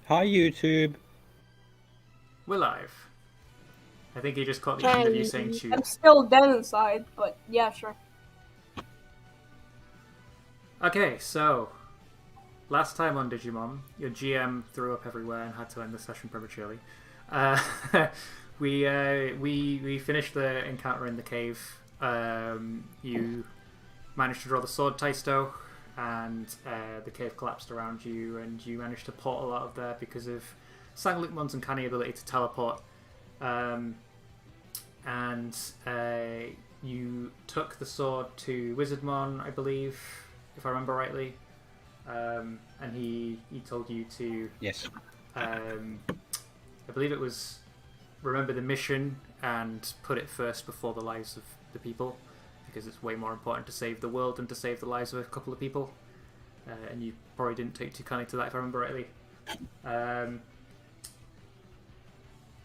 Hi, YouTube. We're live. I think he just caught the end of you saying tube. I'm still dead inside, but yeah, sure. Okay, so last time on Digimon, your GM threw up everywhere and had to end the session prematurely. We finished the encounter in the cave. You managed to draw the sword, Taisto, and the cave collapsed around you, and you managed to portal out of there because of Sanglukmon's uncanny ability to teleport. And you took the sword to Wizardmon, I believe, if I remember rightly. And he told you to... Yes. I believe it was remember the mission and put it first before the lives of the people, because it's way more important to save the world than to save the lives of a couple of people. And you probably didn't take too kindly to that, if I remember rightly.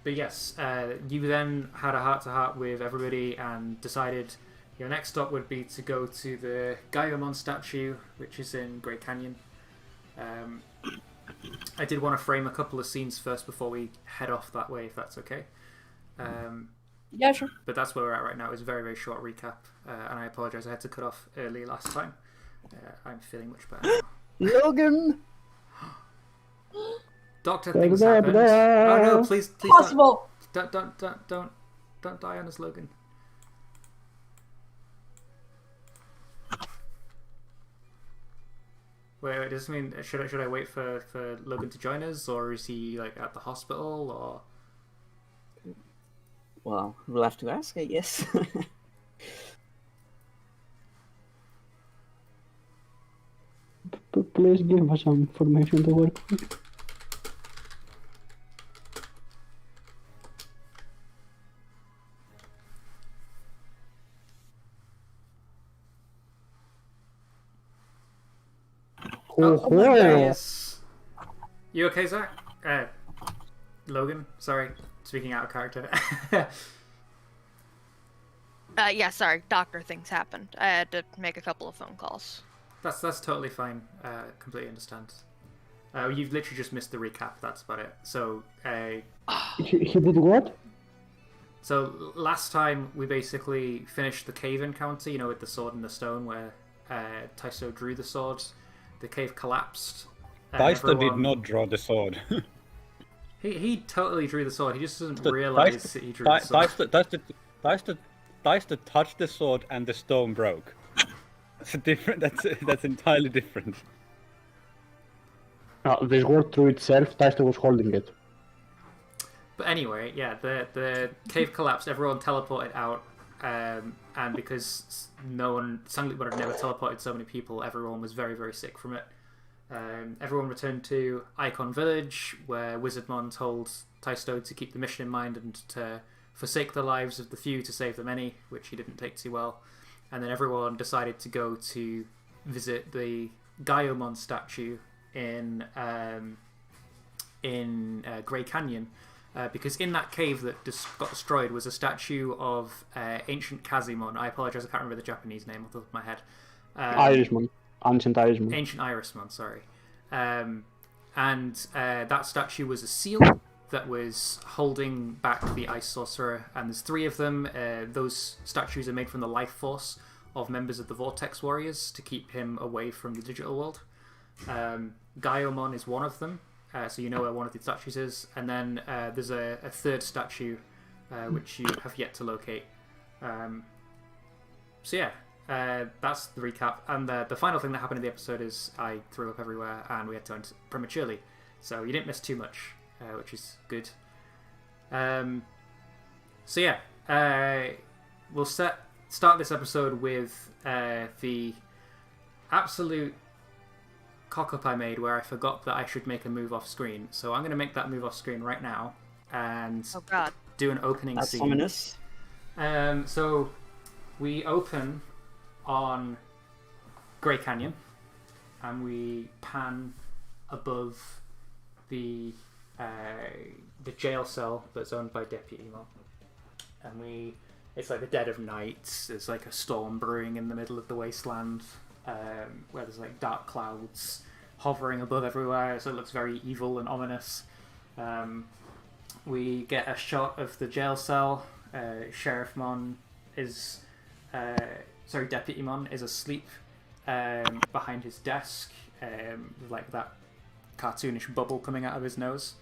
But yes, you then had a heart-to-heart with everybody and decided your next stop would be to go to the Gairamon statue, which is in Great Canyon. I did want to frame a couple of scenes first before we head off that way, if that's okay. Yeah, sure. But that's where we're at right now. It's a very, very short recap, and I apologise I had to cut off early last time. I'm feeling much better now. Logan! Doctor, things happened. Oh no, please Possible. don't die on us, Logan. Wait, does this mean should I wait for Logan to join us, or is he like at the hospital, or? Well, we'll have to ask, I guess. Please give us some information to work with. Oh, there he is. You okay, Zach? Logan, sorry, speaking out of character. Yeah, sorry, doctor things happened. I had to make a couple of phone calls. That's totally fine. Completely understand. You've literally just missed the recap. That's about it. So, He did what? so last time we basically finished the cave encounter. You know, with the sword and the stone, where Taiso drew the sword. The cave collapsed. Taisto did not draw the sword. He totally drew the sword. He just doesn't realize that he drew the sword. Taisto touched the sword and the stone broke. That's a different. That's entirely different. The sword through itself, Taisto was holding it. But anyway, yeah, the cave collapsed. Everyone teleported out, and because Sanglukmon had never teleported so many people, everyone was very, very sick from it. Everyone returned to Icon Village, where Wizardmon told Taisto to keep the mission in mind and to forsake the lives of the few to save the many, which he didn't take too well. And then everyone decided to go to visit the Gairamon statue in Grey Canyon, because in that cave that got destroyed was a statue of ancient Kazimon. I apologize, I can't remember the Japanese name off the top of my head. Irishman. Ancient Irishman. Ancient Irismon, sorry. And that statue was a seal that was holding back the Ice Sorcerer, and there's three of them. Those statues are made from the life force of members of the Vortex Warriors to keep him away from the digital world. Gairamon is one of them, so you know where one of the statues is. And then there's a third statue, which you have yet to locate. So yeah, that's the recap. And the final thing that happened in the episode is I threw up everywhere and we had to end prematurely. So you didn't miss too much, which is good. So yeah, we'll start this episode with the absolute cock-up I made where I forgot that I should make a move off screen. So I'm going to make that move off screen right now and Oh god. do an opening That's scene. ominous. So we open on Grey Canyon and we pan above the jail cell that's owned by Deputy Mo. And it's like the dead of night. There's like a storm brewing in the middle of the wasteland, where there's like dark clouds hovering above everywhere, so it looks very evil and ominous. We get a shot of the jail cell. Sheriff Mon is, Deputy Mon is asleep behind his desk, with like that cartoonish bubble coming out of his nose.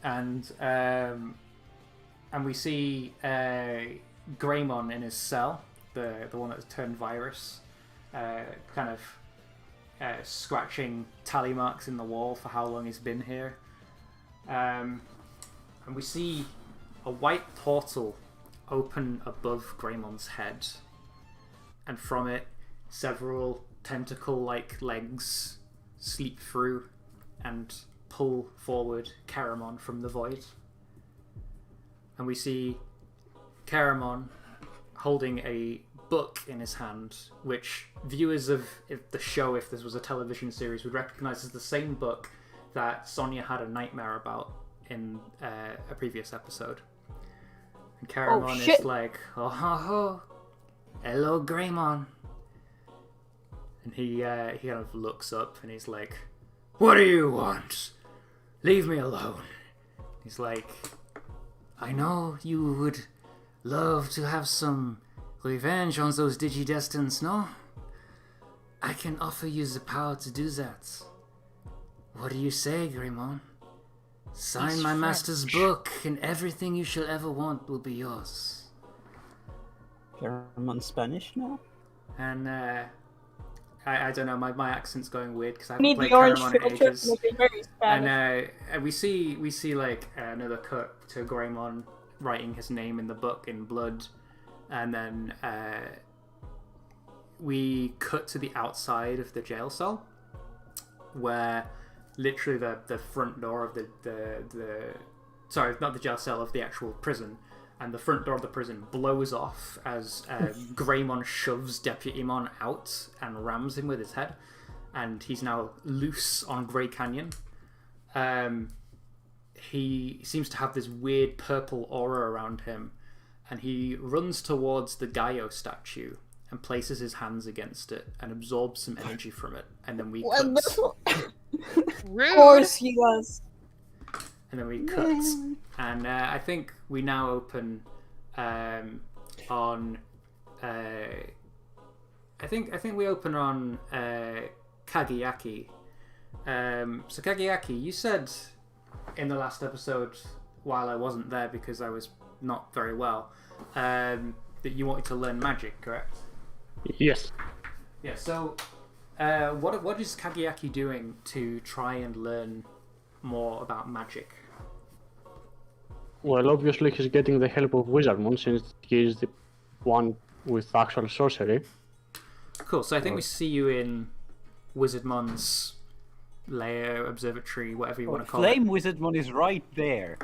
And we see Gairamon in his cell, the one that's turned virus, kind of scratching tally marks in the wall for how long he's been here. And we see a white portal open above Graymon's head, and from it several tentacle-like legs sleep through and pull forward Gairamon from the void. And we see Gairamon holding a book in his hand, which viewers of the show, if this was a television series, would recognize as the same book that Sonia had a nightmare about in a previous episode. And Gairamon is like, oh, hello, Gairamon. And he kind of looks up and he's like, what do you want? Leave me alone. He's like, I know you would love to have some revenge on those Digidestins, no? I can offer you the power to do that. What do you say, Gairamon? Sign my master's book, and everything you shall ever want will be yours. Gairamon Spanish now? And I don't know, my accent's going weird because I We haven't need played the orange Gairamon in filter ages. to make it very Spanish. And we see like another cut to Gairamon writing his name in the book in blood, and then we cut to the outside of the jail cell, where literally the front door of the sorry, not the jail cell, of the actual prison, and the front door of the prison blows off as Gairamon shoves Deputy Mon out and rams him with his head, and he's now loose on Grey Canyon. He seems to have this weird purple aura around him, and he runs towards the Gaio statue and places his hands against it and absorbs some energy from it, and then we cut. Rude. Of course he does. And then we cut, and I think we now open on. I think we open on Kageyaki. So Kageyaki, you said in the last episode, while I wasn't there because I was not very well, that you wanted to learn magic, correct? Yes. Yeah. So, what is Kageyaki doing to try and learn more about magic? Well, obviously he's getting the help of Wizardmon since he is the one with actual sorcery. Cool. So I think we see you in Wizardmon's lair, observatory, whatever you want to call Flame it. Wizardmon is right there.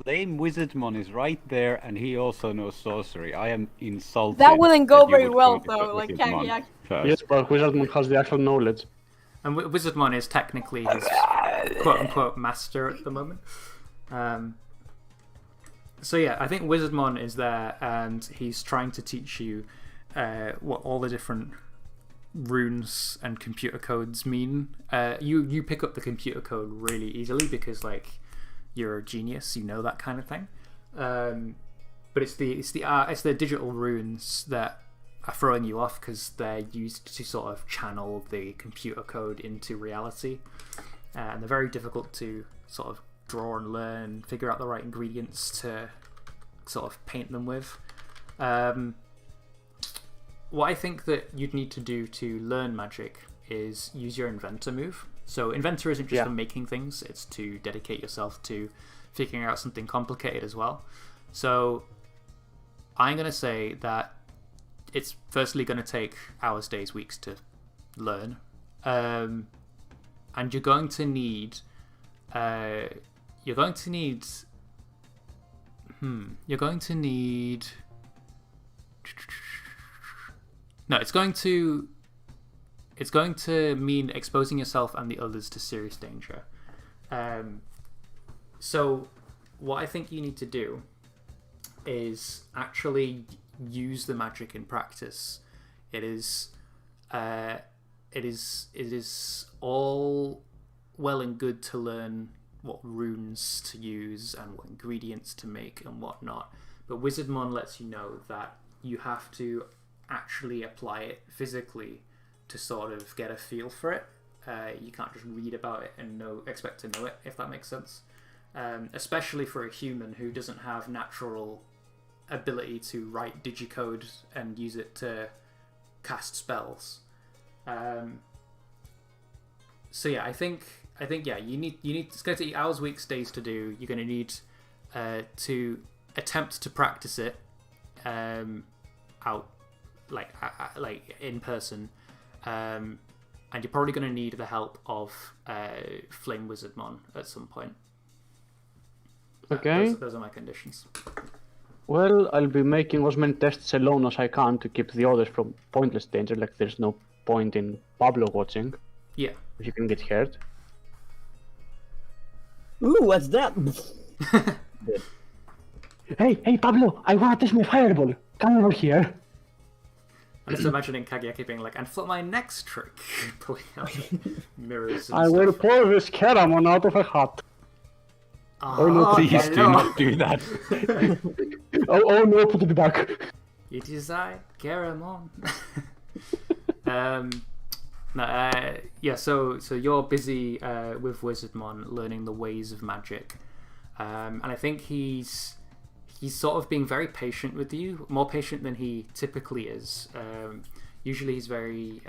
Flame Wizardmon is right there, and he also knows sorcery. I am insulted. That wouldn't go you very would well, go to though, like Wizardmon Kageyaki. first. Yes, but Wizardmon has the actual knowledge. And Wizardmon is technically his quote-unquote master at the moment. So yeah, I think Wizardmon is there, and he's trying to teach you what all the different runes and computer codes mean. You pick up the computer code really easily because like you're a genius, you know that kind of thing. But it's the digital runes that are throwing you off because they're used to sort of channel the computer code into reality, and they're very difficult to sort of draw and learn, figure out the right ingredients to sort of paint them with. What I think that you'd need to do to learn magic is use your inventor move. So inventor isn't just for making things, it's to dedicate yourself to figuring out something complicated as well. So I'm going to say that it's firstly going to take hours, days, weeks to learn. And you're going to need no, it's going to mean exposing yourself and the others to serious danger. So what I think you need to do is actually use the magic in practice. It is it is all well and good to learn what runes to use and what ingredients to make and whatnot, but Wizardmon lets you know that you have to actually apply it physically to sort of get a feel for it. You can't just read about it and expect to know it, if that makes sense. Especially for a human who doesn't have natural ability to write digicode and use it to cast spells. So yeah, I think yeah, you need it's going to take hours, weeks, days to do. You're going to need to attempt to practice it out like in person, and you're probably going to need the help of Flame Wizardmon at some point. Okay. Those are my conditions. Well, I'll be making as many tests alone as I can to keep the others from pointless danger. Like, there's no point in Pablo watching. Yeah. If you can get hurt. Ooh, what's that? Hey, Pablo! I want to test my fireball. Come over here. I'm just imagining Kageaki being like, and for my next trick, pulling out mirrors and I will stuff. pour this Gairamon out of a hat. Oh, no, Please do no. not do that. Oh no, put it back. It is I, Gairamon. Yeah, so you're busy with Wizardmon learning the ways of magic, and I think he's sort of being very patient with you, more patient than he typically is. Usually he's very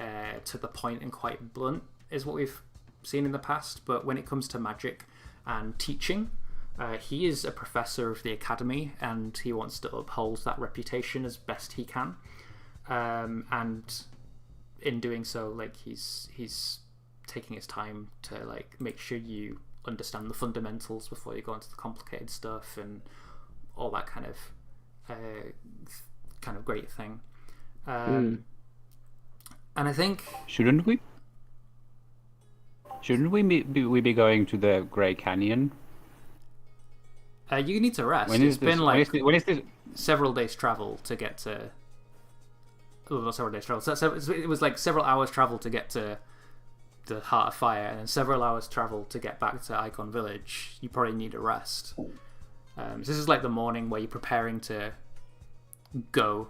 to the point and quite blunt, is what we've seen in the past, but when it comes to magic and teaching, he is a professor of the academy and he wants to uphold that reputation as best he can, and in doing so, like, he's taking his time to like make sure you understand the fundamentals before you go into the complicated stuff and all that kind of great thing. And I think Shouldn't we be going to the Grey Canyon? you need to rest. When It's is been this? like When is this? several days travel to get to. Oh, not several days travel. So it was like several hours travel to get to the Heart of Fire, and then several hours travel to get back to Icon Village. You probably need a rest. So this is like the morning where you're preparing to go,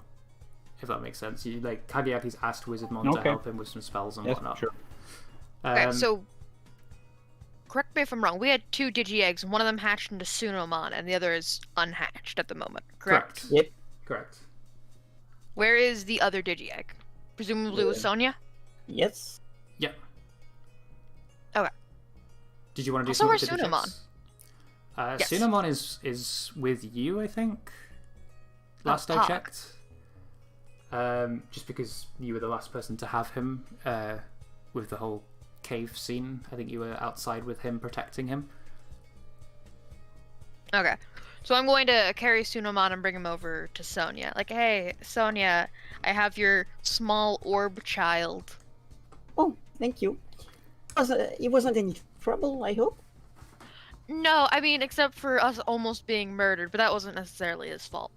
if that makes sense. You like Kageaki's asked Wizardmon to Okay. help him with some spells and Yes, whatnot. sure. Okay, so correct me if I'm wrong. We had 2 digi eggs, and one of them hatched into Sunomon, and the other is unhatched at the moment. Correct? Yep. Correct. Where is the other digi egg? Presumably with Sonia. Yes. Yeah. Okay. Did you want to do Also, something where's with the Sunomon? digits? Yes. Sunomon is with you, I think. Last I Pod. checked. Just because you were the last person to have him with the whole cave scene. I think you were outside with him, protecting him. Okay. So I'm going to carry Sunomon and bring him over to Sonia. Like, hey, Sonia, I have your small orb child. Oh, thank you. It wasn't any trouble, I hope. No, I mean, except for us almost being murdered, but that wasn't necessarily his fault.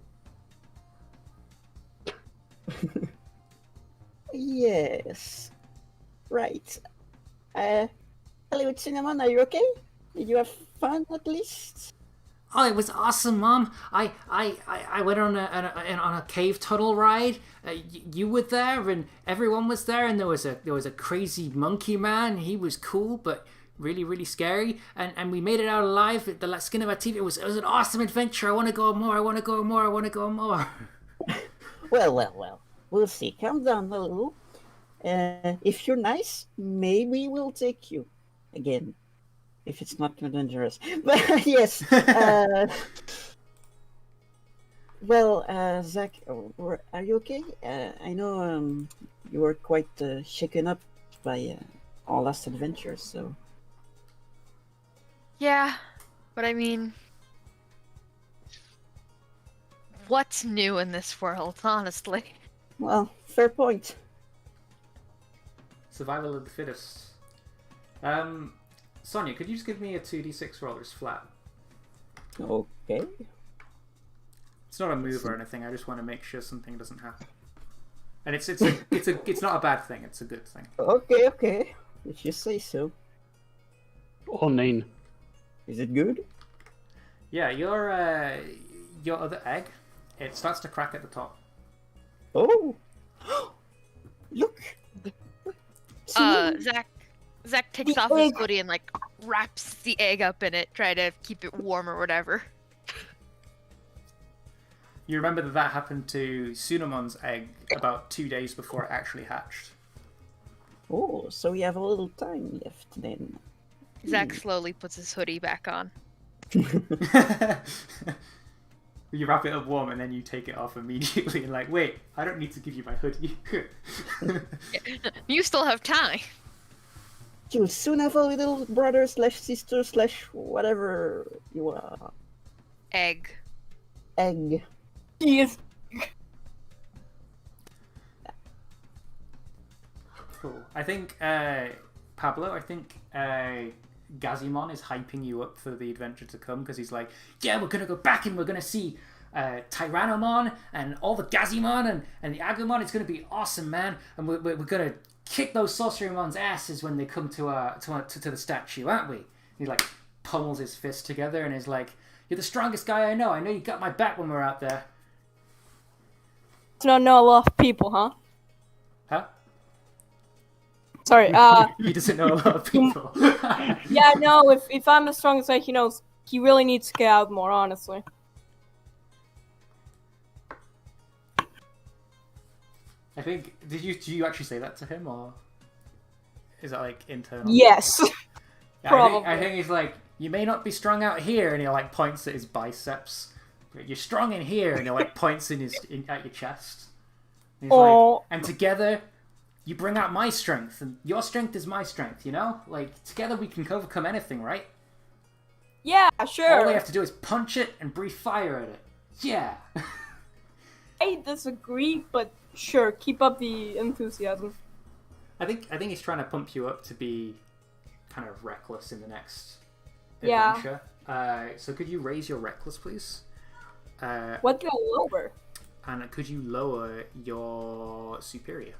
Yes. Right. Hello, Cinnamon. Are you okay? Did you have fun at least? Oh, it was awesome, Mom. I went on a cave tunnel ride. You were there, and everyone was there, and there was a crazy monkey man. He was cool, but really, really scary. And we made it out alive at the skin of our teeth. It was an awesome adventure. I want to go more. I want to go more. I want to go more. Well. We'll see. Calm down a little. If you're nice, maybe we'll take you again. If it's not too dangerous. But yes. Zach, are you okay? I know you were quite shaken up by our last adventure, so... Yeah, but I mean... What's new in this world, honestly? Well, fair point. Survival of the fittest. Sonia, could you just give me a 2d6 roll just flat? Okay. It's not a move or anything. I just want to make sure something doesn't happen. And it's not a bad thing. It's a good thing. Okay. If you say so. Oh, nine. Is it good? Yeah, your other egg, it starts to crack at the top. Oh! Look! Zach takes The off his egg. hoodie and like wraps the egg up in it, try to keep it warm or whatever. You remember that happened to Sunomon's egg about 2 days before it actually hatched. Oh, so we have a little time left then. Zach slowly puts his hoodie back on. You wrap it up warm and then you take it off immediately and like, wait, I don't need to give you my hoodie. You still have time. You'll soon have a little brother slash sister slash whatever you are. Egg. Egg. Yes. Cool. I think, Pablo, Gazimon is hyping you up for the adventure to come because he's like, yeah, we're going to go back and we're going to see Tyrannomon and all the Gazimon and the Agumon. It's going to be awesome, man. And we're going to kick those Sorcerymon's asses when they come to the statue, aren't we? He like pummels his fist together and is like, you're the strongest guy I know. I know you got my back when we're out there. Do not know a lot of people, huh? Huh? Sorry. He doesn't know a lot of people. Yeah, no. If I'm as strong as he knows, he really needs to get out more. Honestly. I think, did you actually say that to him, or is that like internal? Yes. Yeah, Probably. I think he's like, you may not be strong out here, and he like points at his biceps. But you're strong in here, and he like points at your chest. And he's like, and together, you bring out my strength, and your strength is my strength. You know, like together we can overcome anything, right? Yeah, sure. All we have to do is punch it and breathe fire at it. Yeah. I disagree, but sure, keep up the enthusiasm. I think he's trying to pump you up to be kind of reckless in the next Yeah. adventure. So could you raise your reckless, please? What do I lower? And could you lower your superior?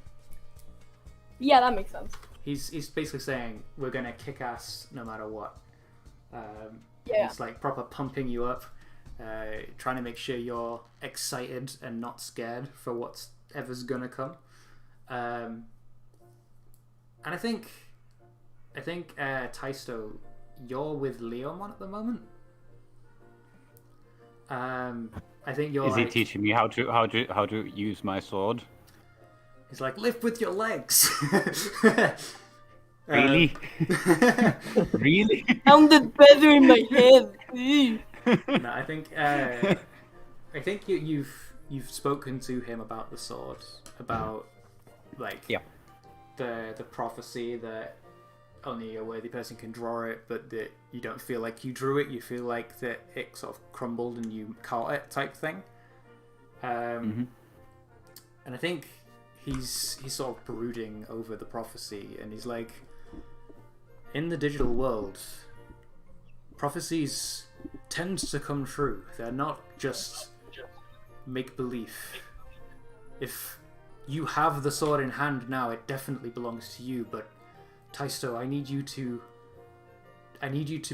Yeah, that makes sense. He's basically saying we're gonna kick ass no matter what. Yeah. He's like proper pumping you up, trying to make sure you're excited and not scared for whatever's gonna come. And I think Taisto, you're with Leomon at the moment. I think you're. Is he teaching me how to use my sword? He's like, lift with your legs. Really? Really? Sounded better in my head. No, I think you've spoken to him about the sword, about like the prophecy that only a worthy person can draw it, but that you don't feel like you drew it. You feel like that it sort of crumbled and you caught it, type thing. And I think he's sort of brooding over the prophecy, and he's like, in the digital world, prophecies tend to come true. They're not just make-believe. If you have the sword in hand now, it definitely belongs to you, but Taisto, I need you to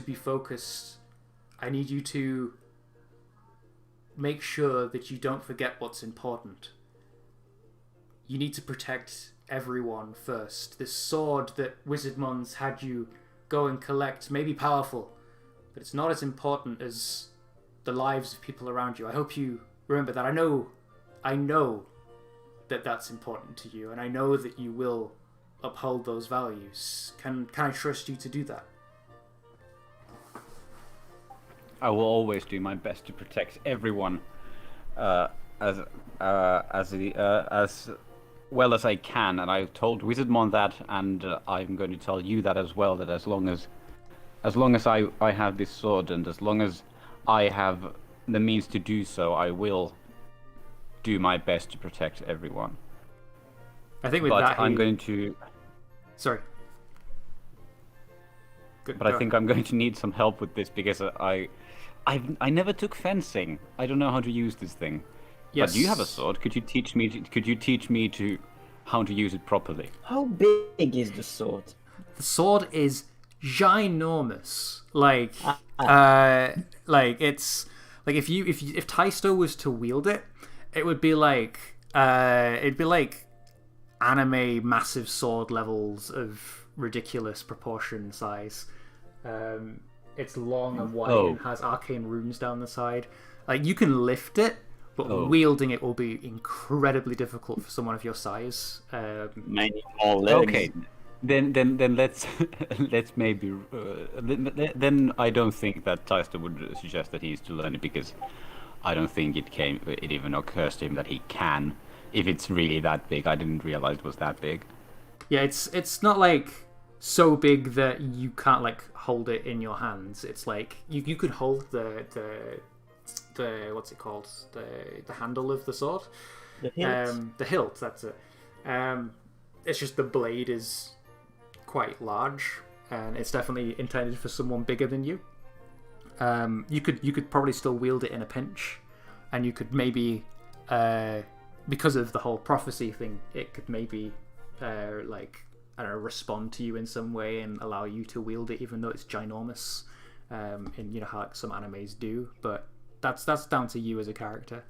be focused. I need you to make sure that you don't forget what's important. You need to protect everyone first. This sword that Wizardmon's had you go and collect may be powerful, but it's not as important as the lives of people around you. I hope you remember that. I know that that's important to you, and I know that you will uphold those values. Can I trust you to do that? I will always do my best to protect everyone, as well as I can, and I've told Wizardmon that, and I'm going to tell you that as well. That as long as I have this sword, and as long as I have the means to do so, I will do my best to protect everyone. I think with but that, I'm going to. Sorry. I think I'm going to need some help with this because I never took fencing. I don't know how to use this thing. Yes. But you have a sword. Could you teach me to how to use it properly. How big is the sword? The sword is ginormous. Like it's like if Taisto was to wield it, it would be like anime massive sword levels of ridiculous proportion size. It's long and wide and has arcane runes down the side. Like you can lift it, but wielding it will be incredibly difficult for someone of your size. Many more legs. Okay, then let's maybe then I don't think that Taisto would suggest that he is to learn it, because I don't think it even occurs to him that he can. If it's really that big, I didn't realize it was that big. Yeah, it's not like so big that you can't like hold it in your hands. It's like you could hold the what's it called, the handle of the sword, The hilt. the hilt. That's it. It's just the blade is quite large, and it's definitely intended for someone bigger than you. You could probably still wield it in a pinch, and you could maybe because of the whole prophecy thing, it could maybe like I don't know, respond to you in some way and allow you to wield it, even though it's ginormous. And you know how like, some animes do, but that's down to you as a character.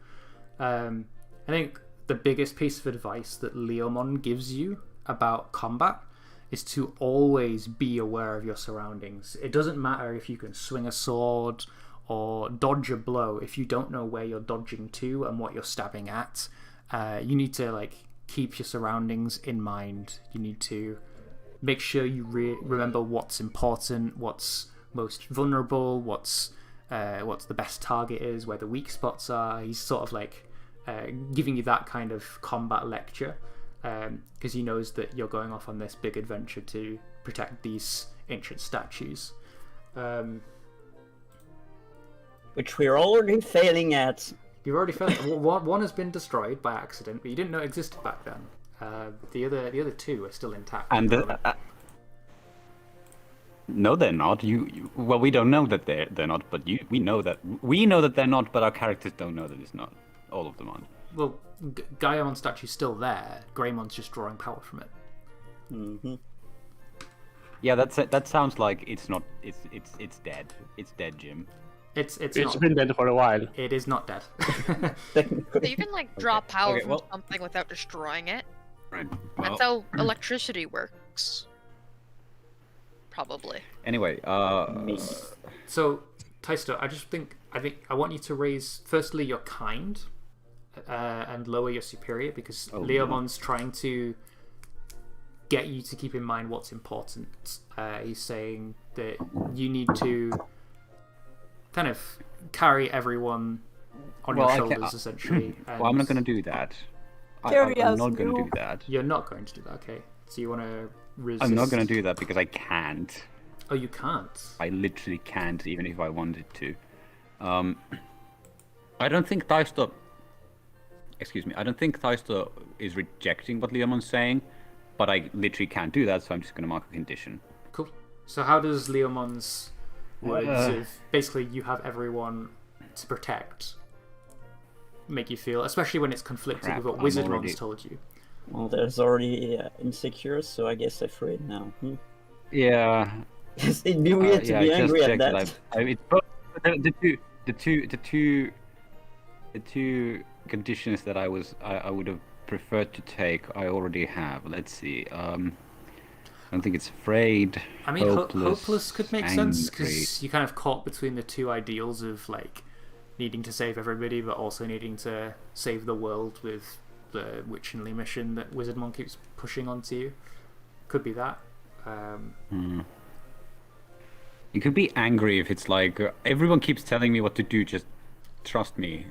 I think the biggest piece of advice that Leomon gives you about combat is to always be aware of your surroundings. It doesn't matter if you can swing a sword or dodge a blow. If you don't know where you're dodging to and what you're stabbing at, you need to like keep your surroundings in mind. You need to make sure you remember what's important, what's most vulnerable, what's the best target is, where the weak spots are. He's sort of like giving you that kind of combat lecture, because he knows that you're going off on this big adventure to protect these ancient statues. Which we're already failing at. You've already found one has been destroyed by accident, but you didn't know it existed back then. The other two are still intact. And no, they're not. Well, we don't know that they're not, but we know that they're not, but our characters don't know that it's not. All of them aren't. Well, Gairamon statue's still there. Greymon's just drawing power from it. Mm-hmm. Yeah, that sounds like it's not. It's dead. It's dead, Jim. It's It's been dead for a while. It is not dead. So you can like draw power Okay, from well- something without destroying it. Right. That's how electricity works. Probably. Anyway, So, Taisto, I think I want you to raise firstly your kind, and lower your superior, because Leomon's trying to get you to keep in mind what's important. He's saying that you need to kind of carry everyone on your shoulders, essentially. well, I'm not going to do that. Carry I'm us, not going to you. do that. You're not going to do that, okay? So you want to resist? I'm not going to do that because I can't. Oh, you can't. I literally can't, even if I wanted to. I don't think Taisto. Excuse me. I don't think Taisto is rejecting what Leomon's saying, but I literally can't do that, so I'm just going to mark a condition. Cool. So how does Leomon's words of basically you have everyone to protect make you feel, especially when it's conflicting with what Wizardmon's told you? Well, there's already insecure, so I guess I'm afraid now. Yeah. It'd be weird to be angry at that. The two conditions that I would have preferred to take, I already have. Let's see. I don't think it's afraid. I mean, hopeless could make sense, angry. because you kind of caught between the two ideals of like needing to save everybody, but also needing to save the world with the Witchenly mission that Wizardmon keeps pushing onto you. Could be that. You could be angry if it's like everyone keeps telling me what to do. Just trust me.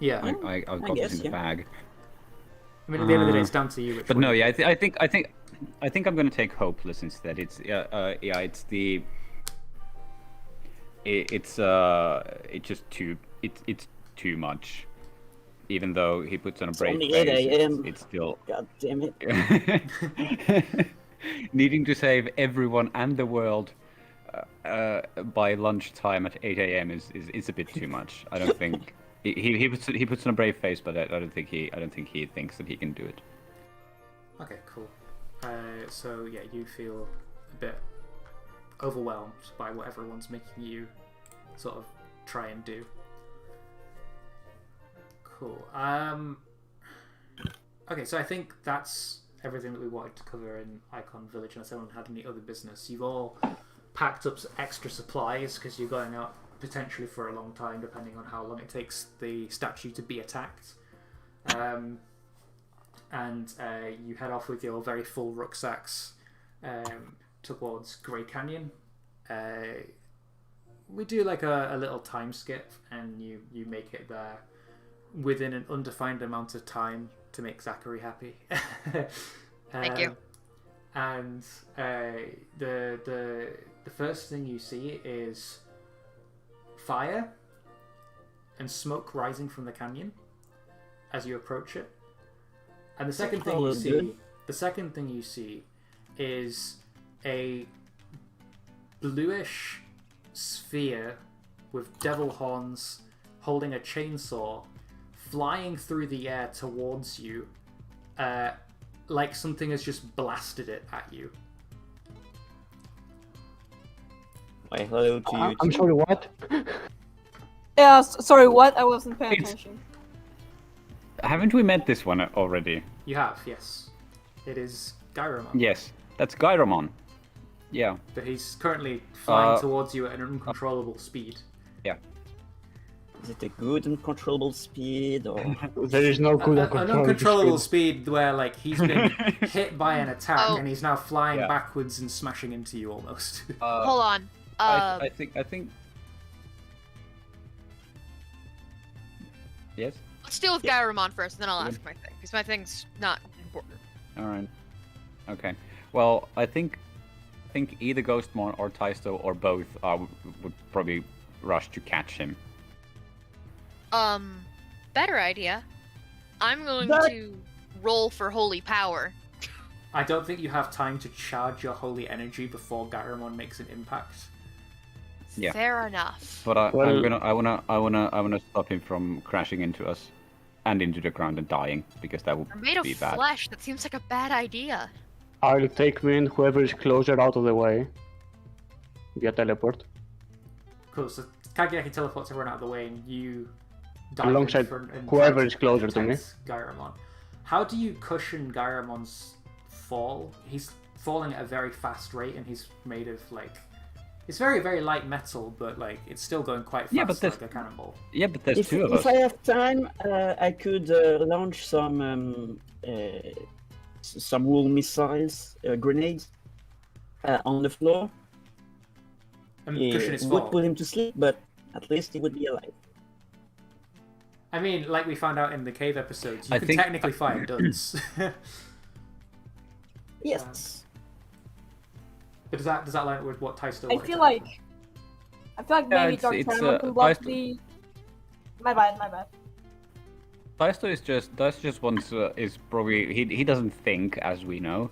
Yeah. I've got this in the bag. I mean, at the end of the day, it's down to you. But no, yeah, I think I'm gonna take hopeless instead. It's it's too much. Even though he puts on a brave only face, 8 a.m. it's still God damn it. needing to save everyone and the world by lunchtime at 8 a.m. is a bit too much. I don't think he puts on a brave face, but I don't think he thinks that he can do it. Okay, cool. So yeah, you feel a bit overwhelmed by what everyone's making you sort of try and do. Cool. Okay, so I think that's everything that we wanted to cover in Icon Village, unless anyone had any other business. You've all packed up extra supplies because you're going out potentially for a long time, depending on how long it takes the statue to be attacked. And you head off with your very full rucksacks towards Grey Canyon. We do like a little time skip, and you make it there within an undefined amount of time to make Zachary happy. Thank you. And the first thing you see is fire and smoke rising from the canyon as you approach it. And the second thing you see is a bluish sphere with devil horns holding a chainsaw flying through the air towards you, like something has just blasted it at you. Why, hello to you. I'm sorry, what? Yeah, sorry, what? I wasn't paying attention. Haven't we met this one already? You have, yes. It is Gairamon. Yes, that's Gairamon. Yeah. But he's currently flying towards you at an uncontrollable speed. Yeah. Is it a good uncontrollable speed, or There is no good An uncontrollable speed where, like, he's been hit by an attack and he's now flying backwards and smashing into you almost. Hold on. I think. Yes. Let's deal with Gairamon first, and then I'll ask my thing, because my thing's not important. All right. Okay. Well, I think either Ghostmon or Taisto or both would probably rush to catch him. Better idea. I'm going to roll for holy power. I don't think you have time to charge your holy energy before Gairamon makes an impact. Yeah. Fair enough. But I wanna stop him from crashing into us and into the ground and dying, because that would I'm made of be bad. flesh. That seems like a bad idea. I'll take me and whoever is closer out of the way. Via teleport. Cool, so Kageaki teleports everyone out of the way and you dive Alongside in whoever is closer to me. Gairamon. How do you cushion Gairamon's fall? He's falling at a very fast rate and he's made of like... It's very, very light metal, but like it's still going quite fast like a cannonball. Yeah, but there's if, two of us. if I have time, I could launch some wool missiles, grenades, on the floor. And cushion his It fall. would put him to sleep, but at least he would be alive. I mean, like we found out in the cave episodes, you I can think- technically fire duds. Yes. But does that line up with what Taisto I wanted feel to like Yeah, maybe it's- Dark it's, Tournament can block Taisto- the. My bad. Taisto just wants is probably he doesn't think, as we know.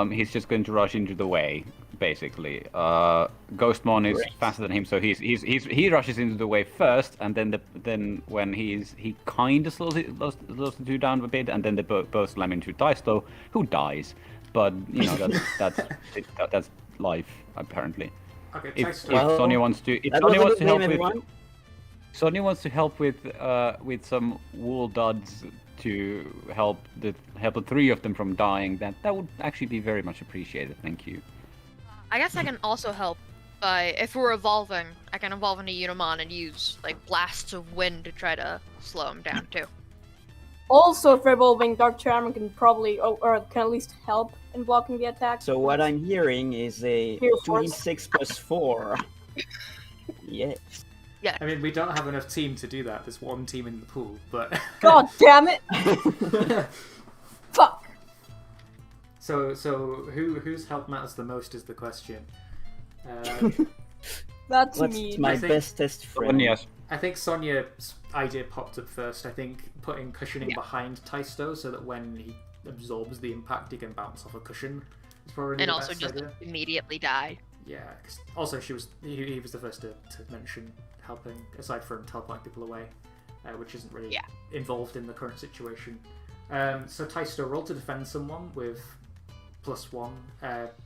He's just going to rush into the way, basically. Ghostmon is Great. faster than him, so he rushes into the way first, and then when he kind of slows the two down a bit, and then they both slam into Taisto, who dies. But you know that's life apparently. Okay, If Taisto. Sonia wants to, That was a help good game, with, everyone. Sonia wants to help with some wool duds to help the three of them from dying. That would actually be very much appreciated. Thank you. I guess I can also help by, if we're evolving, I can evolve into Unimon and use like blasts of wind to try to slow him down too. Also, if revolving Dark Charmer can probably, or can at least help in blocking the attack. So what I'm hearing is a Heal force. 2d6 plus 4. Yes. I mean, we don't have enough team to do that. There's one team in the pool, but... God damn it! Fuck. So whose help matters the most is the question. That's What's me. my I think- bestest friend? Sonia's I think Sonia's idea popped up first. I think putting cushioning behind Taisto so that when he absorbs the impact, he can bounce off a cushion. Is probably And the also best just idea. immediately die. Yeah. 'Cause also, he was the first to mention helping, aside from teleporting people away, which isn't really involved in the current situation. So Taisto, roll to defend someone with +1.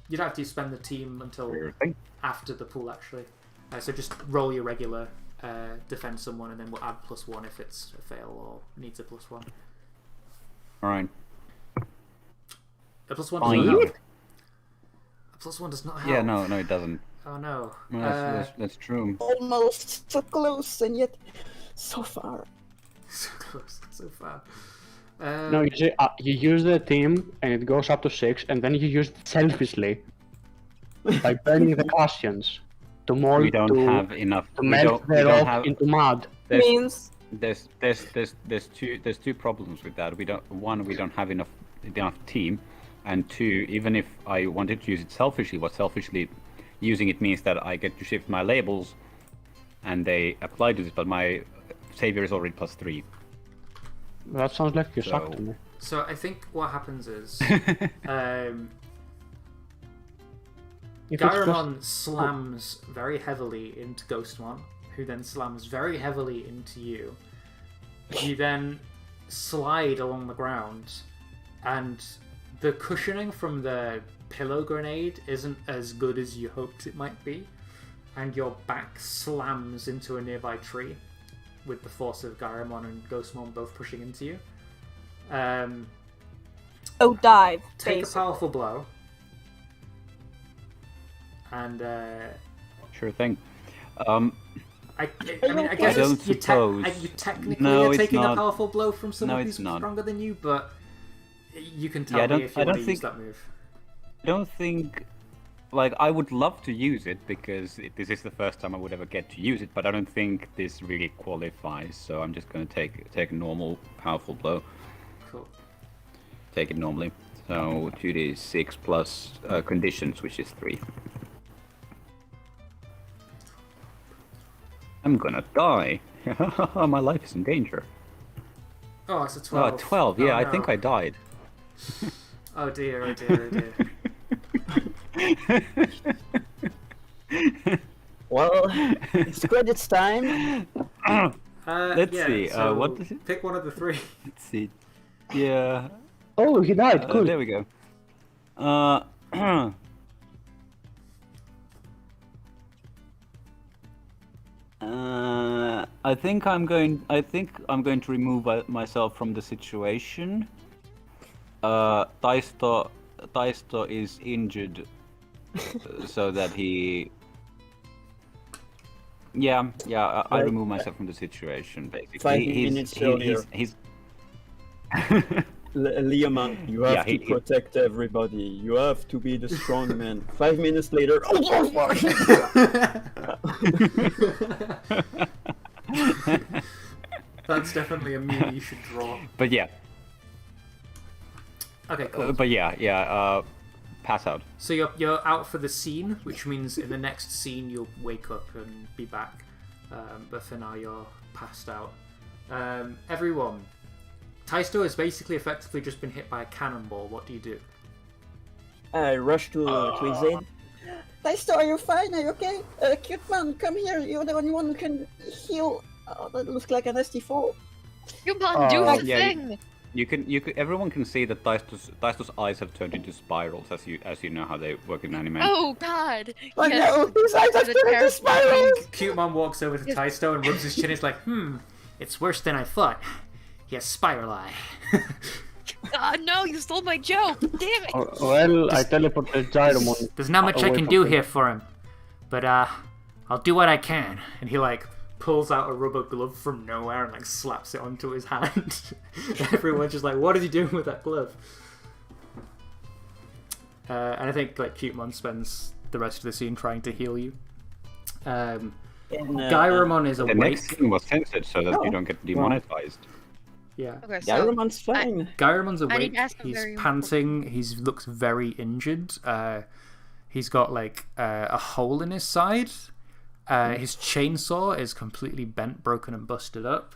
You don't have to spend the team until after the pool, actually. So just roll your regular defend someone, and then we'll add +1 if it's a fail or needs a +1. Alright. A +1 doesn't help. A +1 does not help. Yeah, no, it doesn't. Oh no. No, that's true. Almost so close and yet so far. So close, so far. No, you see, you use the team and it goes up to 6, and then you use it selfishly by burning the Cassians to mold We don't have enough. to melt the rock into mud. Means There's two problems with that. We don't have enough team, and 2, even if I wanted to use it selfishly, what selfishly using it means that I get to shift my labels, and they apply to this, but my savior is already +3. That sounds like you suck to me. So I think what happens is If it's Gairamon slams very heavily into Ghostmon, who then slams very heavily into you. You then slide along the ground, and the cushioning from the pillow grenade isn't as good as you hoped it might be, and your back slams into a nearby tree with the force of Gairamon and Ghostmon both pushing into you. dive. Take basically. a powerful blow. And Sure thing. I mean, I guess I don't you suppose. technically No, are it's taking a not. powerful blow from someone No, who's it's not. stronger than you, but you can tell Yeah, I me don't- if you I want don't to use think- that move. I don't think, like, I would love to use it because this is the first time I would ever get to use it, but I don't think this really qualifies. So I'm just gonna take a normal powerful blow. Cool. Take it normally. So 2d6 plus conditions, which is 3. I'm gonna die. My life is in danger. Oh, it's a 12. 12. Yeah, Oh, I think no. I died. Oh dear, oh dear, oh dear. Well, it's credits time. Let's yeah, see, So what does it- pick one of the 3. Let's see. Yeah. Oh, he died. Cool. There we go. I think I'm going to remove myself from the situation. Taisto is injured, so that he. Yeah. I remove myself from the situation. Basically, 5 minutes earlier. he's Liaman, you have Yeah, to protect everybody. You have to be the strong man. 5 minutes later, oh fuck! That's definitely a meme you should draw. But yeah, Okay, cool. pass out. So you're out for the scene, which means in the next scene you'll wake up and be back. But for now you're passed out. Everyone, Taisto has basically effectively just been hit by a cannonball. What do you do? I rush to his aid. Taisto, are you fine? Are you okay? Cute man, come here. You're the only one who can heal. Oh, that looks like a nasty fall. Come on, do the yeah, thing! You can everyone can see that Taisto's eyes have turned into spirals as you know how they work in anime. Oh god! Oh Yes. no, his eyes have The turned into terrifying- spirals! Cute Mom walks over to Taisto and rubs his chin. He's like, it's worse than I thought. He has spiral eye. No, you stole my joke! Damn it! Well, I teleported Gairamon. There's not much I away can from do him. here for him, but I'll do what I can. And he pulls out a rubber glove from nowhere and slaps it onto his hand. Everyone's just like, what is he doing with that glove? And I think Cutemon spends the rest of the scene trying to heal you. Gairamon is The awake. next scene was censored so that you don't get demonetized. Yeah. Okay, so Gairamon's fine. Gairamon's I need awake. to ask a He's very panting. He looks very injured. He's got a hole in his side. His chainsaw is completely bent, broken, and busted up.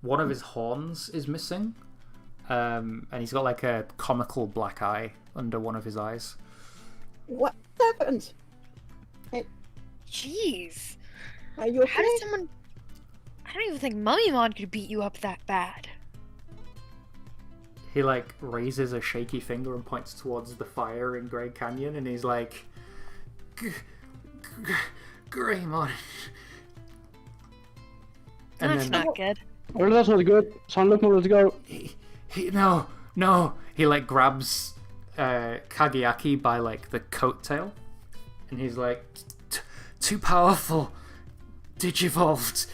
One of his horns is missing. And he's got a comical black eye under one of his eyes. What happened? Jeez. Are you How okay? did someone... I don't even think Mummymon could beat you up that bad. he like raises a shaky finger and points towards the fire in Grey Canyon, and he's like, Gairamon. That's not good. Well, that's not good. Son, look, let's go. No. He like grabs Kageaki by like the coattail, and he's like, too powerful, digivolved,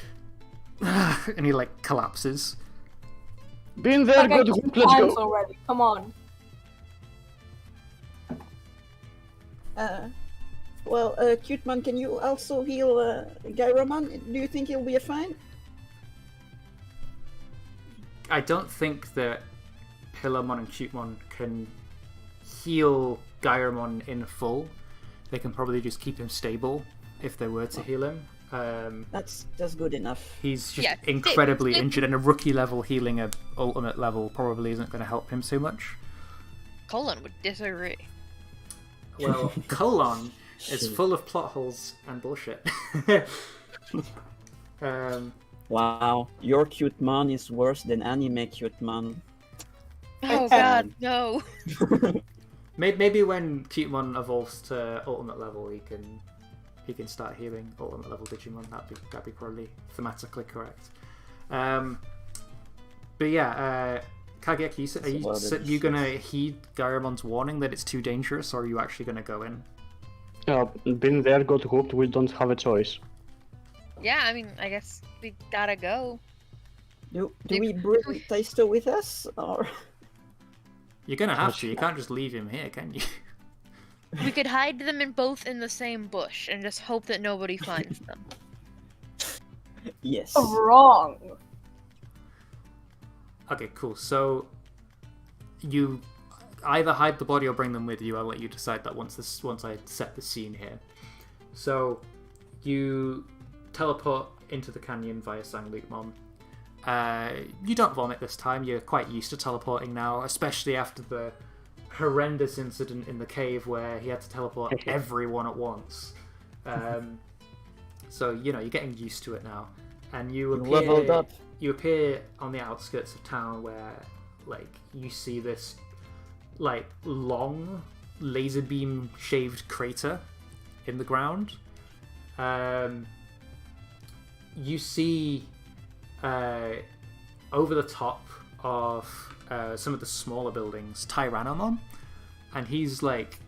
and he like collapses. Been there, good. Let's go. Already. Come on. Cuteman, can you also heal Gairamon? Do you think he'll be fine? I don't think that Pillarmon and Cutemon can heal Gairamon in full. They can probably just keep him stable if they were to heal him. That's good enough. He's just incredibly injured, and a rookie level healing at ultimate level probably isn't going to help him too much. Colin would disagree. Well, Colon is full of plot holes and bullshit. Wow, your Cutemon is worse than anime Cutemon. Oh god, no. Maybe when Cutemon evolves to ultimate level, he can start healing ultimate level Digimon. That'd be probably thematically correct. But yeah, Kageaki, are you gonna heed Gairamon's warning that it's too dangerous, or are you actually gonna go in? Been there, got hooked. We don't have a choice. Yeah, I mean, I guess we gotta go. Do we bring Taisto with us, or? You're gonna have to. You can't just leave him here, can you? We could hide them both in the same bush and just hope that nobody finds them. Yes. Wrong. Okay, cool. So you either hide the body or bring them with you. I'll let you decide that once I set the scene here. So you teleport into the canyon via Sangloopmon. You don't vomit this time. You're quite used to teleporting now, especially after the horrendous incident in the cave where he had to teleport everyone at once. So you're getting used to it now, and you leveled up. You appear on the outskirts of town where, like, you see this, like, long laser beam shaved crater in the ground. You see over the top of some of the smaller buildings, Tyrannomon, and he's like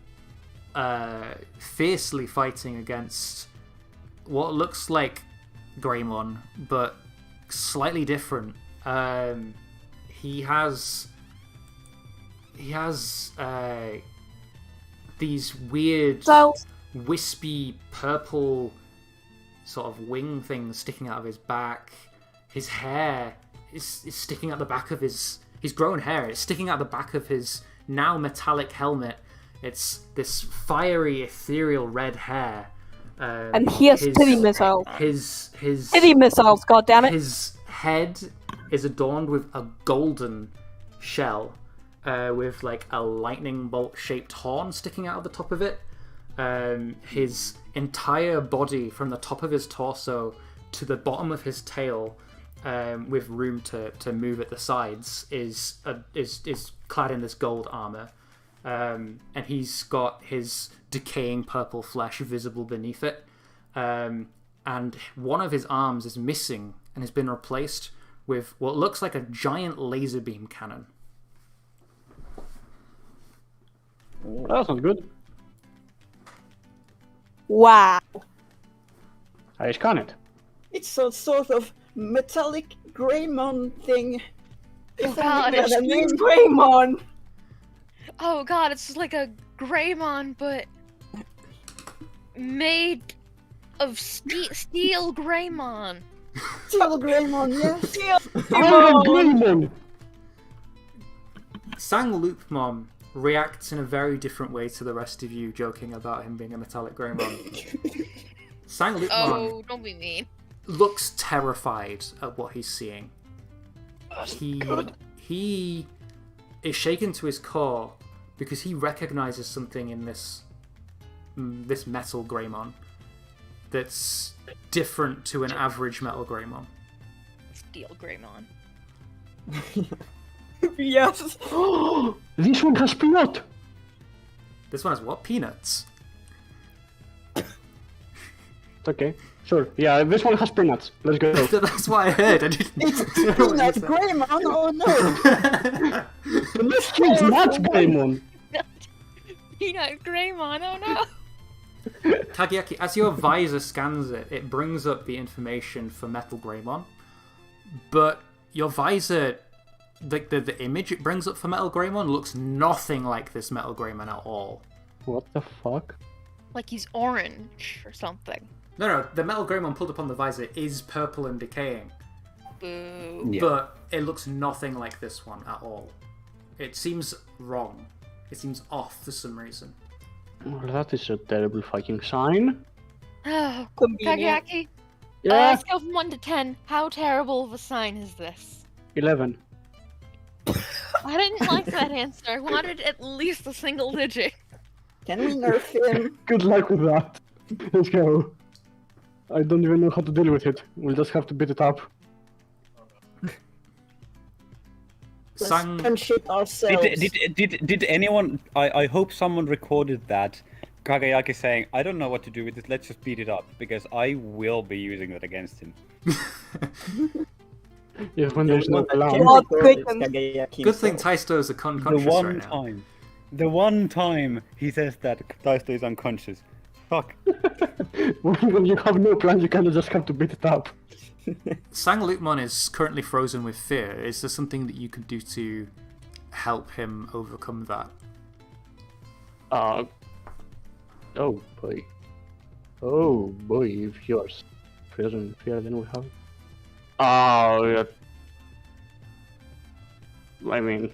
fiercely fighting against what looks like Greymon, but slightly different. He has these weird wispy purple sort of wing things sticking out of his back. His hair is sticking out the back of his grown hair. It's sticking out the back of his now metallic helmet. It's this fiery, ethereal red hair. And he has titty missiles. His Titty missiles, goddammit. His head is adorned with a golden shell with like a lightning bolt shaped horn sticking out of the top of it. His entire body from the top of his torso to the bottom of his tail, with room to move at the sides, is clad in this gold armor, and he's got his decaying purple flesh visible beneath it, and one of his arms is missing and has been replaced with what looks like a giant laser beam cannon. That sounds good. Wow. I scan it. It's a sort of metallic Greymon thing. Oh god, it's Greymon. Oh god, it's like a Greymon, but made of steel Greymon. Steel Greymon, yes. Steel Greymon. Sangloopmon reacts in a very different way to the rest of you joking about him being a metallic Greymon. Sangloopmon Oh, don't be mean. looks terrified at what he's seeing. He is shaken to his core because he recognizes something in this metal Greymon that's different to an average metal Greymon. Steel Greymon. Yes. This one has peanut! This one has what? Peanuts. Okay, sure. Yeah, this one has peanuts. Let's go. That's what I heard. I didn't. It's peanut Gairamon. Oh no! Let's choose nuts, Gairamon! Peanut Gairamon, oh no! Tagiaki, as your visor scans it, it brings up the information for Metal Greymon, but your visor, the image it brings up for Metal Greymon looks nothing like this Metal Greymon at all. What the fuck? Like he's orange or something. No, the Metal Greymon pulled up on the visor is purple and decaying, Boo. Yeah. but it looks nothing like this one at all. It seems wrong. It seems off for some reason. Well, that is a terrible fucking sign. Oh, Convenient. Tagiaki, Yeah, scale from 1 to 10, how terrible of a sign is this? 11. I didn't like that answer. I wanted at least a single digit. Can we nerf him? Good luck with that. Let's go. I don't even know how to deal with it. We'll just have to beat it up. Let's Sang, punch it ourselves. Did anyone? I hope someone recorded that. Kagayaki saying, "I don't know what to do with it. Let's just beat it up," because I will be using that against him. Yes, when there's no Can alarm. Plot record it, thickens. Kagayaki good thing himself. Taisto is unconscious right now. The one time he says that Taisto is unconscious. Fuck. When you have no plan, you kind of just have to beat it up. Sang Lutmon is currently frozen with fear. Is there something that you could do to help him overcome that? Oh boy. Oh boy, if you are frozen in fear, then we have. Oh, yeah. I mean,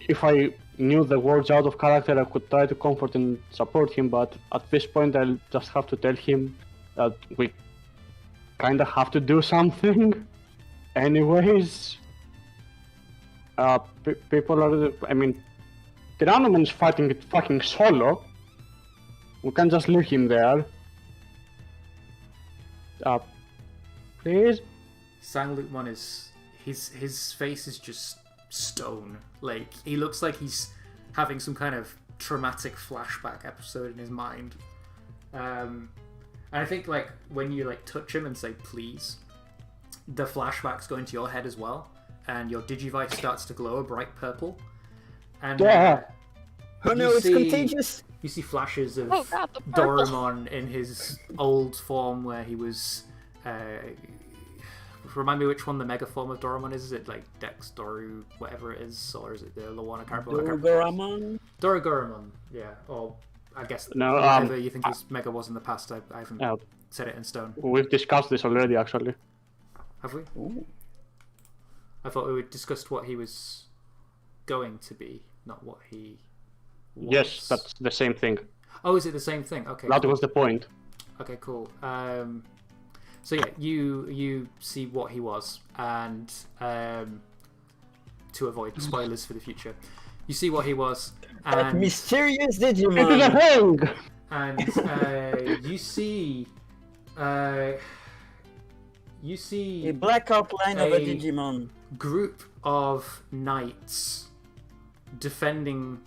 if I knew the words out of character, I could try to comfort and support him, but at this point, I'll just have to tell him that we kinda have to do something. Anyways, people are. I mean, Gairamon is fighting it fucking solo. We can't just leave him there. Please? Sang Lutmon is his face is just stone. Like he looks like he's having some kind of traumatic flashback episode in his mind. And I think like when you like touch him and say please, the flashbacks go into your head as well, and your Digivice starts to glow a bright purple. And Yeah. Oh no, you it's see- contagious. You see flashes of Oh god, the purple. Doraemon in his old form where he was. Remind me which one the mega form of Doraemon is? Is it like Dex Doru, whatever it is, or is it the one I can't remember? Gairamon. Gairamon, yeah. Or I guess No, whatever you think his mega was in the past. I haven't Uh, set it in stone. we've discussed this already, actually. Have we? Ooh. I thought we discussed what he was going to be, not what he was. Yes, that's the same thing. Oh, is it the same thing? Okay. That cool. was the point. Okay, cool. So yeah, you see what he was, and to avoid spoilers for the future, you see what he was, That and mysterious It is a Digimon. thing! and you see A black outline of a A- Digimon. group of knights defending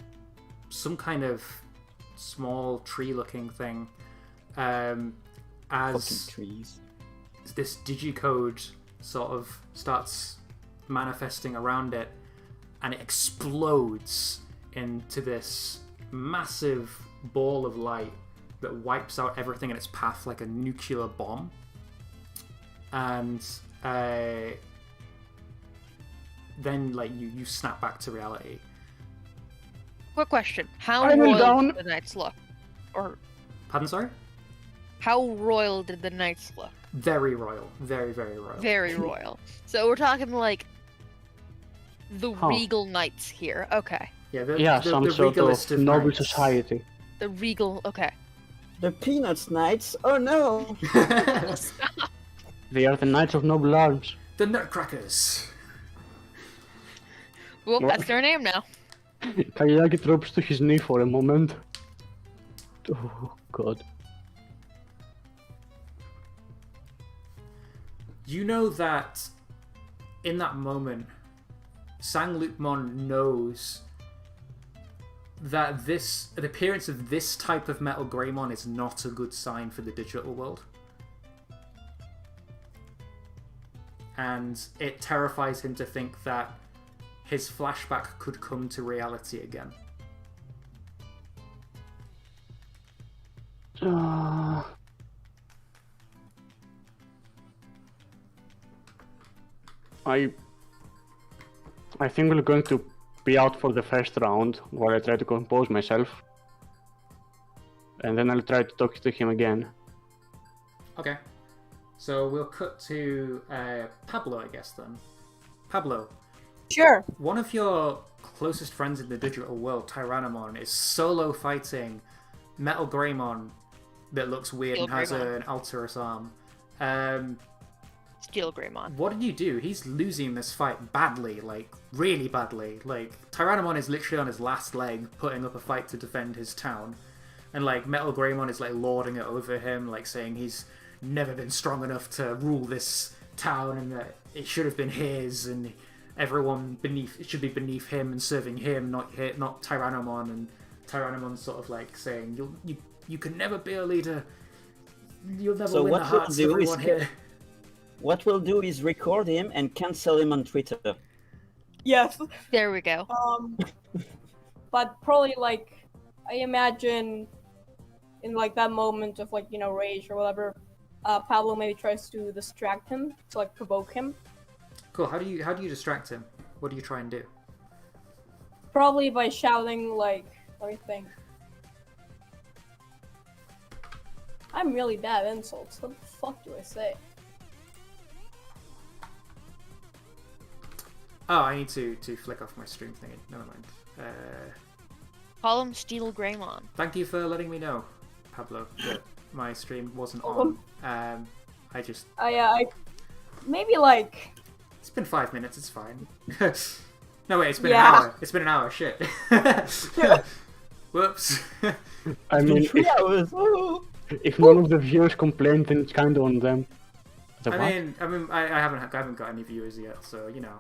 some kind of small tree-looking thing, Fucking as trees. this digicode sort of starts manifesting around it, and it explodes into this massive ball of light that wipes out everything in its path like a nuclear bomb. And then like you snap back to reality. Quick question. How I'm royal down. did the knights look? Or Pardon, sorry? how royal did the knights look? Very royal. Very, very royal. Very royal. So we're talking like the Huh. regal knights here. Okay. Yeah, the, Yeah, the, some the sort regalist of of noble knights. society. The regal. Okay. The Peanuts Knights? Oh no! They are the Knights of Noble Arms. The Nutcrackers. Well, What? that's their name now. Kagayaki drops to his knee for a moment. Oh god. You know that in that moment, Sanglupmon knows that the appearance of this type of Metal Greymon is not a good sign for the digital world. And it terrifies him to think that his flashback could come to reality again. I think we're going to be out for the first round while I try to compose myself. And then I'll try to talk to him again. Okay. So we'll cut to Pablo, I guess, then. Pablo. Sure. One of your closest friends in the digital world, Tyrannomon, is solo fighting Metal Greymon that looks weird Steel and has Greymon. an Alterous arm. Steel Greymon. What did you do? He's losing this fight badly, like, really badly. Like, Tyrannomon is literally on his last leg, putting up a fight to defend his town. And, like, Metal Greymon is, like, lording it over him, like, saying he's never been strong enough to rule this town and that it should have been his and everyone beneath it should be beneath him and serving him, not Tyrannomon. And Tyrannomon's sort of, like, saying, you can never be a leader. You'll never win the hearts of everyone here. What we'll do is record him and cancel him on Twitter. Yes. There we go. But probably, like, I imagine in, like, that moment of, like, you know, rage or whatever, Pablo maybe tries to distract him, to, like, provoke him. Cool. How do you distract him? What do you try and do? Probably by shouting, like, let me think. I'm really bad at insults. What the fuck do I say? Oh, I need to flick off my stream thingy. Never mind. Call him Steel Greymon. Thank you for letting me know, Pablo, that my stream wasn't on. I just... I maybe, like... It's been 5 minutes, it's fine. No, wait, it's been Yeah. an hour. It's been an hour, shit. Whoops. I mean, 3 hours. Oh. if none of the viewers complain, then it's kind of on them. I haven't got any viewers yet, so, you know.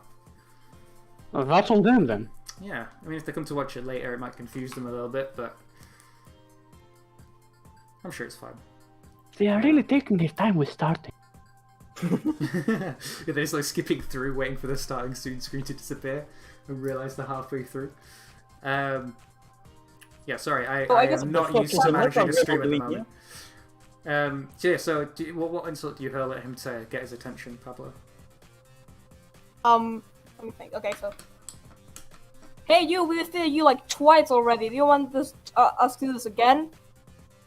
That's on them then. Yeah, I mean, if they come to watch it later, it might confuse them a little bit, but... I'm sure it's fine. They are really taking their time with starting. Yeah, they're just like skipping through, waiting for the starting soon screen to disappear, and realise they're halfway through. Yeah, sorry, I guess am not what used the fuck to is managing a Pablo stream at the doing moment. So yeah, so what insult do you hurl at him to get his attention, Pablo? Let me think. Okay, so... Hey, you! We defeated you, like, twice already. Do you want this, us to do this again?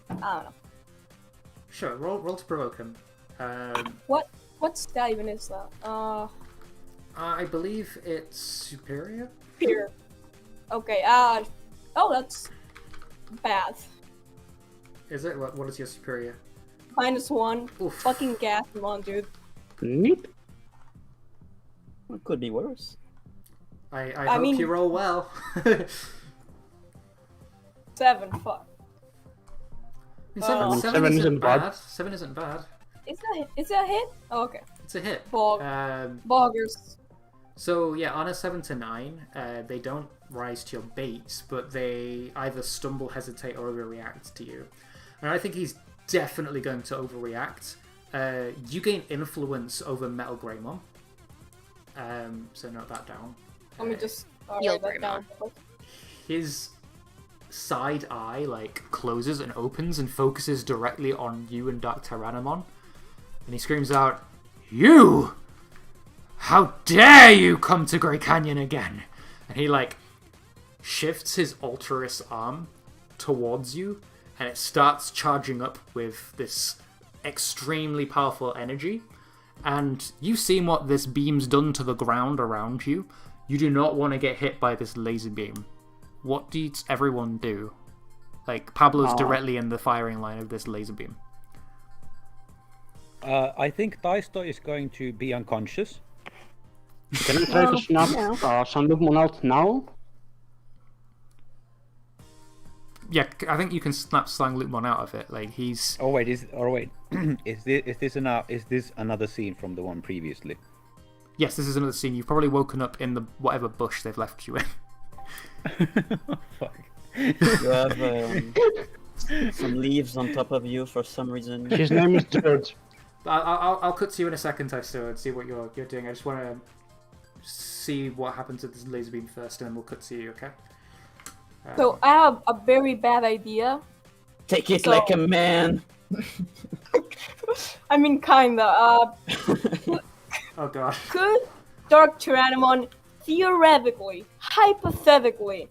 I don't know. Sure, roll to provoke him. What stat even is that? I believe it's superior. Here. Okay, oh, that's bad. Is it? What is your superior? -1. Oof. Fucking gas him on, dude. Neat. It could be worse. I I hope mean- you roll well. 7, fuck. Seven Seven isn't bad. 7 isn't bad. Is that a hit? Oh, okay. It's a hit. Boggers. So yeah, on a 7 to 9, they don't rise to your bait, but they either stumble, hesitate, or overreact to you. And I think he's definitely going to overreact. You gain influence over Metal Greymon. So note that down. Let me just Yo, write that down. His side eye like closes and opens and focuses directly on you and Dark Tyrannomon, and he screams out, "You! How dare you come to Grey Canyon again!" And he like shifts his Alterous arm towards you, and it starts charging up with this extremely powerful energy. And you've seen what this beam's done to the ground around you. You do not want to get hit by this laser beam. What does everyone do? Like, Pablo's directly in the firing line of this laser beam. I think Taisto is going to be unconscious. Can I try to snap Sanlupmon out now? Yeah, I think you can snap Sanglupmon out of it. Like, he's... Oh wait, is this another scene from the one previously? Yes, this is another scene. You've probably woken up in the whatever bush they've left you in. Fuck. You have some leaves on top of you for some reason. His name is George. I'll cut to you in a second, Tysto, and see what you're doing. I just want to see what happens with this laser beam first, and then we'll cut to you, okay? So I have a very bad idea. Take it So- like a man. I mean, kinda. Oh god. Could Dark Tyrannomon theoretically, hypothetically,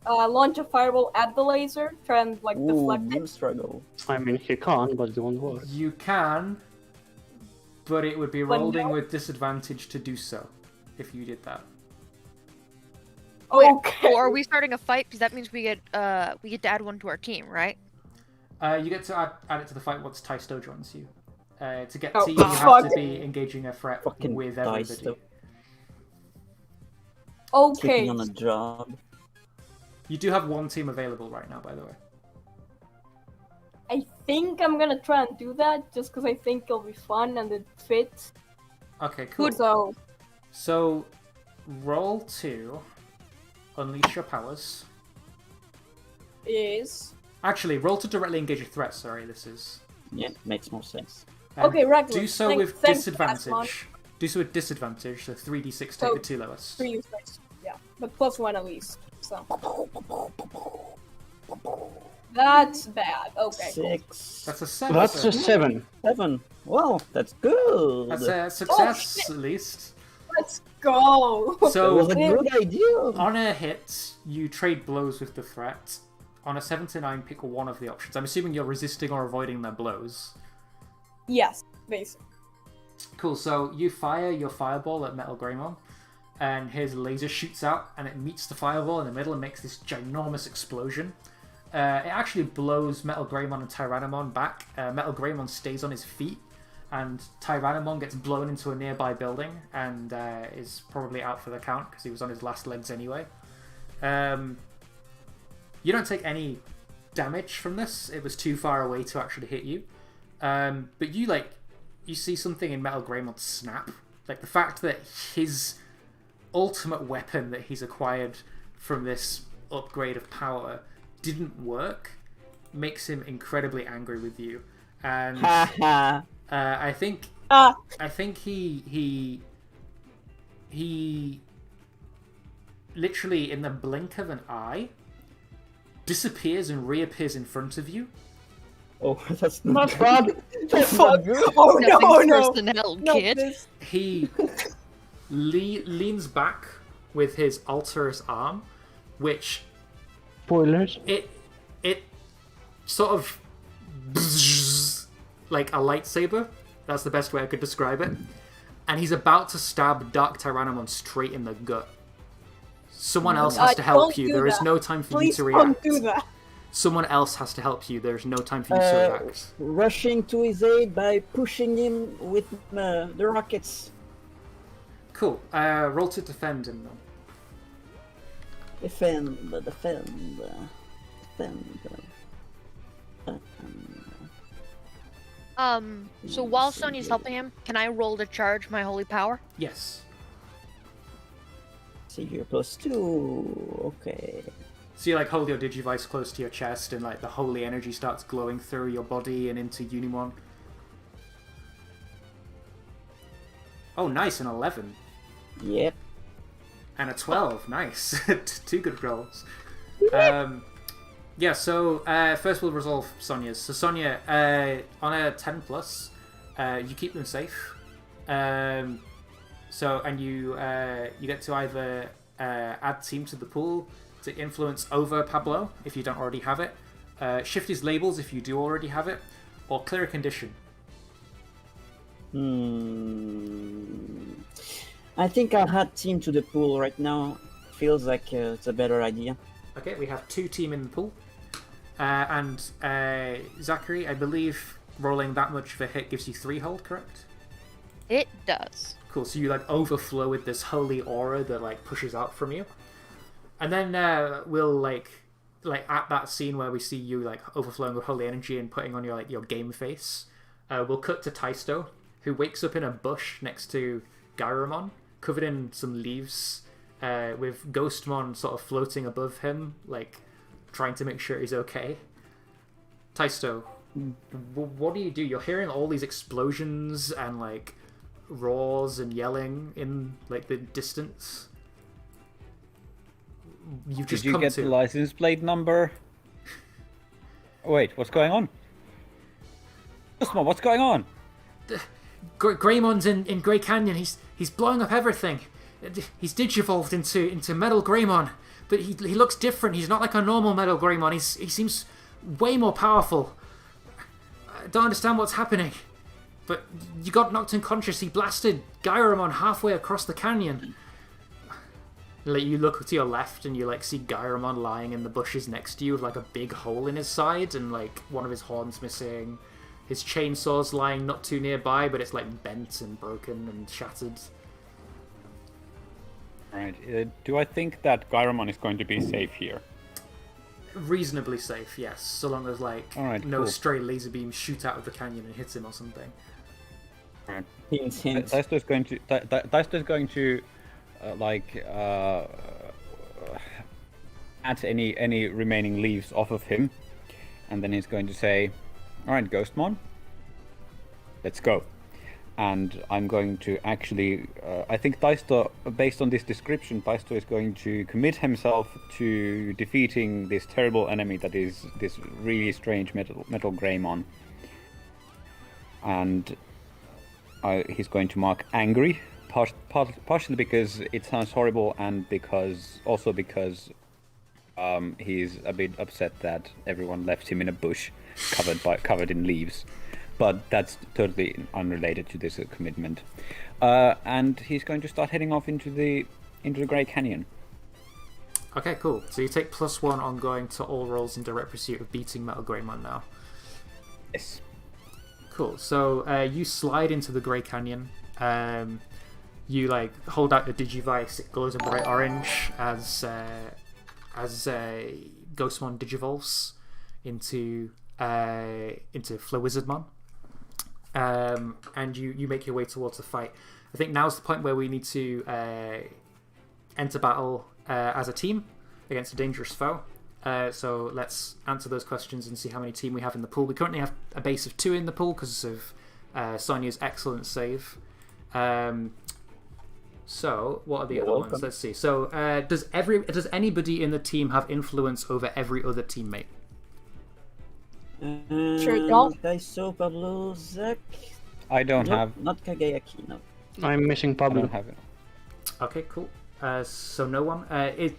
launch a fireball at the laser, try and like Ooh, deflect beam it? struggle. I mean, he can, but it won't work. You can, but it would be But rolling no. with disadvantage to do so if you did that. Okay. Or are we starting a fight? Because that means we get to add one to our team, right? You get to add it to the fight once Tysto joins you. To get Oh, to you, you have fuck. to be engaging a threat Fucking with everybody. Tysto. Okay. Sleeping on a job. You do have one team available right now, by the way. I think I'm gonna try and do that just because I think it'll be fun and it fits. Okay, cool. So, Roll 2, unleash your powers. is Actually, roll to directly engage a threat. Sorry, this is. Yeah, makes more sense. Okay, Reckless. Do so Thanks- with thanks, disadvantage. Gasmon. Do so with disadvantage, so 3d6 take So, the two lowest. 3 useless. Yeah, but +1 at least. So that's bad. Okay. Cool. 6, That's a 7. That's so a 7. 7. Well, that's good. That's a success, shit. at least. Let's go. That So, was a good idea. on a hit, you trade blows with the threat. On a 7 to 9, pick one of the options. I'm assuming you're resisting or avoiding their blows. Yes, basically. Cool, so you fire your fireball at Metal Gairamon, and his laser shoots out, and it meets the fireball in the middle and makes this ginormous explosion. It actually blows Metal Gairamon and Tyrannomon back. Metal Gairamon stays on his feet, and Tyrannomon gets blown into a nearby building, and is probably out for the count, because he was on his last legs anyway. You don't take any damage from this. It was too far away to actually hit you. But you see something in Metal Gairamon snap. Like the fact that his ultimate weapon that he's acquired from this upgrade of power didn't work makes him incredibly angry with you. And Haha. I think Ah, he literally in the blink of an eye disappears and reappears in front of you. Oh, that's not Not bad. That's not good. oh Nothing's no, personnel, no, kid. this- He leans back with his Alterous arm, which Spoilers. it sort of like a lightsaber. That's the best way I could describe it. And he's about to stab Dark Tyrannomon straight in the gut. Someone else has to help don't you. do There is that. no time for Please you to don't react. do that. Someone else has to help you. There's no time for you to react. Rushing to his aid by pushing him with the rockets. Cool. Roll to defend him then. Defend. So while Sonya's helping him, can I roll to charge my holy power? Yes. See, you're +2. Okay. So you like hold your Digivice close to your chest and like the holy energy starts glowing through your body and into Unimon. Oh, nice, an 11. Yep. And a 12, nice. Two good rolls. Yeah, so first we'll resolve Sonya's. So Sonya, on a 10 plus, you keep them safe. So and you get to either add team to the pool to influence over Pablo if you don't already have it, shift his labels if you do already have it, or clear a condition. I think I'll add team to the pool right now. Feels like it's a better idea. Okay, we have 2 team in the pool. And Zachary, I believe rolling that much of a hit gives you 3 hold, correct? It does. Cool, so you like overflow with this holy aura that like pushes out from you. And then we'll like at that scene where we see you like overflowing with holy energy and putting on your like your game face, we'll cut to Tysto, who wakes up in a bush next to Gairamon, covered in some leaves, with Ghostmon sort of floating above him, like trying to make sure he's okay. Taisto, what do you do? You're hearing all these explosions and like roars and yelling in like the distance. You've just Did you come get to the license plate number? Wait, what's going on? Osmo, what's going on? Greymon's in Grey Canyon. He's blowing up everything. He's digivolved into Metal Greymon, but he looks different. He's not like a normal Metal Greymon. He seems way more powerful. I don't understand what's happening. But you got knocked unconscious. He blasted Gairamon halfway across the canyon. Like, you look to your left and you like see Gairamon lying in the bushes next to you with like a big hole in his side and like one of his horns missing. His chainsaw's lying not too nearby, but it's like bent and broken and shattered. Alright, do I think that Gairamon is going to be safe here? Reasonably safe, yes, so long as like Alright, no cool. stray laser beams shoot out of the canyon and hit him or something. Alright. Hint, hint. Daisto's going to add any remaining leaves off of him, and then he's going to say, "Alright, Ghostmon, let's go." And I'm going to actually, I think Daisto, based on this description, Daisto is going to commit himself to defeating this terrible enemy that is this really strange Metal Greymon. And he's going to mark angry, partially because it sounds horrible, and because he's a bit upset that everyone left him in a bush covered in leaves. But that's totally unrelated to this commitment. And he's going to start heading off into the Grey Canyon. Okay, cool. So you take +1 on going to all rolls in direct pursuit of beating Metal Greymon now. Yes. Cool. So you slide into the Grey Canyon. You like hold out your Digivice. It glows a bright orange as Ghostmon digivolves into Flowizardmon. And you make your way towards the fight. I think now's the point where we need to enter battle as a team against a dangerous foe. So let's answer those questions and see how many team we have in the pool. We currently have a base of 2 in the pool because of Sonia's excellent save. So what are the other ones? Let's see. So does anybody in the team have influence over every other teammate? Sure don't. Daiso, Pablo, Zach. I don't Nope, have. Not Kagayaki, no. I'm missing I Pablo. don't have it. Okay, cool. So no one.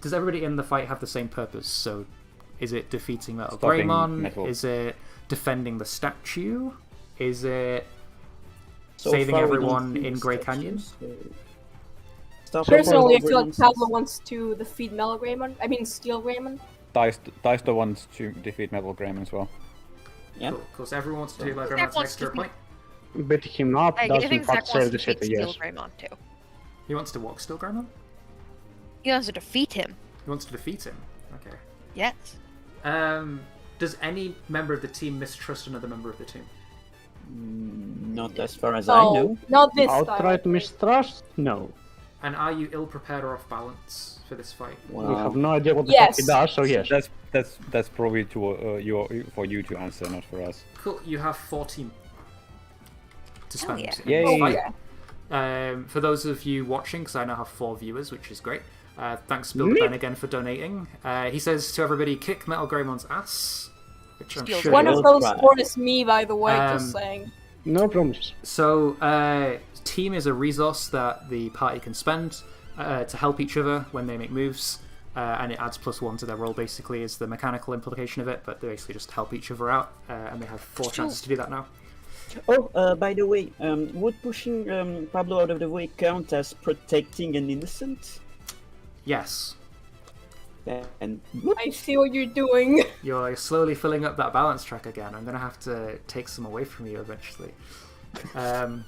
Does everybody in the fight have the same purpose? So is it defeating Metal Stopping Greymon? Metal. Is it defending the statue? Is it So saving far we don't everyone see in the Grey Canyon? statues, so- Stop Personally, I over feel like nonsense. Pablo wants to defeat Metal Greymon. I mean, Steel Greymon. Daisto wants to defeat Metal Greymon as well. Yeah. Cool. So everyone wants to do like Zach Greymon's wants extra to- point. Beating him up I doesn't think Zach hurt wants the to city, defeat Steel yes. Greymon too. He wants to walk Steel Greymon? He wants to defeat him. He wants to defeat him. Okay. Yes. Does any member of the team mistrust another member of the team? Not as far as I No, know. not this Outright time. mistrust? No. And are you ill-prepared or off-balance for this fight? We Wow. have no idea what the Yes. fuck he does, so yes. That's probably for you to answer, not for us. Cool. You have 4 team to spend yeah. in Yay. this fight. Okay. For those of you watching, because I now have 4 viewers, which is great. Thanks, Bill Ben, again for donating. He says to everybody, kick Metal Greymon's ass, which I'm Steal sure. One you of will. those try. 4 is me, by the way, just Um, saying. No promises. So, team is a resource that the party can spend to help each other when they make moves, and it adds +1 to their roll. Basically, is the mechanical implication of it. But they basically just help each other out, and they have 4 chances to do that now. Oh, by the way, would pushing Pablo out of the way count as protecting an innocent? Yes, And I see what you're doing. you're slowly filling up that balance track again. I'm gonna have to take some away from you eventually. don't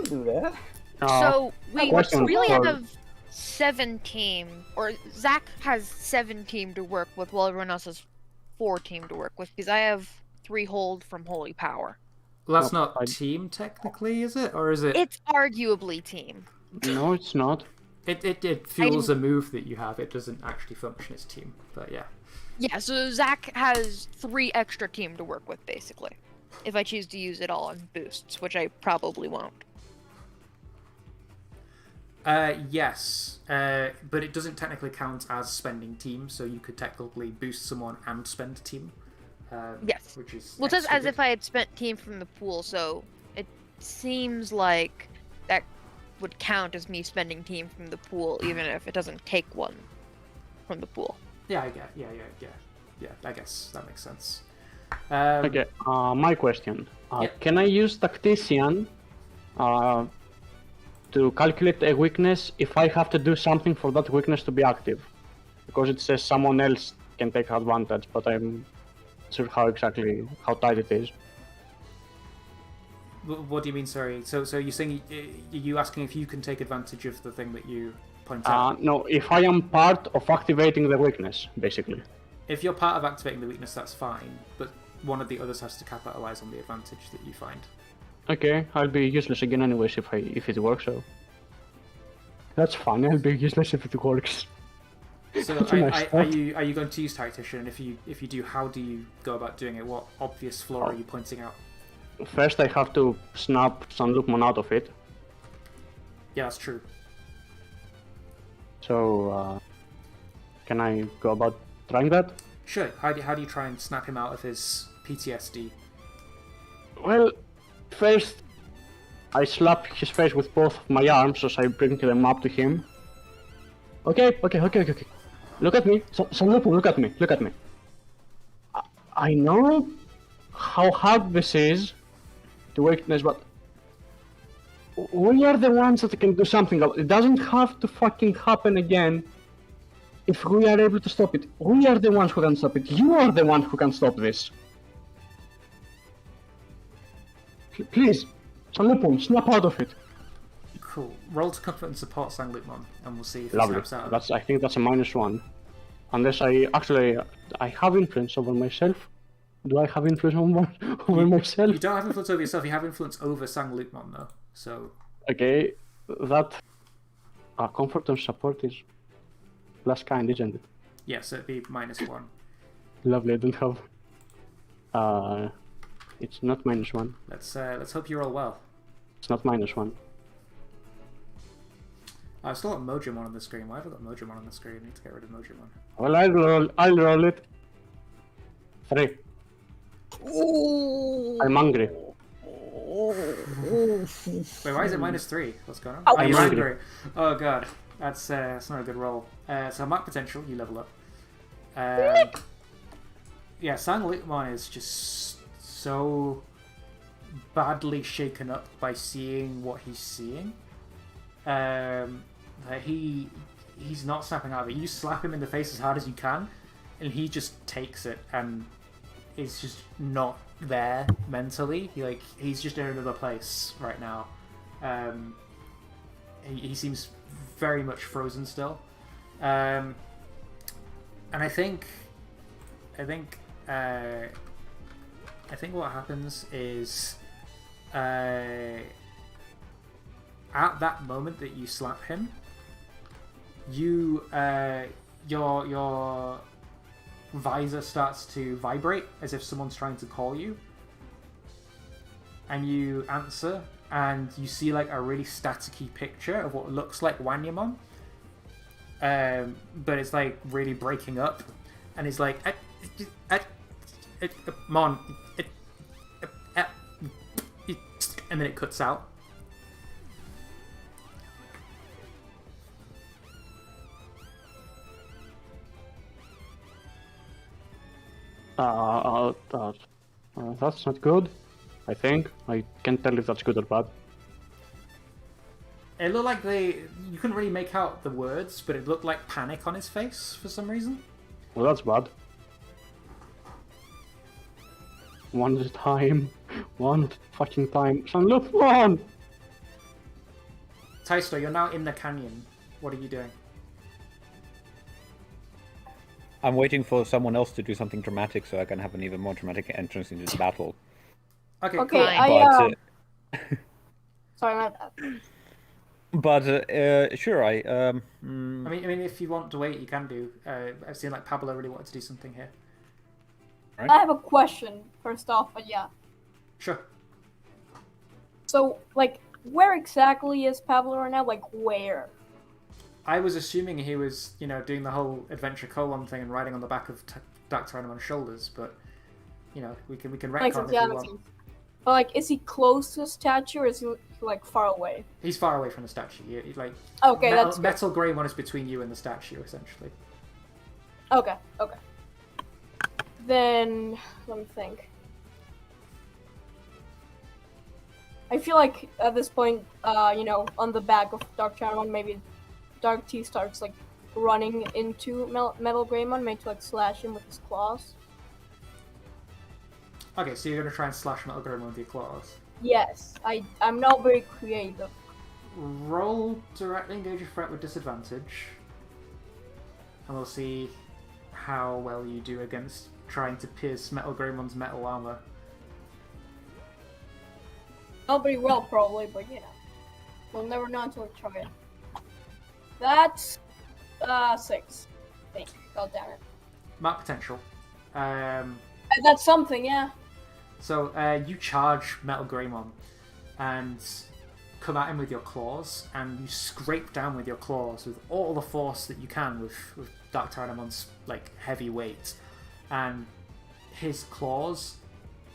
do that. So we question really for- have 7 team, or Zach has 7 team to work with, while everyone else has 4 team to work with, because I have 3 hold from Holy Power. Well, that's No, not team technically, is it? Or is it? It's arguably team. No, it's not. It fuels a move that you have. It doesn't actually function as team. But yeah. Yeah, so Zach has 3 extra team to work with, basically. If I choose to use it all on boosts, which I probably won't. Yes, but it doesn't technically count as spending team, so you could technically boost someone and spend team. Yes. Which is Well, it says extra as good. if I had spent team from the pool, so it seems like that would count as me spending team from the pool, even if it doesn't take one from the pool. Yeah, I get. Yeah. I guess that makes sense. Okay, my question. Yeah. Can I use Tactician to calculate a weakness if I have to do something for that weakness to be active? Because it says someone else can take advantage, but I'm not sure how tight it is. What do you mean? Sorry. So you're saying you asking if you can take advantage of the thing that you point out? No, if I am part of activating the weakness, basically. If you're part of activating the weakness, that's fine. But one of the others has to capitalize on the advantage that you find. Okay, I'll be useless again anyways if it works, so... That's fine, I'll be useless if it works. So That's a nice are thought. you going to use Tactician? And if you do, how do you go about doing it? What obvious flaw are you pointing out? First I have to snap Sanlupmon out of it, Yeah, that's true. so can I go about trying that? Sure. How do you try and snap him out of his PTSD? Well, first I slap his face with both of my arms as I bring them up to him. Okay. Look at me, Sanlupmon, look at me. I know how hard this is to weakness, but we are the ones that can do something about it. It doesn't have to fucking happen again if we are able to stop it. We are the ones who can stop it. You are the one who can stop this. Please, Sanlupmon, snap out of it. Cool. Roll to comfort and support Sanlupmon, and we'll see if he Lovely. snaps out. of it. I think that's a -1. Unless I have influence over myself. Do I have influence over myself? You don't have influence over yourself. You have influence over Sanlupmon, though. So Okay, that comfort and support is plus kind, isn't it? yeah, so it'd be -1. Lovely, I don't have. It's not -1. Let's hope you roll well. It's not -1. I've still got Mojimon on the screen. Why have I got Mojimon on the screen? I need to get rid of Mojimon. Well, I'll roll it. 3. I'm angry. Wait, why is it -3? What's going on? Oh, Oh, you're I'm angry. Oh god, that's not a good roll. So mark potential, you level up. Yeah, Sanlupmon is just so badly shaken up by seeing what he's seeing. That he's not snapping out of it. You slap him in the face as hard as you can, and he just takes it and is just not there mentally. He's just in another place right now. He seems very much frozen still. And I think what happens is at that moment that you slap him, your visor starts to vibrate as if someone's trying to call you, and you answer, and you see like a really staticky picture of what looks like Wanyamon, but it's like really breaking up, and it's like Mon, and then it cuts out. That's not good. I think I can't tell if that's good or bad. It looked like you couldn't really make out the words, but it looked like panic on his face for some reason. Well, that's bad. One at a time. One fucking time. Sanlupmon! Taisto, you're now in the canyon. What are you doing? I'm waiting for someone else to do something dramatic so I can have an even more dramatic entrance into the battle. Okay, Okay, cool. Fine. Sorry, my bad. Sure, I mean, if you want to wait, you can do. I've seen like Pablo really wanted to do something here. I have a question first off, but yeah. Sure. So, like, where exactly is Pablo right now? Like, where? I was assuming he was, doing the whole adventure colon thing and riding on the back of Dr. Animon's shoulders, but we can Makes retcon sense, if yeah, we makes want. sense. But, like, is he close to the statue or is he, like, far away? He's far away from the statue. Like Okay, that's good. Metal Greymon is between you and the statue, essentially. Okay. Then, let me think. I feel like at this point, on the back of Dark Charon, maybe Dark T starts, like, running into Metal Greymon, maybe to, like, slash him with his claws. Okay, so you're gonna try and slash Metal Greymon with your claws. Yes, I'm not very creative. Roll directly engage a threat with disadvantage, and we'll see how well you do against trying to pierce Metal Greymon's metal armor. Not very well, probably, but we'll never know until we try it. That's 6. I think. God damn it. Mark potential. That's something, yeah. So you charge Metal Greymon and come at him with your claws, and you scrape down with your claws with all the force that you can with Dark Tyrannomon's like heavy weight, and his claws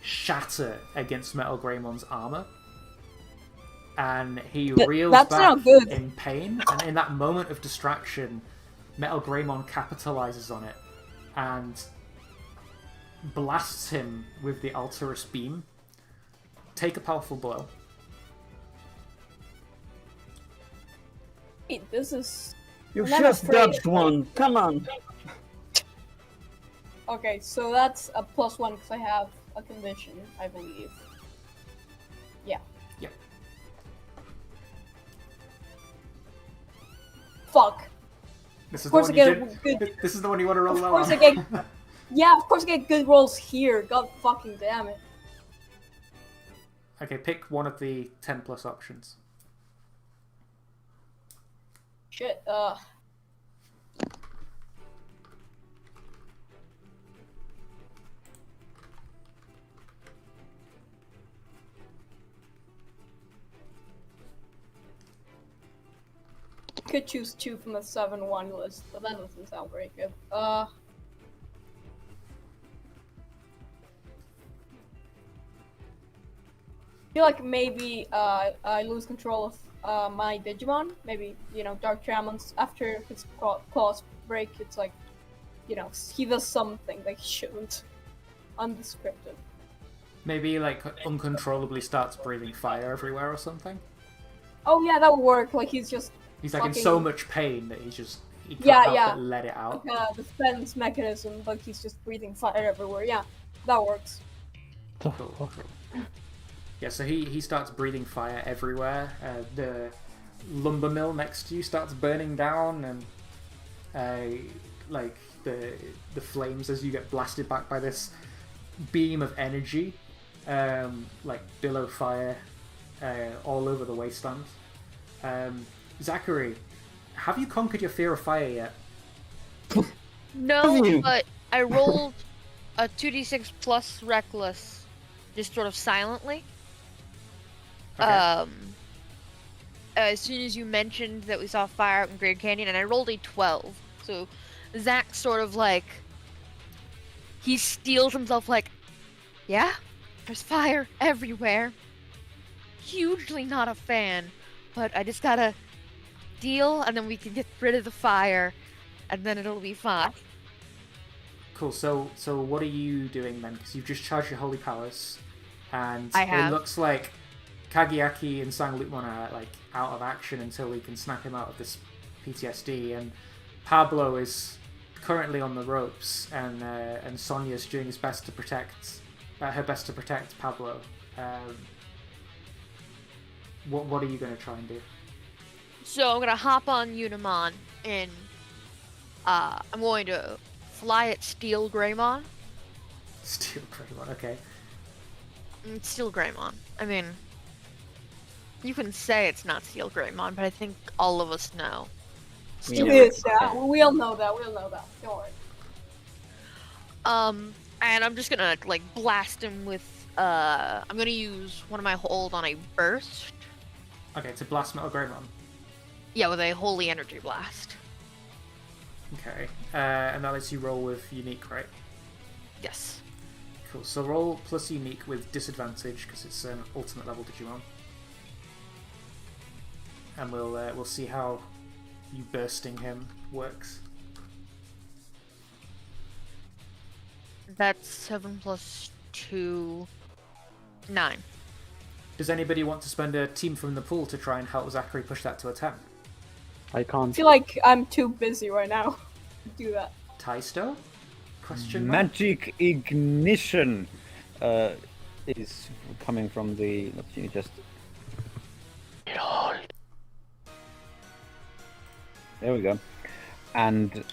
shatter against Metal Greymon's armor, and he reels that's back not good. in pain. And in that moment of distraction, Metal Greymon capitalizes on it and blasts him with the Alterous Beam. Take a powerful blow. Wait, this is... You I'm not just afraid. dodged one. Come on. Okay, so that's a +1 because I have a condition, I believe. Yeah. Yep. Fuck. This is Of course the one I you get did. good... This is the one you want to roll Of low course on. I get... Yeah, of course I get good rolls here. God fucking damn it. Okay, pick one of the 10 plus options. Shit, could choose 2 from the 7-1 list, but that doesn't sound very good. I feel like maybe I lose control of my Digimon. Maybe, Dark Dramon's after his claws break, it's like, he does something that he shouldn't. Undescriptive. Maybe like uncontrollably starts breathing fire everywhere or something. Oh yeah, that would work. Like he's just He's like in fucking- so much pain that he can't Yeah, help yeah. but let it out. like a defense mechanism, but he's just breathing fire everywhere. Yeah, that works. Cool. Yeah, so he starts breathing fire everywhere. The lumber mill next to you starts burning down, and like the flames as you get blasted back by this beam of energy, like billow fire all over the wasteland. Zachary, have you conquered your fear of fire yet? No, but I rolled a 2d6 plus reckless, just sort of silently. Okay. As soon as you mentioned that we saw fire out in Grand Canyon, and I rolled a 12. So Zach sort of like, he steels himself like, yeah, there's fire everywhere. Hugely not a fan, but I just gotta deal, and then we can get rid of the fire, and then it'll be fine. Cool. So what are you doing then? Because you've just charged your holy powers, and I it have. looks like Kagiaki and Sanglutmon are like out of action until we can snap him out of this PTSD, and Pablo is currently on the ropes, and Sonia's doing his best to protect Pablo. What are you going to try and do? So I'm gonna hop on Unimon, and I'm going to fly at Steel Greymon. Steel Greymon, okay. It's Steel Greymon. I mean, you can say it's not Steel Greymon, but I think all of us know. We It know is, it. yeah. We all know that. Don't worry. And I'm just gonna like blast him with. I'm gonna use one of my hold on a burst. Okay, to blast Metal Greymon. Yeah, with a holy energy blast. Okay, and that lets you roll with unique, right? Yes. Cool. So roll plus unique with disadvantage because it's an ultimate level Digimon, and we'll see how you bursting him works. That's 7 plus 2, 9. Does anybody want to spend a team from the pool to try and help Zachary push that to a 10? I I can't. feel like I'm too busy right now to do that. Taisto? Question mark? Magic ignition is coming from the. Let's see, just. There we go. And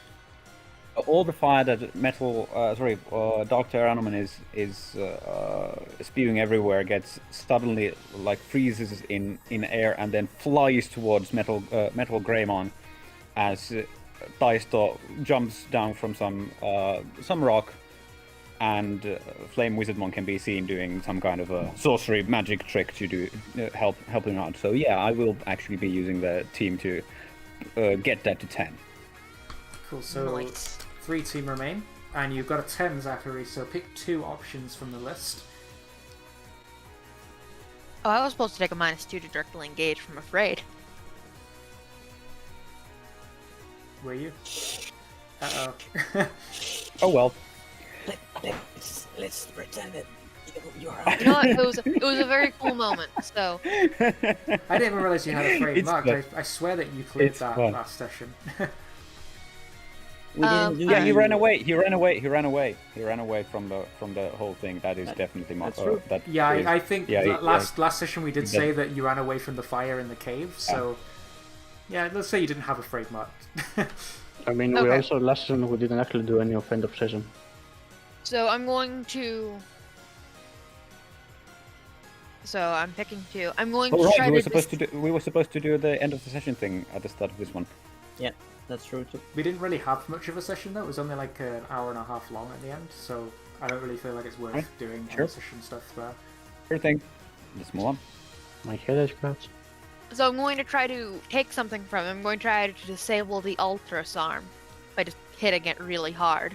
all the fire that Dr. Gairamon is spewing everywhere gets suddenly like freezes in air and then flies towards Metal Greymon as Taisto jumps down from some rock, and Flame Wizardmon can be seen doing some kind of a sorcery magic trick to do help him out. So yeah, I will actually be using the team to get that to 10. Cool, so Nice. 3 team remain, and you've got a 10, Zachary, so pick 2 options from the list. Oh, I was supposed to take a -2 to directly engage from Afraid. Were you? Uh-oh. Oh well. Let's pretend that you are. You know what? It was a very cool moment. So I didn't even realize you had a frame It's marked. fun. I swear that you cleared It's that fun. last session. We didn't do Yeah, he the- ran away. He ran away from the whole thing. That is definitely that's true. that Yeah, is- I think yeah, last session we did That- say that you ran away from the fire in the cave, so... Yeah, let's say you didn't have a frame mark. I mean, we Okay. also last season we didn't actually do any of end of session. I'm going to. So I'm picking 2. I'm going Oh, to right, try we were to. supposed to do the end of the session thing at the start of this one. Yeah, that's true too. We didn't really have much of a session though, it was only like an hour and a half long at the end, so I don't really feel like it's worth Right, doing sure. session stuff there. Sure thing. Let's move on. My head is cracked. So I'm going to try to take something from him. I'm going to try to disable the Ultras arm by just hitting it really hard,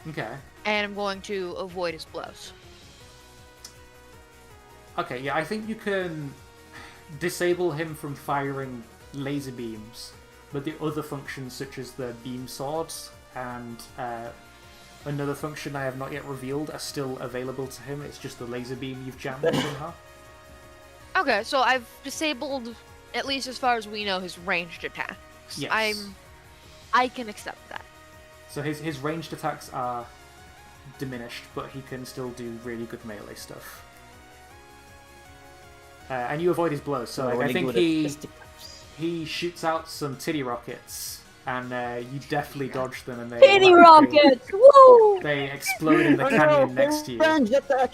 Okay. and I'm going to avoid his blows. Okay, yeah, I think you can disable him from firing laser beams, but the other functions such as the beam swords and another function I have not yet revealed are still available to him. It's just the laser beam you've jammed somehow. Okay, so I've disabled, at least as far as we know, his ranged attacks. Yes. I can accept that. So his ranged attacks are diminished, but he can still do really good melee stuff. And you avoid his blows, so like, I Really think good at he fisticuffs. shoots out some titty rockets, and you definitely dodge them, and they Titty electrocute- rockets! Woo! They explode in the Oh canyon no, next to you. Range attack!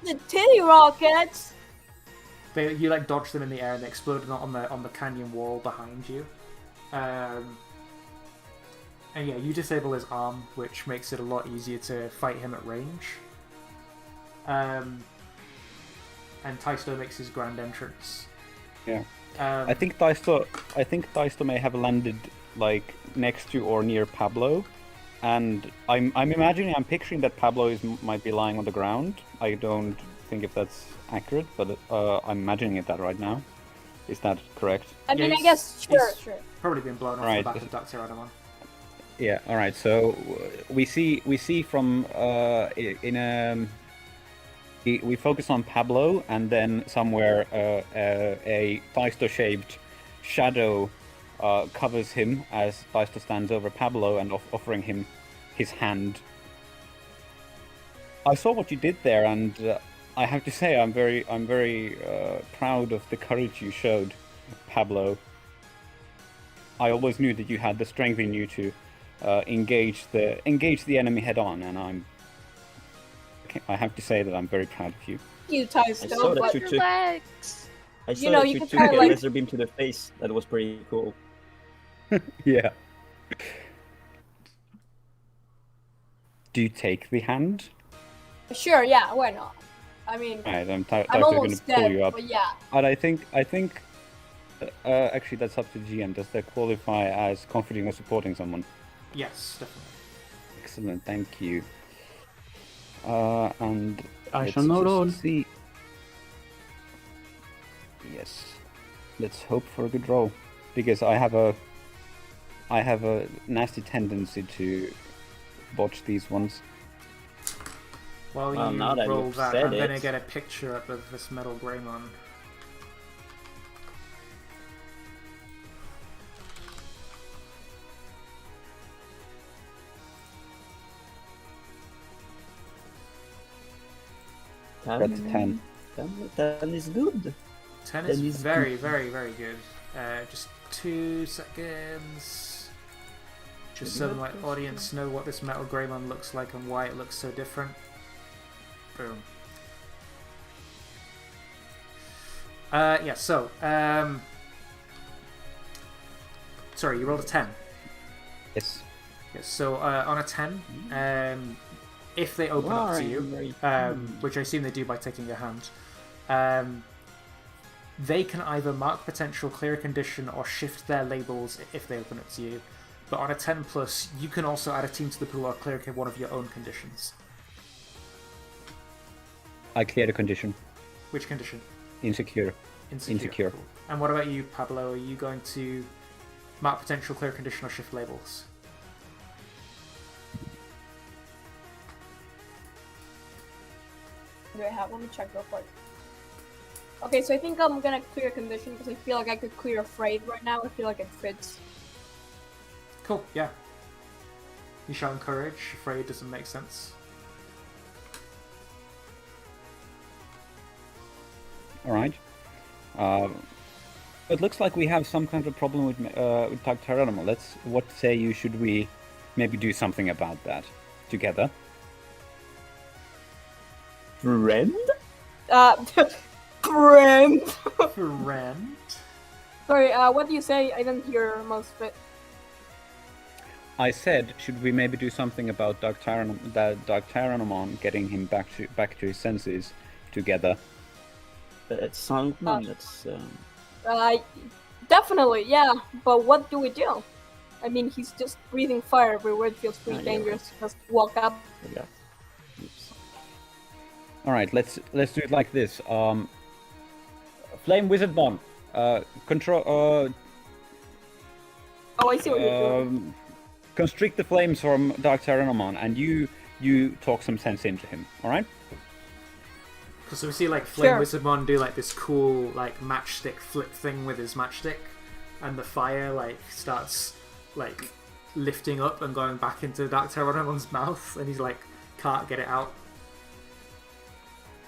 The titty rockets! You like dodge them in the air, and they explode on the canyon wall behind you. And yeah, you disable his arm, which makes it a lot easier to fight him at range. And Taisto makes his grand entrance. Yeah. Um, I think Taisto may have landed like next to or near Pablo, and I'm picturing that Pablo might be lying on the ground. I don't think if that's accurate, but I'm imagining it that right now. Is that correct? I Yeah, mean, I he's- guess, sure, he's- sure. probably been blown off Right. the back of Dr. Adamon. Yeah. All right. So we see from we focus on Pablo, and then somewhere a Taisto-shaped shadow covers him as Taisto stands over Pablo and offering him his hand. I saw what you did there, and I have to say I'm very proud of the courage you showed, Pablo. I always knew that you had the strength in you to engage the enemy head on, and I'm I have to say that I'm very proud of you. You I Taisto, saw that but you took. Relax. I saw know, that you you could took try, a like- laser beam to the face. That was pretty cool. Yeah. Do you take the hand? sure, yeah, why not? I mean, Right, I'm I'm going to almost pull dead, you up. but yeah. And I think, actually that's up to GM. Does that qualify as comforting or supporting someone? Yes, definitely. Excellent, thank you. And I let's shall not just roll. see. Yes, let's hope for a good roll, because I have a nasty tendency to botch these ones. While Well, you now that roll you've that, said I'm going to it. get a picture up of this metal Gairamon. That's 10. 10 is good. 10 That is is very, good. very, very good. Just 2 seconds. Just so my audience know what this metal Gairamon looks like and why it looks so different. Boom. Yeah, so, sorry, you rolled a 10. Yes. Yes, so on a 10, if they open up to you, which I assume they do by taking your hand, they can either mark potential, clear a condition, or shift their labels if they open up to you. But on a 10 plus, you can also add a team to the pool or clear one of your own conditions. I cleared a condition. Which condition? Insecure. Insecure. Cool. And what about you, Pablo? Are you going to mark potential, clear condition, or shift labels? Do I have? Let me check real quick. Okay, so I think I'm gonna clear condition because I feel like I could clear afraid right now. I feel like it fits. Cool, yeah. You shall encourage. Afraid doesn't make sense. Alright. It looks like we have some kind of problem with Dr. Animal. What say you, should we maybe do something about that together? Friend? Friend. Friend? Sorry, what do you say? I didn't hear most of it. I said, should we maybe do something about Dr. Animal getting him back to his senses together? That's Sandman. That's. Definitely, yeah. But what do we do? I mean, he's just breathing fire everywhere. It feels pretty Yeah, dangerous to just walk up. Yeah. Oops. All right, let's do it like this. Flame Wizardmon, control. Oh, I see what you're doing. Constrict the flames from Dark Tyrannomon, and you talk some sense into him. All right? So we see like Flame Sure. Wizardmon do like this cool like matchstick flip thing with his matchstick, and the fire like starts like lifting up and going back into Dark Tyrannomon's mouth, and he's like can't get it out.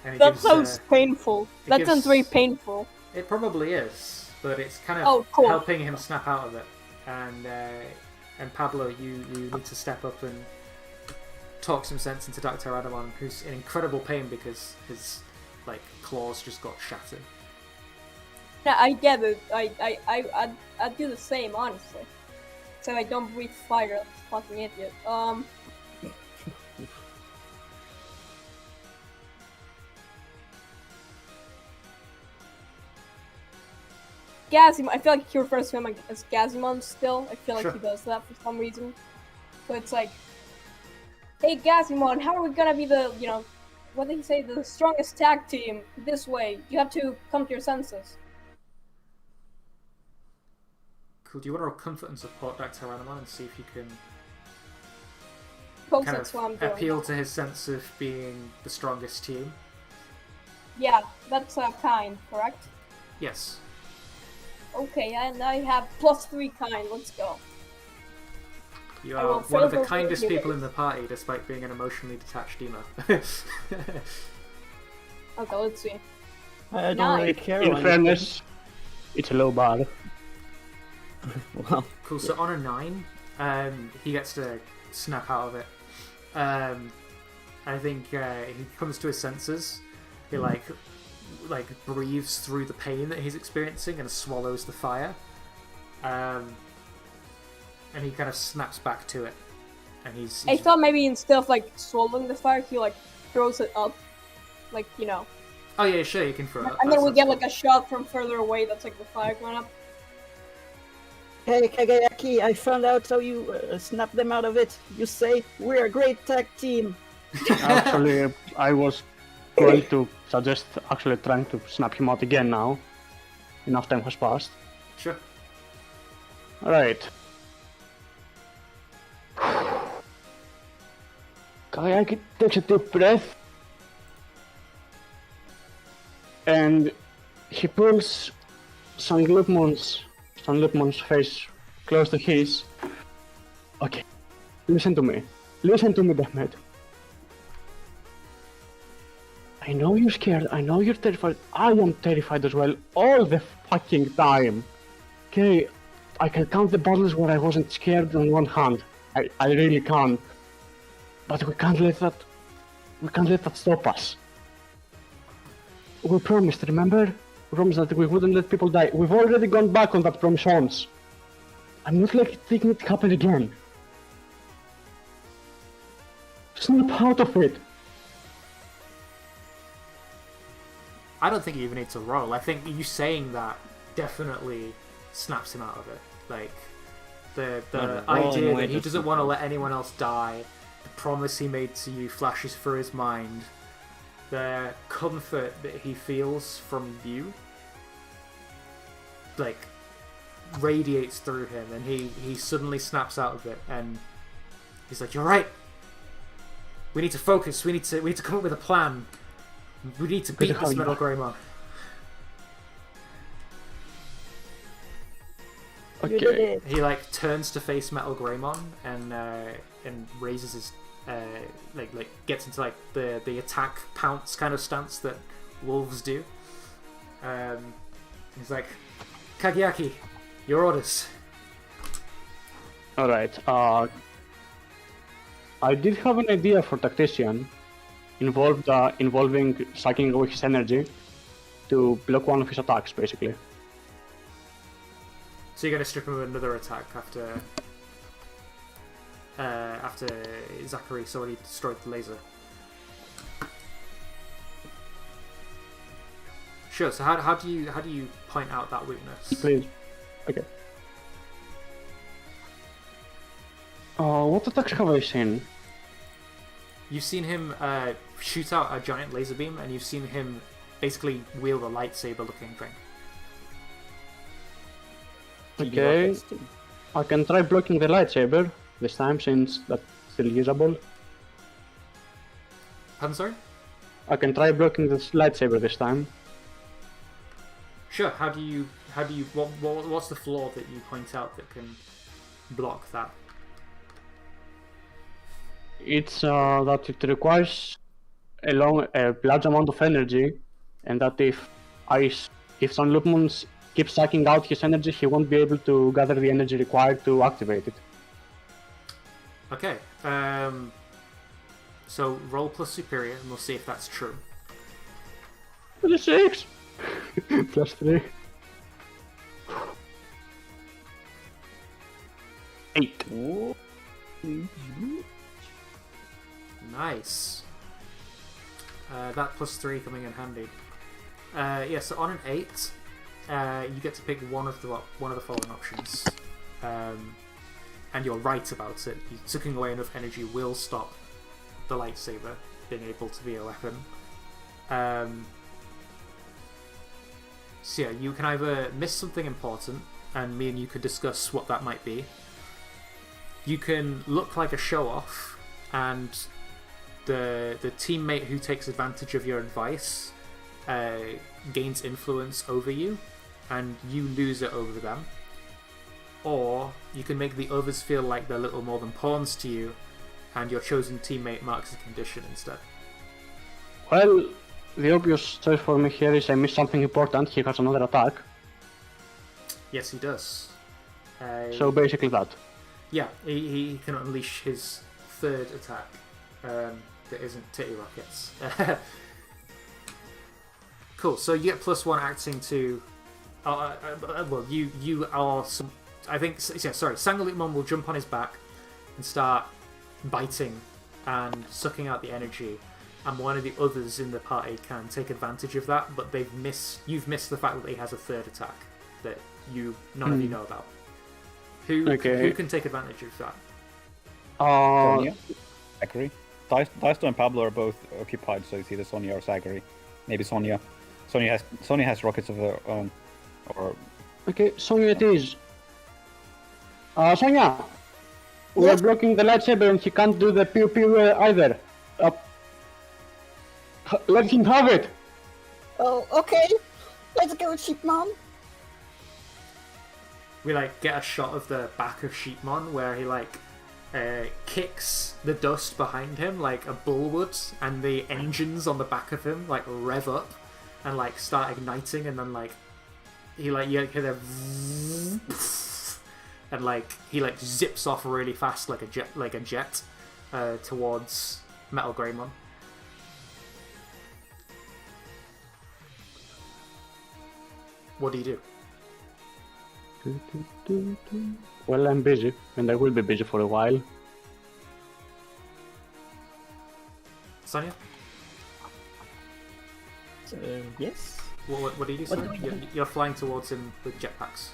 And he That gives, sounds painful. it That gives- sounds very painful. It probably is, but it's kind of Oh, cool. helping him snap out of it. And Pablo, you need to step up and talk some sense into Dr. Adamon, who's in incredible pain because his like claws just got shattered. Yeah, I get it. I'd do the same, honestly. So I don't breathe fire. That's a fucking idiot. Gazimon. I feel like he refers to him as Gazimon still. I feel like Sure. he does that for some reason. So it's like, hey Gazimon, how are we gonna be the, what did he say, the strongest tag team this way? You have to come to your senses. Cool. Do you want to comfort and support Dr. Adamon and see if you can Folks, kind that's of what I'm doing. appeal to his sense of being the strongest team? Yeah, that's kind, correct? Yes. Okay, and I have +3 kind. Let's go. You I are will one of the favor kindest you. people in the party, despite being an emotionally detached emo. Okay, let's see. I don't really care. In when- fairness, it's a low bar. Well, Cool. So on a 9, he gets to snap out of it, I think he comes to his senses. He like breathes through the pain that he's experiencing and swallows the fire. And he kind of snaps back to it. And he's I thought maybe instead of like swallowing the fire, he like throws it up, like you know. Oh yeah, sure, you can throw it up. And then we get like a shot from further away. That's like the fire going up. Hey, Kagayaki, I found out how you snap them out of it. You say, we're a great tag team. Actually, I was going to suggest actually trying to snap him out again now. Enough time has passed. Sure. Alright. Kagayaki takes a deep breath. And he pulls Sanglupmon's face close to his. Okay, listen to me. Listen to me, dammit. I know you're scared, I know you're terrified. I am terrified as well, all the fucking time. Okay, I can count the battles where I wasn't scared on one hand. I really can. But we can't let that stop us. We promised, remember? We promised that we wouldn't let people die. We've already gone back on that promise once. I'm not letting it happen again. Snap out of it. I don't think you even need to roll. I think you saying that definitely snaps him out of it. Like the idea that he doesn't want to let anyone else die, the promise he made to you flashes through his mind. The comfort that he feels from you, like, radiates through him, and he suddenly snaps out of it, and he's like, "You're right. We need to focus. We need to come up with a plan. We need to beat this Metal Gairamon." Okay. He like turns to face Metal Gairamon and raises his like gets into like the attack pounce kind of stance that wolves do. He's like, "Kagayaki, your orders." Alright, I did have an idea for Tactician involving sucking away his energy to block one of his attacks, basically. So you're gonna strip him of another attack after Zachary's already destroyed the laser. Sure. So how do you point out that weakness? Please. Okay. What attacks have I seen? You've seen him shoot out a giant laser beam, and you've seen him basically wield a lightsaber-looking thing. Okay. I can try blocking the lightsaber this time, since that's still usable. I'm sorry? I can try blocking this lightsaber this time. Sure. What's the flaw that you point out that can block that? It's that it requires a large amount of energy, and that if San Lupmon keeps sucking out his energy, he won't be able to gather the energy required to activate it. Okay. So roll plus superior, and we'll see if that's true. 6 plus 3. 8. Nice. That plus 3 coming in handy. Yeah. So on an 8, you get to pick one of the following options. And you're right about it. Sucking away enough energy will stop the lightsaber being able to be a weapon. So yeah, you can either miss something important, and me and you could discuss what that might be. You can look like a show-off, and the teammate who takes advantage of your advice gains influence over you, and you lose it over them. Or you can make the others feel like they're little more than pawns to you, and your chosen teammate marks a condition instead. Well, the obvious choice for me here is I missed something important. He has another attack. Yes, he does. So basically that. Yeah, he can unleash his third attack. that isn't titty rockets. Cool. So you get +1 acting to. Well, you are some. I think. Yeah, sorry. Sangalutmon will jump on his back and start biting and sucking out the energy, and one of the others in the party can take advantage of that, but you've missed the fact that he has a third attack that none of you know about. Who can take advantage of that? Sonia, Zachary. Daisto and Pablo are both occupied, so it's either Sonia or Zachary. Maybe Sonia. Sonia has rockets of her own. Or Okay, Sonia it is. Sonia! We are blocking the lightsaber and he can't do the pew pew either. Let him have it! Oh, okay. Let's go, Sheepmon. We get a shot of the back of Sheepmon where he kicks the dust behind him like a bull would, and the engines on the back of him rev up and start igniting, and then you hear the and he zips off really fast like a jet towards Metal Greymon. What do you do? Well, I'm busy, and I will be busy for a while. Sonia? Yes. What do you do, Sonia? You're flying towards him with jetpacks.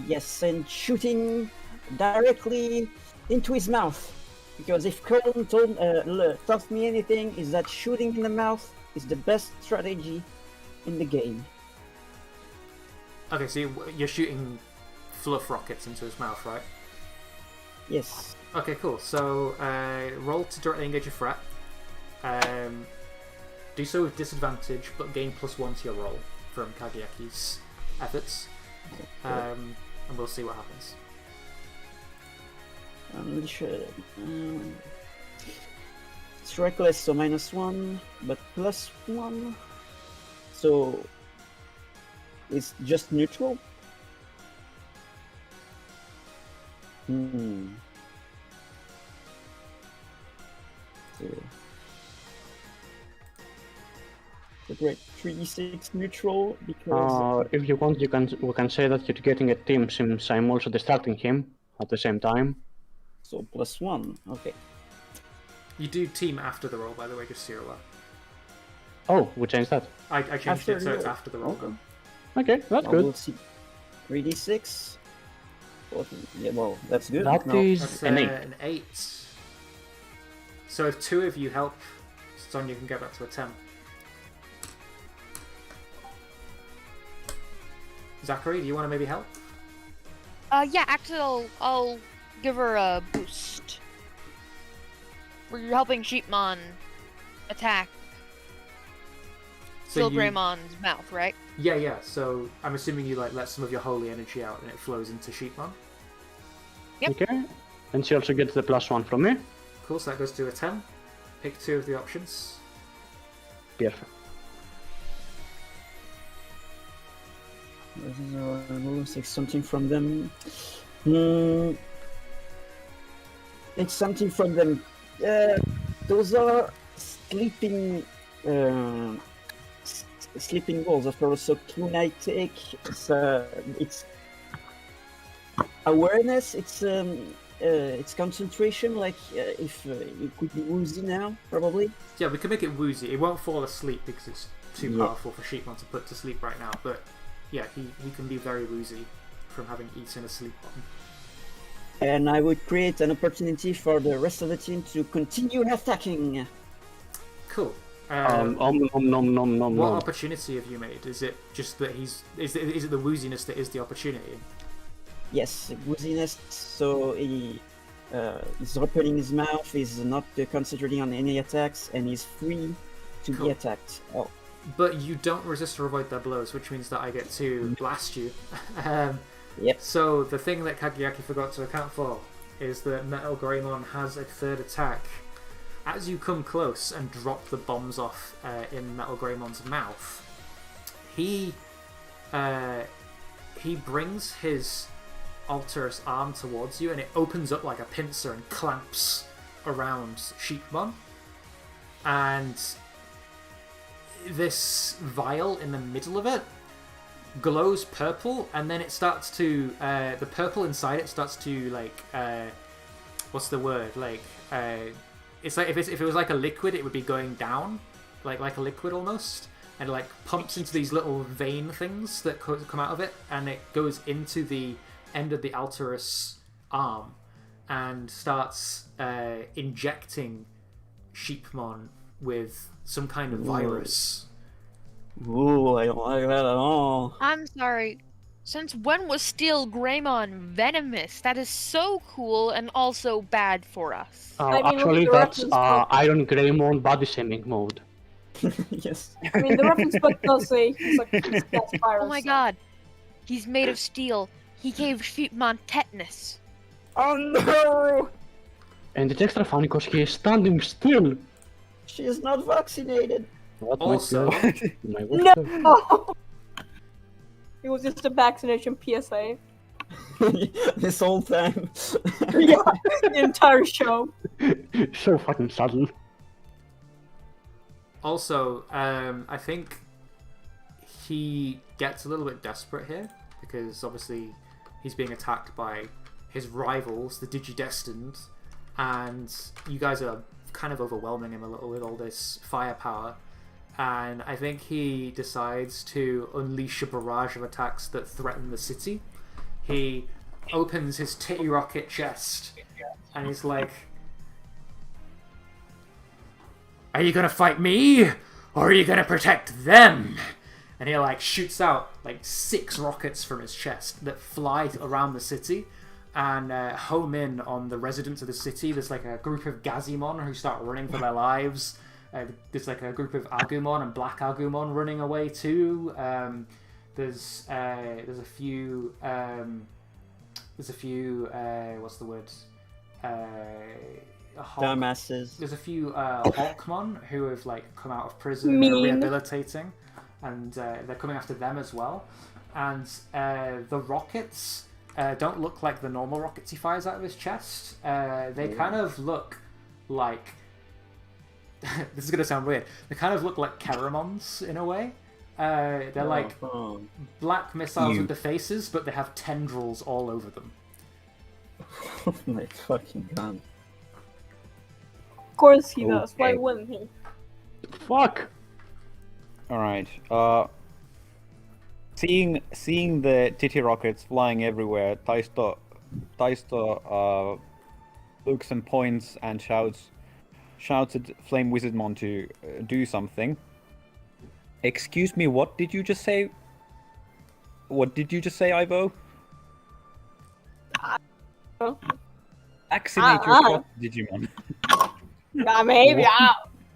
Yes, and shooting directly into his mouth. Because if Colin taught me anything, is that shooting in the mouth is the best strategy in the game. Okay, so you're shooting fluff rockets into his mouth, right? Yes. Okay, cool. So roll to directly engage a threat. Do so with disadvantage, but gain +1 to your roll from Kageyaki's efforts. And we'll see what happens. It's reckless, so -1, but +1. So it's just neutral. So great, 3d6 neutral because. If you want, we can say that you're getting a team since I'm also distracting him at the same time. So +1, okay. You do team after the roll, by the way, just so you're aware. Oh, we changed that. I changed it so it's after the roll. Okay. Okay, that's good. We'll see. 3d6. Yeah, well, that's good. That No. is That's an 8. an 8. So if 2 of you help, Sonia can go back to a 10. Zachary, do you want to maybe help? Yeah, actually, I'll give her a boost. Where you're helping Sheepmon attack So you- Gairamon's mouth, right? Yeah. So I'm assuming you let some of your holy energy out and it flows into Sheepmon. Yep. Okay. And she also gets the +1 from me. Cool, so that goes to a 10. Pick 2 of the options. Perfect. Take something from them. Take something from them. Those are sleeping sleeping walls. After all, so can I take? It's awareness. It's concentration. If it could be woozy now, probably. Yeah, we can make it woozy. It won't fall asleep because it's too powerful for Sheepmon to put to sleep right now. But yeah, he can be very woozy from having eaten a sleep bomb. And I would create an opportunity for the rest of the team to continue attacking. Cool. Nom. What opportunity have you made? Is it just that is it the wooziness that is the opportunity? Yes, wooziness. So he's opening his mouth. He's not concentrating on any attacks, and he's free to Cool. be attacked. Oh. But you don't resist or avoid their blows, which means that I get to blast you. Yep. So the thing that Kageyaki forgot to account for is that Metal Greymon has a third attack. As you come close and drop the bombs off in Metal Greymon's mouth, he brings his Alterous arm towards you, and it opens up like a pincer and clamps around Sheepmon, and this vial in the middle of it glows purple, and then it starts to the purple inside it starts to like what's the word, like it's like if it was like a liquid, it would be going down like a liquid almost, and it like pumps into these little vein things that come out of it, and it goes into the end of the Alterus arm and starts injecting Sheepmon with some kind of virus. Ooh, I don't like that at all. I'm sorry. Since when was Steel Greymon venomous? That is so cool and also bad for us. I mean, Actually, look at that's the reference book. Iron Greymon body shaming mode. Yes. I mean, the reference book does say he's like he's got virus. Oh my god. He's made of steel. He gave Sheepmon tetanus. Oh no! And it's extra funny because he is standing still. She is not vaccinated. What Also- my No! It was just a vaccination PSA. This whole time. Yeah, the entire show. So fucking sudden. Also, I think he gets a little bit desperate here because obviously he's being attacked by his rivals, the Digidestined, and you guys are kind of overwhelming him a little with all this firepower. And I think he decides to unleash a barrage of attacks that threaten the city. He opens his titty rocket chest and he's like, "Are you gonna fight me, or are you gonna protect them?" And he like shoots out like 6 rockets from his chest that fly around the city and home in on the residents of the city. There's like a group of Gazimon who start running for their lives. There's like a group of Agumon and Black Agumon running away too. There's a few what's the word? Dumbasses. There's a few Hawkmon who have like come out of prison and are Mean. rehabilitating, and they're coming after them as well. And the rockets don't look like the normal rockets he fires out of his chest. They kind of look like this is gonna sound weird. They kind of look like Gairamons in a way. They're like black missiles with the faces, but they have tendrils all over them. Oh my fucking god. Of course he does. Why Okay. wouldn't he? Fuck! Alright, seeing the titty rockets flying everywhere, Taisto looks and points and shouts at Flame Wizardmon to do something. Excuse me, what did you just say? What did you just say, Ivo? Vaccinate yourself, Digimon. Maybe.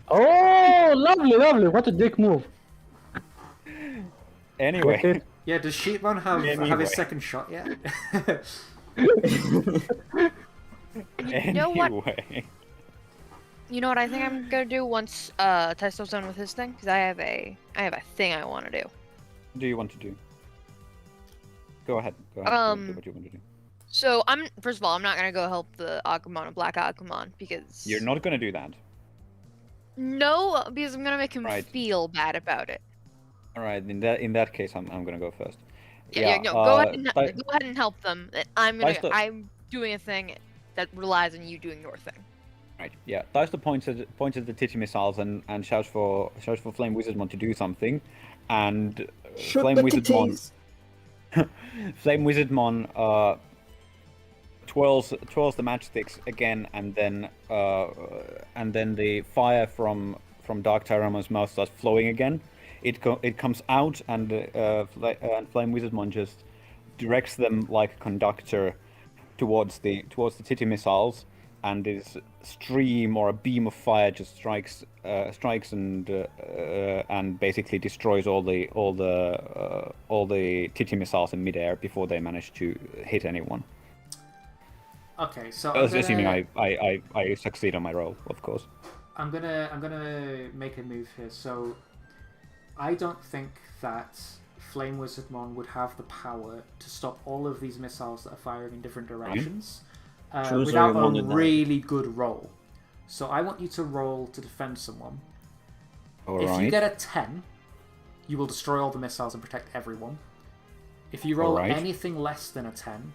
Oh, lovely, lovely. What a dick move. Anyway, Yeah, does Sheepmon have Anyway. his second shot yet? know what? anyway. You know what I think I'm gonna do once Taisto's done with his thing? Because I have a thing I want to do. What do you want to do? Go ahead. Do what you want to do. So first of all, I'm not gonna go help the Agumon and Black Agumon because You're not gonna do that. No, because I'm gonna make him Right. feel bad about it. All right. In that case, I'm gonna go first. Yeah, no, go ahead Tai- and help them. I'm doing a thing that relies on you doing your thing. Right. Yeah. Taisto points at the titty missiles and shouts for Flame Wizardmon to do something, and Shoot Flame the Wizardmon titties. Flame Wizardmon twirls the matchsticks again, and then the fire from Dark Tyramon's mouth starts flowing again. It comes out, and Flame Wizardmon just directs them like a conductor towards the titty missiles, and this stream or a beam of fire just strikes and basically destroys all the titty missiles in midair before they manage to hit anyone. Okay, so Assuming I succeed on my roll, of course. I'm gonna make a move here. So I don't think that Flame Wizardmon would have the power to stop all of these missiles that are firing in different directions Choose without only one a of them. really good roll. So I want you to roll to defend someone. All If right. you get a 10, you will destroy all the missiles and protect everyone. If you roll Alright. anything less than a 10,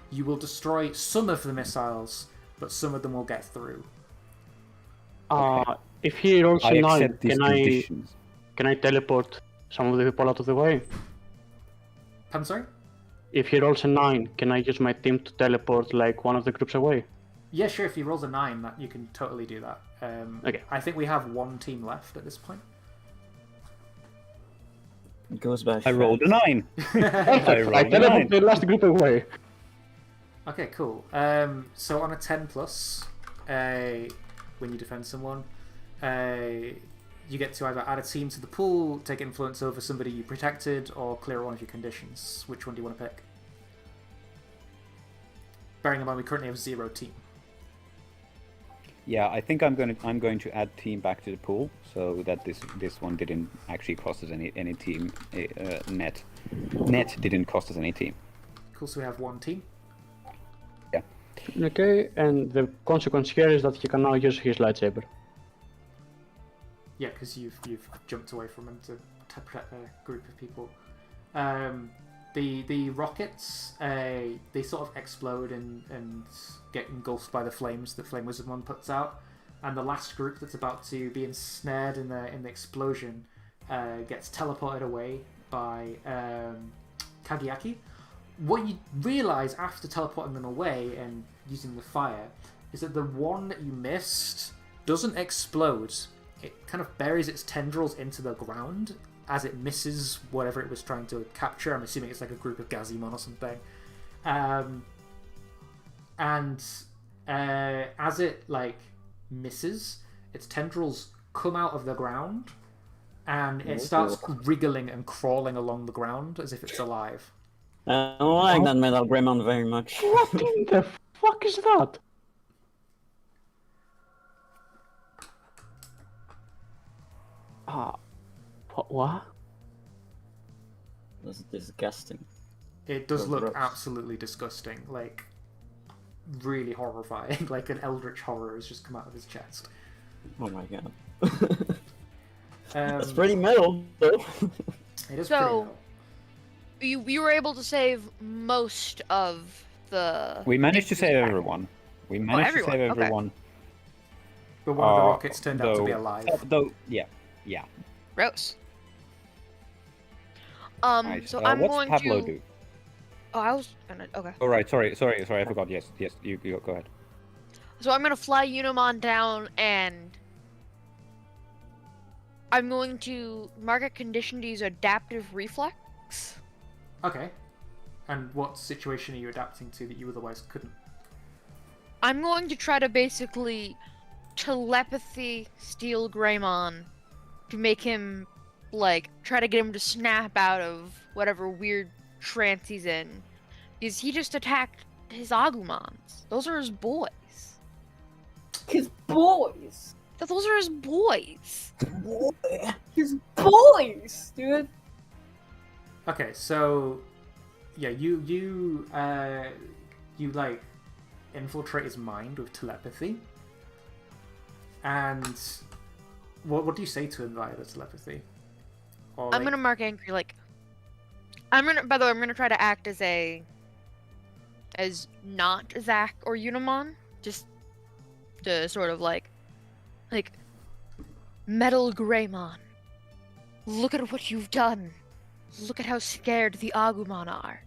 you will destroy some of the missiles, but some of them will get through. If he rolls I a 9, accept these conditions. can I teleport some of the people out of the way? I'm sorry? If he rolls a 9, can I use my team to teleport like one of the groups away? Yeah, sure, if he rolls a 9, that you can totally do that. Okay. I think we have one team left at this point. It goes by. I rolled a 9. I rolled a teleport 9. the last group away. Okay, cool. So on a 10 plus, when you defend someone, you get to either add a team to the pool, take influence over somebody you protected, or clear one of your conditions. Which one do you want to pick? Bearing in mind we currently have 0 team. Yeah, I think I'm going to add team back to the pool so that this one didn't actually cost us any team net. Net didn't cost us any team. Cool, so we have 1 team. Yeah. Okay, and the consequence here is that he can now use his lightsaber. Yeah, because you've jumped away from him to protect a group of people. The rockets, they sort of explode and get engulfed by the flames that Flame Wizardmon puts out, and the last group that's about to be ensnared in the explosion gets teleported away by Kagiaki. What you realise after teleporting them away and using the fire is that the one that you missed doesn't explode. It kind of buries its tendrils into the ground as it misses whatever it was trying to capture. I'm assuming it's like a group of Gazimon or something. As it like misses, its tendrils come out of the ground and it starts wriggling and crawling along the ground as if it's alive. I don't like that Metal Greymon very much. What in the fuck is that? What? That's disgusting. It does look Gross. absolutely disgusting, like really horrifying. Like an eldritch horror has just come out of his chest. Oh my god. Um, That's pretty metal, though. It is So- pretty You were able to save most of the. We managed to save back. everyone. We managed to everyone, save okay. everyone. But one of the rockets turned out to be alive. Though, yeah. Gross. Right. So I'm what's going Pablo to. do? Oh, I was gonna. Okay. Oh, right. Sorry. I forgot. Yes. You go ahead. So I'm gonna fly Unimon down and I'm going to mark a condition to use adaptive reflex. Okay. And what situation are you adapting to that you otherwise couldn't? I'm going to try to basically telepathy steal Gairamon to make him, like, try to get him to snap out of whatever weird trance he's in. Because he just attacked his Agumons. Those are his boys. His boys. Those are his boys. His boys, dude. Okay, so yeah, you like infiltrate his mind with telepathy. And what do you say to him via the telepathy? Or, I'm like- gonna mark angry, like... by the way, I'm gonna try to act as not Zack or Unimon. Just to sort of like, Metal Gairamon. Look at what you've done. Look at how scared the Agumon are.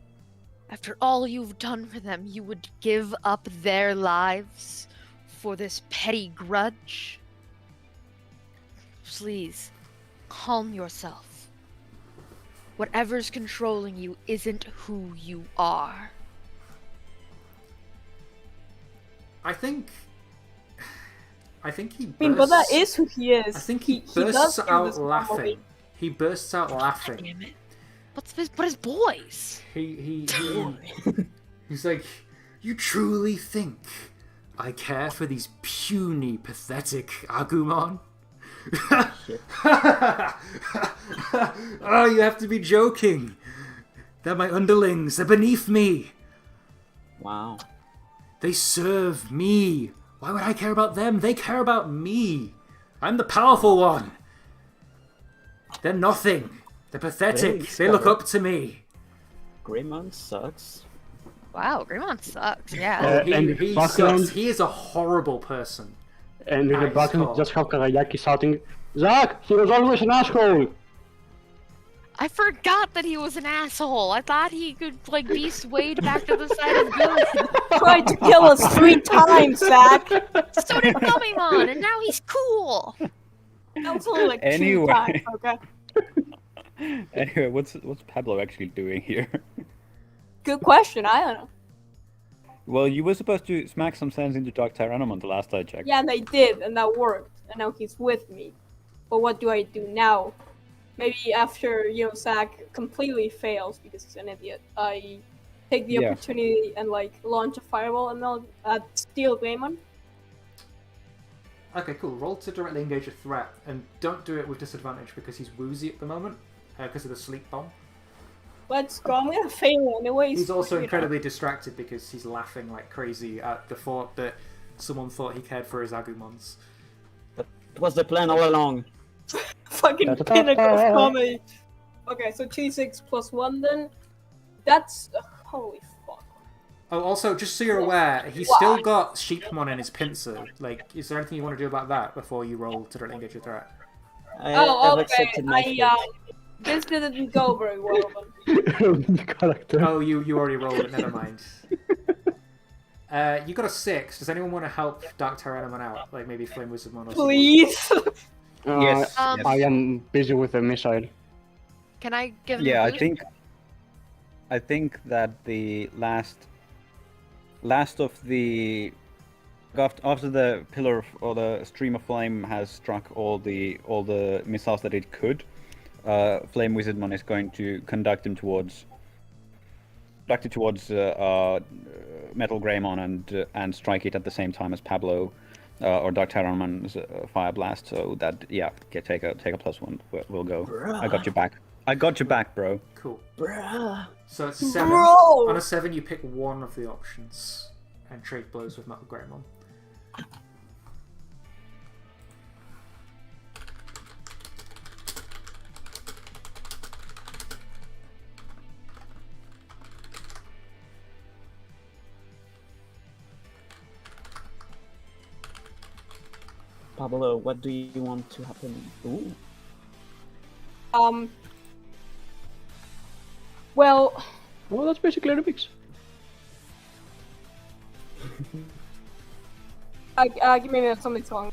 After all you've done for them, you would give up their lives for this petty grudge? Please, calm yourself. Whatever's controlling you isn't who you are. I think he. I mean, but that is who he is. I think he does bursts feel out this laughing. normally. He bursts out laughing. Damn it. But his boys. He's like, you truly think I care for these puny, pathetic Agumon? Oh, you have to be joking. They're my underlings. They're beneath me. Wow. They serve me Why would I care about them? They care about me. I'm the powerful one. They're nothing. They're pathetic. They look up to me. Gairamon sucks. Wow, Gairamon sucks. Yeah. He sucks. He is a horrible person. And in the Nice background, call. just have Karayaki shouting, Zach, he was always an asshole! I forgot that he was an asshole. I thought he could like be swayed back to the side of good. Tried to kill us 3 times, Zach. So did Gumimon, and now he's cool. That was only like 2 Anyway. times, okay? Anyway, what's Pablo actually doing here? Good question, I don't know. Well, you were supposed to smack some sense into Dark Tyrannomon the last I checked. Yeah, and I did, and that worked. And now he's with me. But what do I do now? Maybe after, Zach completely fails because he's an idiot, I take the Yeah. opportunity and, launch a fireball and I'll steal Gairamon. Okay, cool. Roll to directly engage a threat, and don't do it with disadvantage because he's woozy at the moment because of the sleep bomb. Let's go. I'm gonna fail anyways. He's also you know. incredibly distracted because he's laughing like crazy at the thought that someone thought he cared for his Agumons. It was the plan all along. Fucking pinnacle of comedy. Okay, so 2d6 plus 1 then. That's... holy fuck. Oh, also, just so you're aware, he's still got Sheepmon in his pincer. Like, is there anything you want to do about that before you roll to directly engage your threat? I have Okay. accepted my fate. This didn't go very well then. Character. Oh, you already rolled it, never mind. You got a 6. Does anyone want to help Dark Tyrannomon out? Like, maybe Flame Wizardmon or something? Please. Yes. I am busy with a missile. Can I give him Yeah, a boost? I think that the last of the after the pillar or the stream of flame has struck all the missiles that it could, Flame Wizardmon is going to conduct it towards Metal Gairamon and strike it at the same time as Pablo or Dark Tyrannomon's Fire Blast. So that take a +1. We'll go. Bruh. I got your back. I got your back, bro. Cool. Bruh. So it's 7. Bro! On a 7, you pick one of the options and trade blows with Metal Gairamon. Pablo, what do you want to happen? Ooh. Well, Well, that's basically a remix. give me a minute, something's wrong.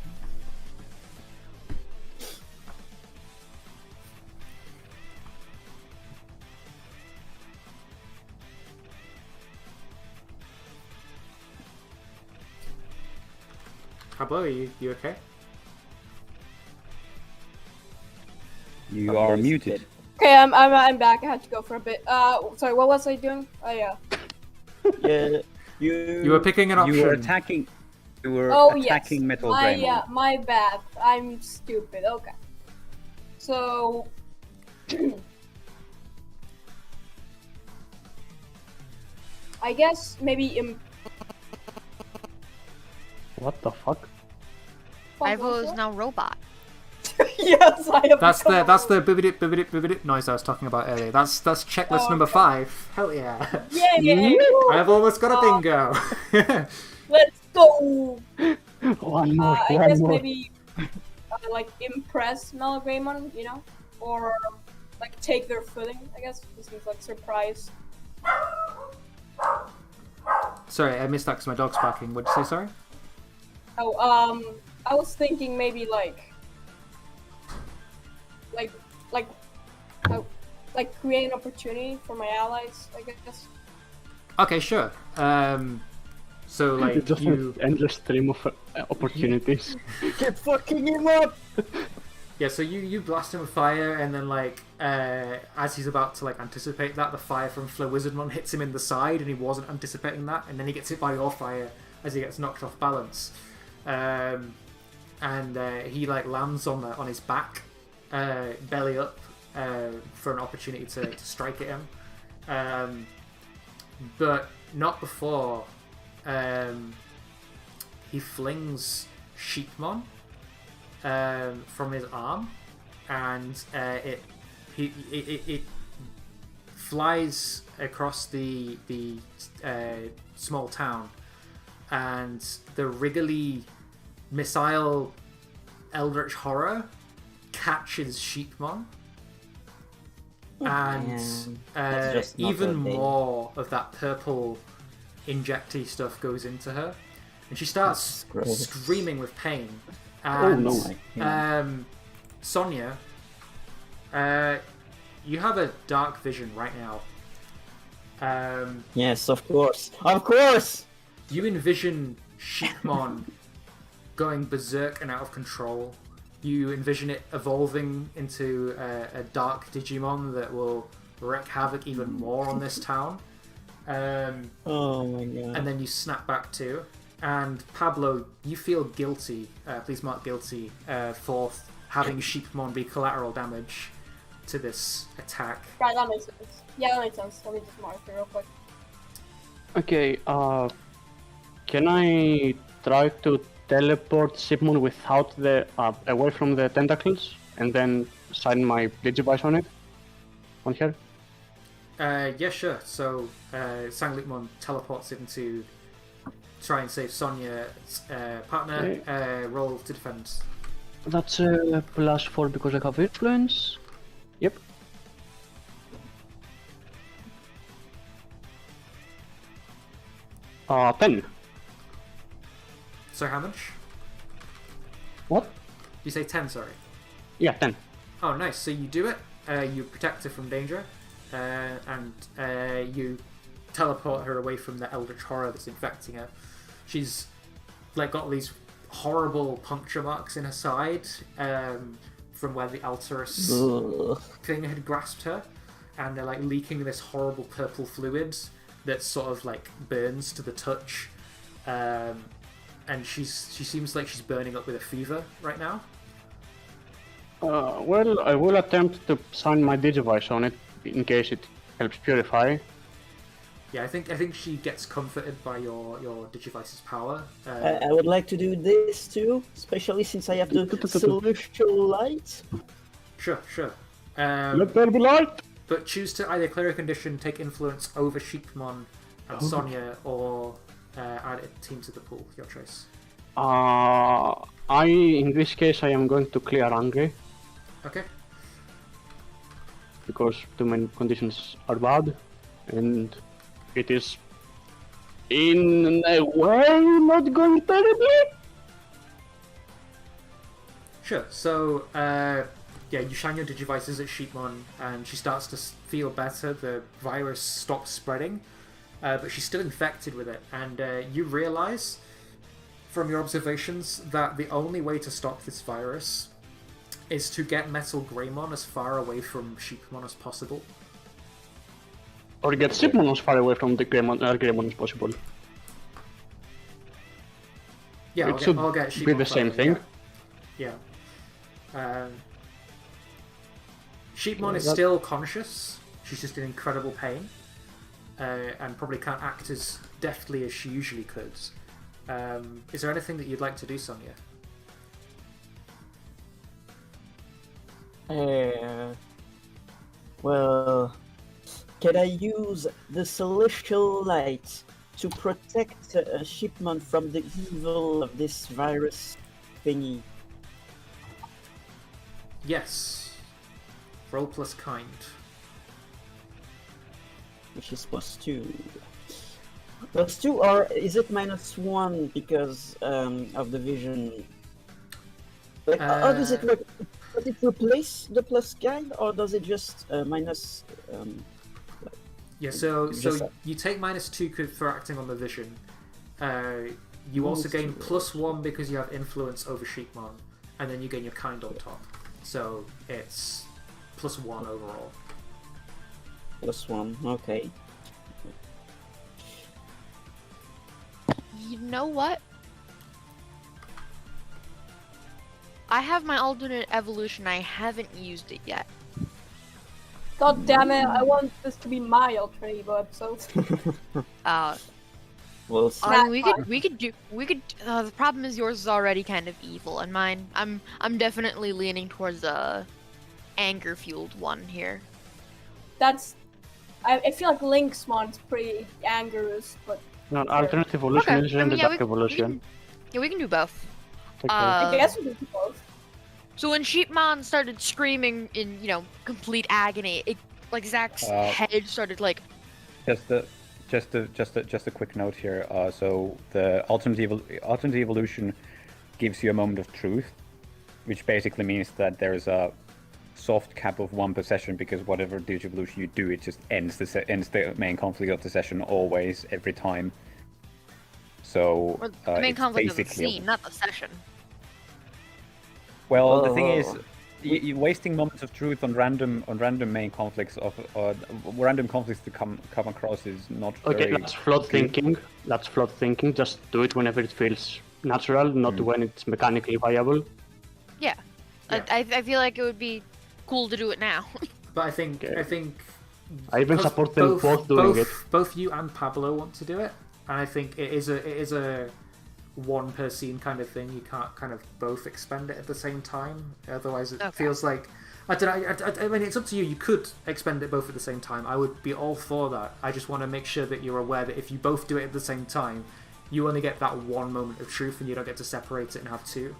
Pablo, are you okay? You are muted. Okay, I'm back. I had to go for a bit. Sorry, what was I doing? Oh yeah. Yeah, You were picking an option. You were attacking. You were Oh attacking yes. Metal Gairamon. My bad. I'm stupid. Okay. So. I guess maybe What the fuck? Ivo is now robot. Yes, I have. That's the bibbidip bibbidip bibbidip noise I was talking about earlier. That's checklist number 5. Hell yeah. Yay! I've almost got a bingo. Let's go. One more, I one guess more. maybe impress Metal Gairamon, or take their footing. I guess this is surprise. Sorry, I missed that because my dog's barking. What'd you say, sorry? Oh, I was thinking maybe create an opportunity for my allies. I guess. Okay, sure. So It's just you... an endless stream of opportunities. keep fucking him up. Yeah, so you blast him with fire, and then as he's about to anticipate that, the fire from Flame Wizardmon hits him in the side, and he wasn't anticipating that, and then he gets hit by your fire as he gets knocked off balance, and he lands on his back, belly up, for an opportunity to strike at him, but not before. he flings Sheepmon from his arm, and it flies across the small town, and the wriggly missile Eldritch Horror catches Sheepmon, and That's just not even what they- more of that purple injecty stuff goes into her, and she starts That's gross. screaming with pain. Oh, And no. Sonia, you have a dark vision right now. Yes, of course. Of course! You envision Sheepmon going berserk and out of control. You envision it evolving into a dark Digimon that will wreak havoc even more on this town. Oh my god. And then you snap back to. And Pablo, you feel guilty, please mark guilty, for having Sheepmon be collateral damage to this attack. Right, that makes sense. Yeah, that makes sense. Let me just mark it real quick. Okay, can I try to teleport Shipmon without the away from the tentacles and then sign my Digivice on it? On her? Yeah, sure. So, Sanglitmon teleports in to try and save Sonia's partner. Roll to defend. That's a +4 because I have influence. Yep. Uh, 10. So how much? What? You say 10, sorry. Yeah, 10. Oh, nice. So you do it. You protect her from danger, and you teleport her away from the Eldritch Horror that's infecting her. She's like got these horrible puncture marks in her side from where the Alterus Ugh. thing had grasped her, and they're like leaking this horrible purple fluid that sort of like burns to the touch, and she seems like she's burning up with a fever right now. Well, I will attempt to sign my Digivice on it in case it helps purify. Yeah, I think she gets comforted by your Digivice's power. I would like to do this too, especially since I have the celestial light. Sure. Let there be light! But choose to either clear a condition, take influence over Sheepmon and Sonia, or add a team to the pool. Your choice. In this case, I am going to clear Angry Okay. because too many conditions are bad, and it is in a way not going terribly. Sure. So, yeah, you shine your Digivices at Sheepmon, and she starts to feel better. The virus stops spreading, but she's still infected with it. And you realize, from your observations, that the only way to stop this virus is to get Metal Gairamon as far away from Sheepmon as possible. Or get Shipmon as far away from the Gairamon as possible. Yeah, It should I'll get be Sheepmon the same further, thing. Yeah. Sheepmon is that- still conscious. She's just in incredible pain, and probably can't act as deftly as she usually could. Is there anything that you'd like to do, Sonia? Well, can I use the celestial light to protect Shipmon from the evil of this virus thingy? Yes. Roll plus kind. Which is +2. +2, or is it -1 because of the vision? Like, how does it work? Does it replace the plus guide, or does it just minus? Yeah, so Just- you take -2 for acting on the vision. You also gain +1 because you have influence over Sheepmon, and then you gain your kind on top. So it's +1 overall. +1, okay. You know what? I have my alternate evolution. I haven't used it yet. God damn it! I want this to be my alternate episode. We'll see. I mean, we could. The problem is yours is already kind of evil, and mine. I'm definitely leaning towards the anger-fueled one here. That's. I feel like Link's mon's pretty angerous, but No, alternate evolution Okay, is I mean, the yeah, dark evolution. we can do both. Okay. I guess we can do both. So when Sheepmon started screaming in, complete agony, Zach's head started Just a quick note here. So the ultimate evolution gives you a moment of truth, which basically means that there's a soft cap of 1 per session, because whatever Digivolution you do, it just ends the main conflict of the session always, every time. So or the main it's conflict of the basically scene, not the session. well, the thing Whoa. is, you're wasting moments of truth on random main conflicts of random conflicts to come across is not Okay, very that's flawed good. thinking. That's flawed thinking. Just do it whenever it feels natural, not when it's mechanically viable. Yeah. Yeah. I feel like it would be cool to do it now. But I think Okay. I even because support them both doing it. Both you and Pablo want to do it, and I think it is a one per scene kind of thing. You can't kind of both expend it at the same time, otherwise it Okay. feels like I don't know. I mean, it's up to you. You could expend it both at the same time. I would be all for that. I just want to make sure that you're aware that if you both do it at the same time, you only get that one moment of truth, and you don't get to separate it and have two.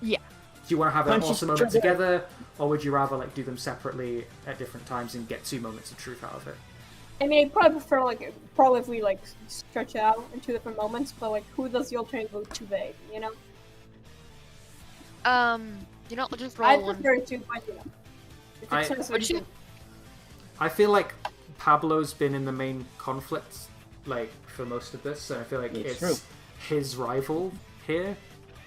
Yeah. Do you want to have an Punch each awesome moment other. together, or would you rather do them separately at different times and get 2 moments of truth out of it? I mean, I probably prefer probably if we stretch it out in 2 different moments, but who does the alternate vote too vague, you know? We'll just I roll one. prefer to, but if I- it turns What'd you into- I feel like Pablo's been in the main conflict for most of this, and I feel like It's it's his rival here,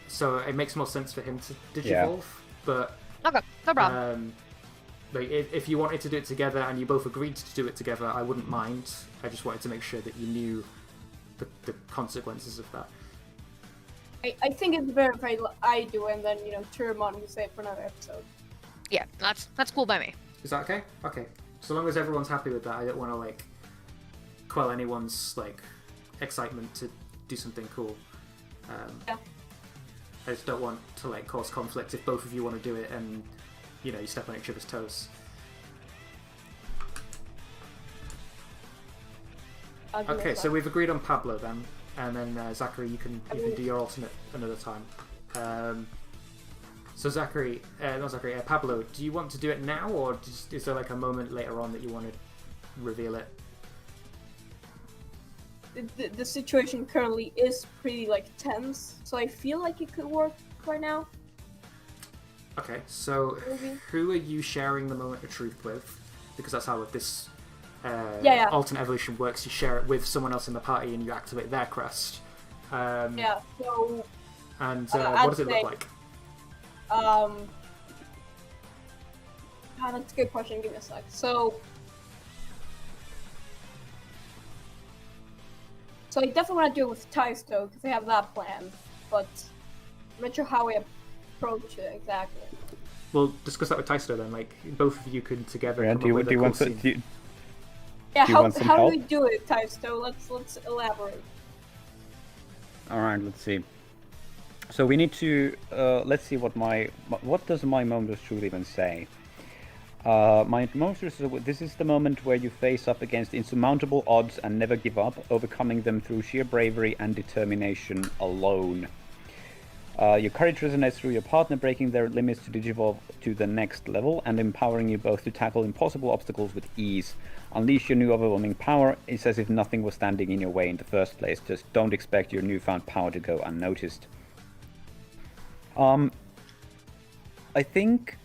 so it makes more sense for him to digivolve. But Okay, no problem. if you wanted to do it together and you both agreed to do it together, I wouldn't mind. I just wanted to make sure that you knew the consequences of that. I think it's better if I do it and then, Turamon can say it for another episode. Yeah, that's cool by me. Is that okay? Okay. So long as everyone's happy with that, I don't want to quell anyone's excitement to do something cool. Yeah. I just don't want to cause conflict if both of you want to do it and you step on each other's toes. I'll do Okay, it so we've agreed on Pablo then, and then Zachary, you can do your alternate another time. So Pablo, do you want to do it now, or is there a moment later on that you want to reveal it? The situation currently is pretty tense, so I feel like it could work right now. Okay, so Maybe. who are you sharing the moment of truth with? Because that's how this Yeah. alternate evolution works. You share it with someone else in the party, and you activate their crest. Yeah, so And I'd what does it say- look like? That's a good question. Give me a sec. So I definitely want to do it with Taisto because I have that plan, but I'm not sure how we approach it exactly. We'll discuss that with Taisto then. Both of you could together. Yeah, come do up you, with do you a want cool to, scene. do you, Yeah, Do you want some how do help? we do it, Taisto? Let's elaborate. all right, let's see. So we need to let's see what does my moment of truth even say. My moment of truth, this is the moment where you face up against insurmountable odds and never give up, overcoming them through sheer bravery and determination alone. Your courage resonates through your partner, breaking their limits to digivolve to the next level and empowering you both to tackle impossible obstacles with ease. Unleash your new overwhelming power. It's as if nothing was standing in your way in the first place. Just don't expect your newfound power to go unnoticed. I think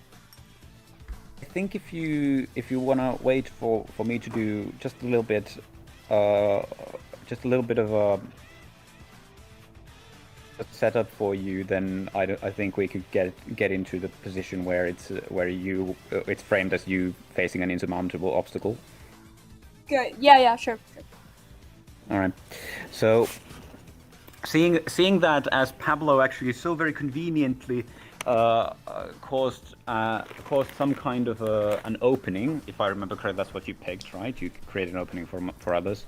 if you wanna wait for me to do just a little bit of a setup for you, then I think we could get into the position where it's framed as you facing an insurmountable obstacle. Good. Yeah, sure. All right. So, seeing that as Pablo actually so very conveniently caused some kind of an opening, if I remember correctly, that's what you picked, right? You create an opening for others.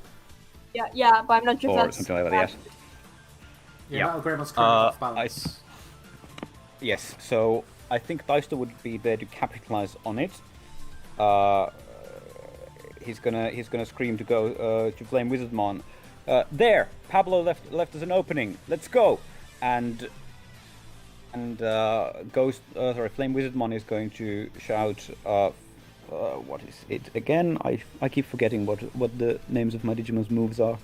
Yeah, but I'm not sure if or that's something like that. Yes. Yeah, Yeah. Metal Greymon's currently off I balance. Yes, so I think Deister would be there to capitalize on it. Uh, he's gonna scream to go to Flame Wizardmon. There, Pablo left us an opening. Let's go. And Flame Wizardmon is going to shout. What is it again? I keep forgetting what the names of my Digimon's moves are.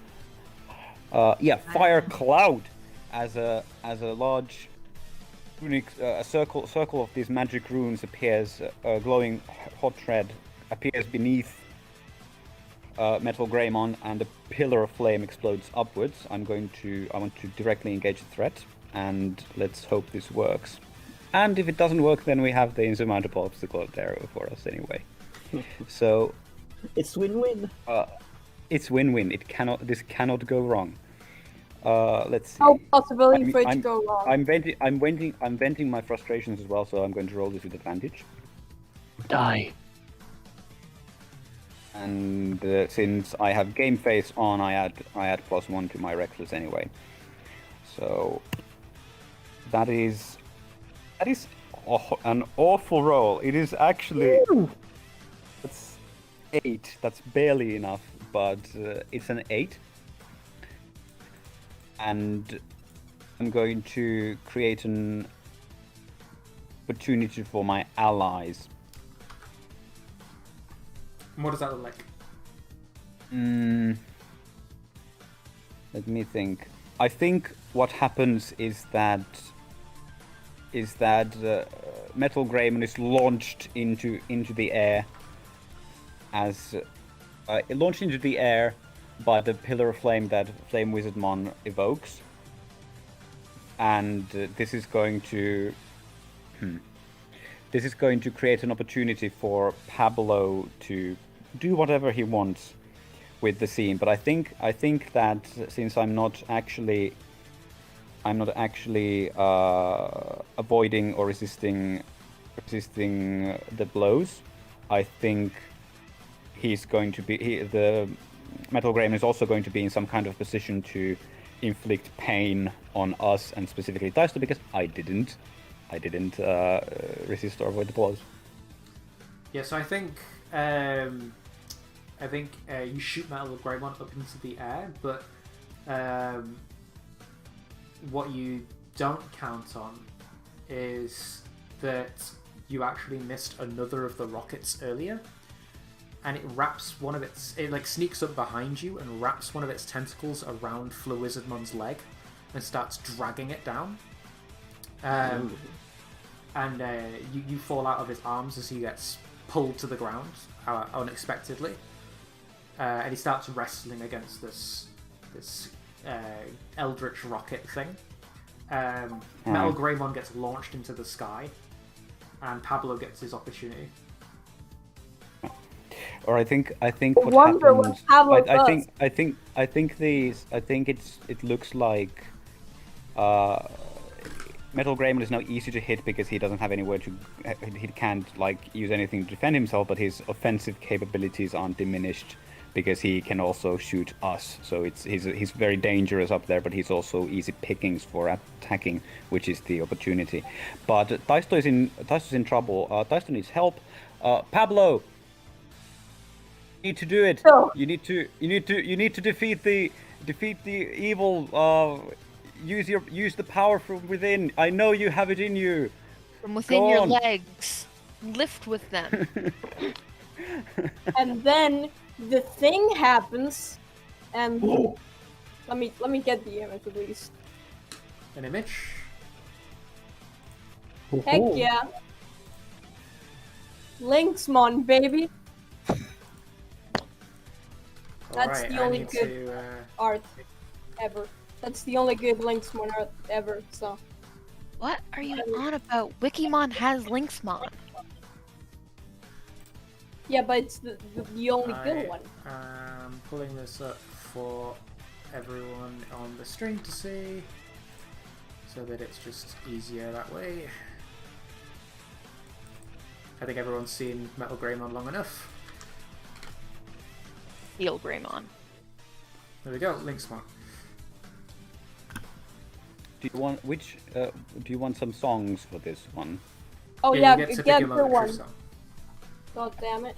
Yeah, Fire Cloud, as a large runic circle of these magic runes appears. Glowing hot red appears beneath Metal Greymon, and a pillar of flame explodes upwards. I want to directly engage the threat, and let's hope this works. And if it doesn't work, then we have the insurmountable obstacle there for us anyway. So It's win-win. it's win-win. This cannot go wrong. Let's see. no possibility for it to go wrong. I'm venting my frustrations as well, so I'm going to roll this with advantage. Die. And since I have game face on, I add +1 to my reckless anyway. So that is an awful roll. It is actually that's 8. That's barely enough, but it's an 8. And I'm going to create an opportunity for my allies. And what does that look like? Let me think. I think what happens is that Metal Greymon is launched into the air as launched into the air by the pillar of flame that Flame Wizardmon evokes, and this is going to create an opportunity for Pablo to do whatever he wants with the scene. But I think that since I'm not actually avoiding or resisting the blows, I think the Metal Greymon is also going to be in some kind of position to inflict pain on us, and specifically Deister, because I didn't resist or avoid the blows. Yeah, so I think you shoot Metal Greymon up into the air, but what you don't count on is that you actually missed another of the rockets earlier, and it wraps it sneaks up behind you and wraps one of its tentacles around Flawizardmon's leg and starts dragging it down. And you fall out of his arms as he gets pulled to the ground unexpectedly, and he starts wrestling against this eldritch rocket thing. Metal Greymon gets launched into the sky, and Pablo gets his opportunity. Or I think what wonder what happens. Pablo I does. think it looks like Metal Greymon is now easy to hit because he doesn't have anywhere to. He can't use anything to defend himself, but his offensive capabilities aren't diminished because he can also shoot us. So he's very dangerous up there, but he's also easy pickings for attacking, which is the opportunity. But Deister is in trouble. Deister needs help. Pablo, you need to do it. No. You need to defeat the evil. Use the power from within. I know you have it in you. From within Go your on. legs. Lift with them. And then the thing happens, and let me get the image at least. An image. Heck yeah. Lynxmon, baby. That's Alright, the I only need good to, art ever. That's the only good Lynxmon art ever, so. What are you on about? Wikimon has Lynxmon. Yeah, but it's the only good one. I'm pulling this up for everyone on the stream to see, so that it's just easier that way. I think everyone's seen Metal Greymon long enough. Steel Greymon. There we go, Linksmon. Do you want some songs for this one? Oh Yeah, yeah, you get to get pick your the military one. song. God damn it.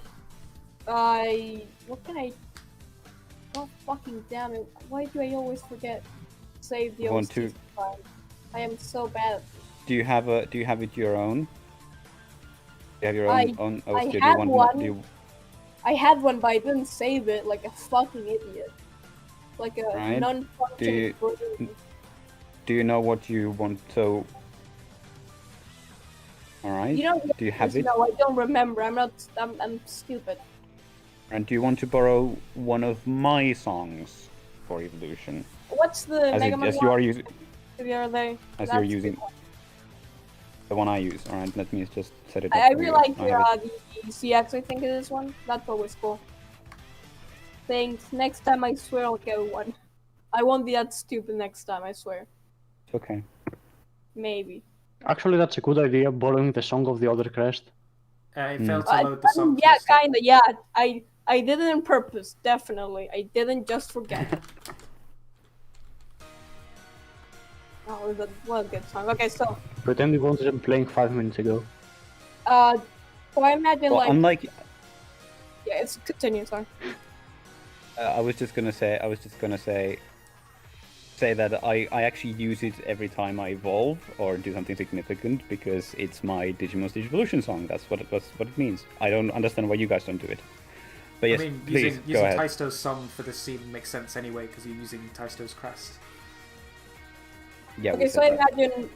What can I... God fucking damn it. Why do I always forget? Save the Want OST to- file. I am so bad. Do you have it your own? Do you have your I- own I OST? Do you had want one. do you, I had one, but I didn't save it like a fucking idiot. Like a Right. non-functioning Do version. do you know what you want to? All right. You know, Do you have it? no, I don't remember. I'm stupid. And do you want to borrow one of my songs for Evolution? What's the As, Mega it, Man as you are one? using, The other day? as That's you're the using one. the one I use. All right. Let me just set it up. I for really you. like I have it. the CX, I think it is one. That's always cool. Thanks. Next time I swear I'll get one. I won't be that stupid next time, I swear. It's okay. Maybe. Actually, that's a good idea, borrowing the song of the other crest. It Hmm. failed to load the song. Yeah, list up. kinda, yeah. I did it on purpose, definitely. I didn't just forget. Oh, what a good song. Okay, so, Pretend you wasn't playing 5 minutes ago. so I imagine, Well, like, unlike yeah, it's continue, sorry. I was just gonna say that I actually use it every time I evolve or do something significant because it's my Digimon's Digivolution song. That's what it means. I don't understand why you guys don't do it. But yes, I mean, please using go ahead. Taisto's song for this scene makes sense anyway because you're using Taisto's crest. Yeah, we Okay, so I said that. imagine,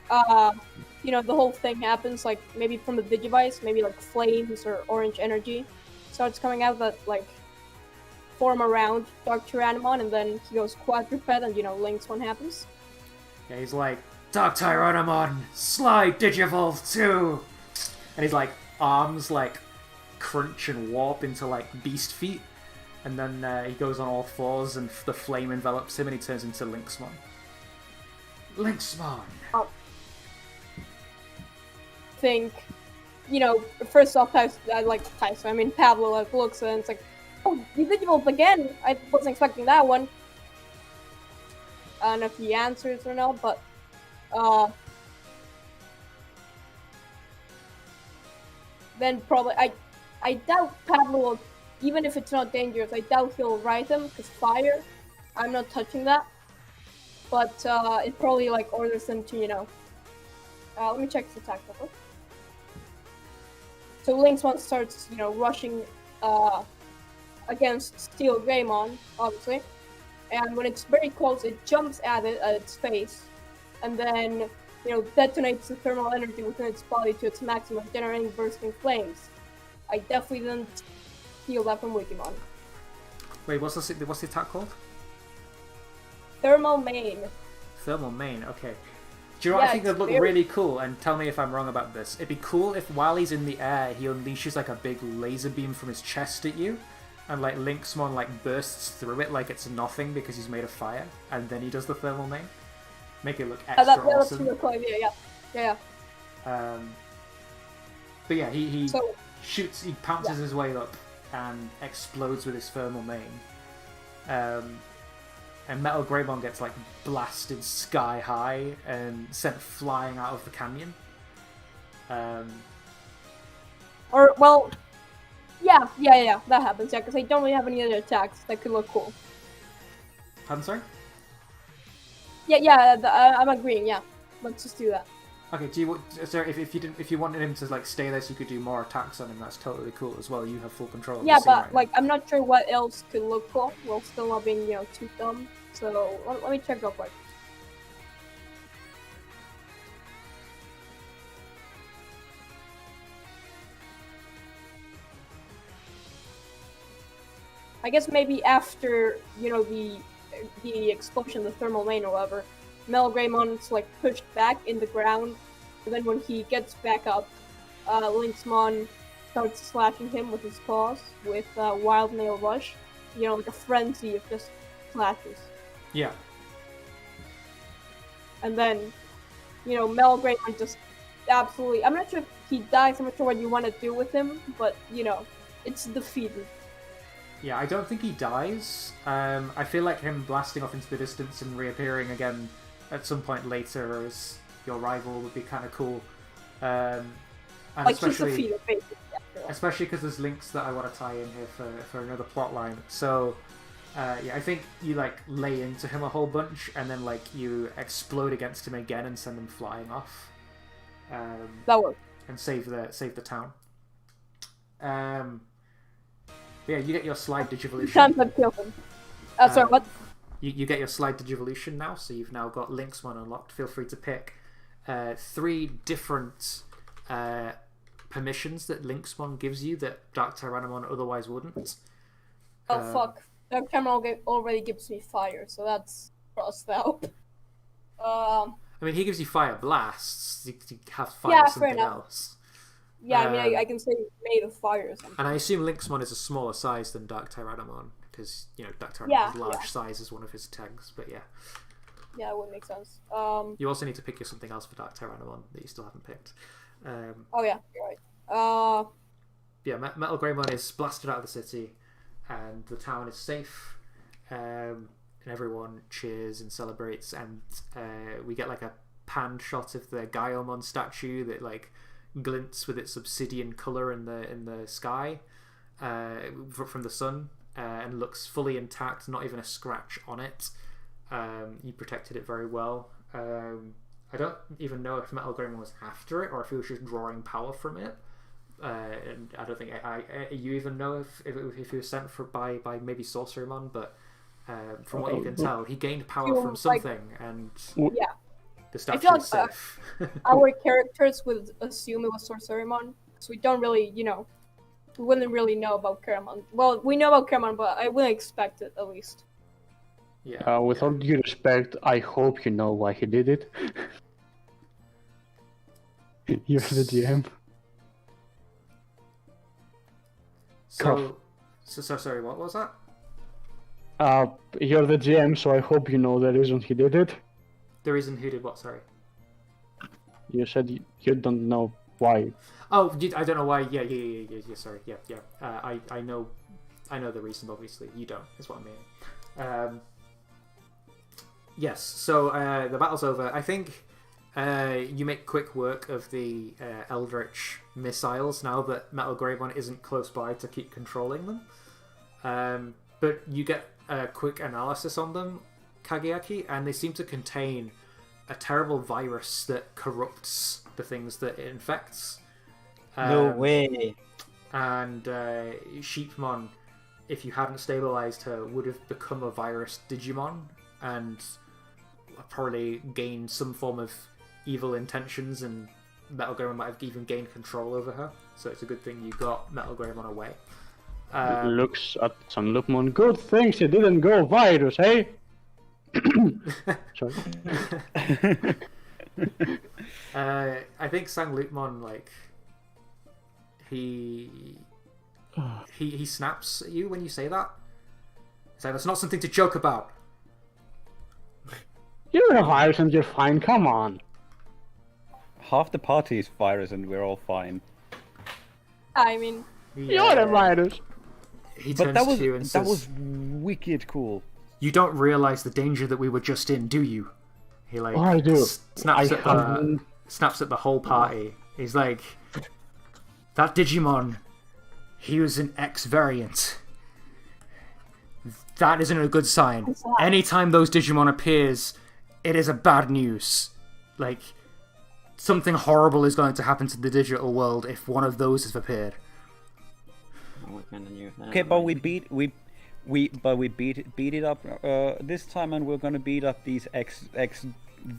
the whole thing happens, like, maybe from the Digivice, maybe, like, flames or orange energy starts coming out that, like, form around Dark Tyrannomon, and then he goes quadruped, and, Link's one happens. Yeah, he's like, Dark Tyrannomon, slide Digivolve 2! And his, like, arms, like, crunch and warp into, like, beast feet. And then he goes on all fours, and the flame envelops him, and he turns into Linksmon. Linksmon! Think, first off, Pablo, like, looks and it's like, oh, you Digivolved again! I wasn't expecting that one. I don't know if he answers or not, but, then probably, I doubt Pablo will, even if it's not dangerous, I doubt he'll ride him, because fire, I'm not touching that. But, it probably, like, orders him to, let me check his attack real quick. So Linksmon starts, rushing, against Steel Gairamon, obviously. And when it's very close, it jumps at it, at its face. And then, detonates the thermal energy within its body to its maximum, generating bursting flames. I definitely didn't steal that from Wikimon. Wait, what's the attack called? Thermal Main. Thermal Main, okay. Do you know what I think would look really cool? And tell me if I'm wrong about this. It'd be cool if while he's in the air, he unleashes like a big laser beam from his chest at you, and like Linksmon like bursts through it like it's nothing because he's made of fire, and then he does the Thermal Main. Make it look extra That's awesome. really cool idea, yeah. But yeah, he So, shoots, he pounces his way up and explodes with his Thermal Main. And Metal Greymon gets like blasted sky high and sent flying out of the canyon. yeah, that happens, yeah, because I don't really have any other attacks that could look cool. Pardon, sorry? I'm agreeing, yeah. Let's just do that. Okay, if you wanted him to like stay there so you could do more attacks on him, that's totally cool as well. You have full control of Yeah, the scene but, right like, I'm not sure what else could look cool while still not being, too dumb. So, let me check real quick. I guess maybe after, the explosion, the thermal main or whatever, Mel Greymon's, like, pushed back in the ground, and then when he gets back up, Linksmon starts slashing him with his claws with Wild Nail Rush. Like a frenzy of just slashes. Yeah. And then, Mel Greymon just absolutely... I'm not sure if he dies, I'm not sure what you want to do with him, but, it's defeated. Yeah, I don't think he dies. I feel like him blasting off into the distance and reappearing again at some point later as your rival would be kind of cool. And Like he's especially, defeated, basically. After all. especially because there's links that I want to tie in here for another plot line. So, yeah, I think you like lay into him a whole bunch, and then like you explode against him again and send him flying off. That works. And save the town. Yeah, you get your slide Digivolution. Times I've killed him. Sorry, what? You get your slide Digivolution now, so you've now got Linksmon unlocked. Feel free to pick 3 different permissions that Linksmon gives you that Dark Tyrannomon otherwise wouldn't. Oh fuck. Dark Tyrannomon already gives me fire, so that's crossed out. I mean, he gives you Fire Blasts. You have Fire Yeah, fair something enough. else. Yeah, I mean, I can say made of fire or something. And I assume Linksmon is a smaller size than Dark Tyrannomon, because, you know, Dark Tyrannomon's Yeah, large yeah. size is one of his tags, but yeah. Yeah, that would make sense. You also need to pick something else for Dark Tyrannomon that you still haven't picked. Oh yeah, you're right. Yeah, Metal Greymon is blasted out of the city, and the town is safe, and everyone cheers and celebrates, and we get like a pan shot of the Gairamon statue that like glints with its obsidian color in the sky from the sun, and looks fully intact, not even a scratch on it. You protected it very well. I don't even know if Metal Greymon was after it or if he was just drawing power from it. And I don't think you even know if he was sent by maybe Sorcerymon, but from what you can tell, he gained power from something, and Yeah. the statue feel is like, safe. Our characters would assume it was Sorcerymon, so we don't really, we wouldn't really know about Gairamon. Well, we know about Gairamon, but I wouldn't expect it, at least. Yeah. With all due respect, I hope you know why he did it. You're the GM. So sorry. What was that? You're the GM, so I hope you know the reason he did it. The reason who did what? Sorry. You said you don't know why. Oh, I don't know why. Yeah. Sorry. Yeah. I know the reason. Obviously, you don't. Is what I mean. Yes. So the battle's over. I think you make quick work of the Eldritch missiles now that Metal Greymon isn't close by to keep controlling them. But you get a quick analysis on them, Kageaki, and they seem to contain a terrible virus that corrupts the things that it infects. No way. And Sheepmon, if you hadn't stabilized her, would have become a virus Digimon and probably gained some form of evil intentions, and Metal Greymon might have even gained control over her. So it's a good thing you got Metal Greymon away. Looks at Sanlupmon. Good things it didn't go virus, eh? Sorry. I think Sanlupmon, like, he snaps at you when you say that. It's like, that's not something to joke about. You're a virus and you're fine, come on. Half the party is virus and we're all fine. I mean, You're a virus. He But turns that was to you and that says, was wicked cool. "You don't realize the danger that we were just in, do you?" He like Oh, I do. snaps I snaps at the whole party. He's like, "That Digimon, he was an X variant. That isn't a good sign. Anytime those Digimon appears, it is a bad news. Like, something horrible is going to happen to the digital world if one of those has appeared." What kind of news? Okay, but we beat it up this time, and we're gonna beat up these X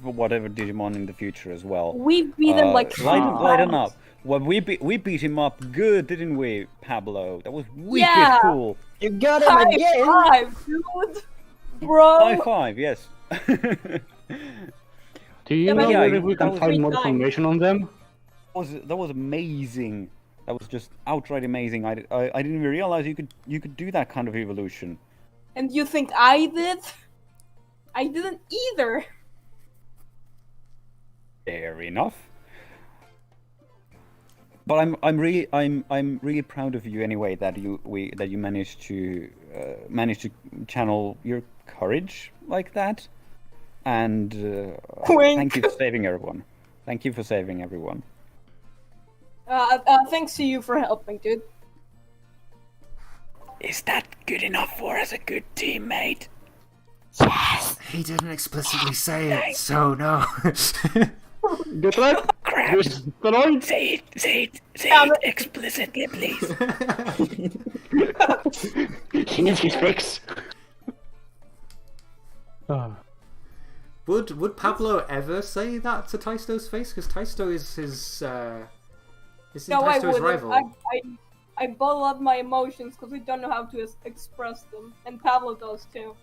whatever Digimon in the future as well. we beat them like lighten up. Well, we beat him up good, didn't we, Pablo? That was wicked Yeah. cool. You got him High again! five, dude! Bro! High five, yes. Do you Yeah, know but yeah, if we that can was find more 3 times. information on them? That was amazing. That was just outright amazing. I didn't even realize you could do that kind of evolution. And you think I did? I didn't either. Fair enough. But I'm really proud of you anyway that you managed to channel your courage like that, and thank you for saving everyone. Thank you for saving everyone. Thanks to you for helping, dude. Is that good enough for as a good teammate? He didn't explicitly say it, so no. Good luck. Destroyed. Say it explicitly, please. He needs his fix. Ah. Would Pablo ever say that to Taisto's face? Because Taisto is his No, I Taisto's wouldn't. rival. I bottle up my emotions because I don't know how to express them, and Pablo does too.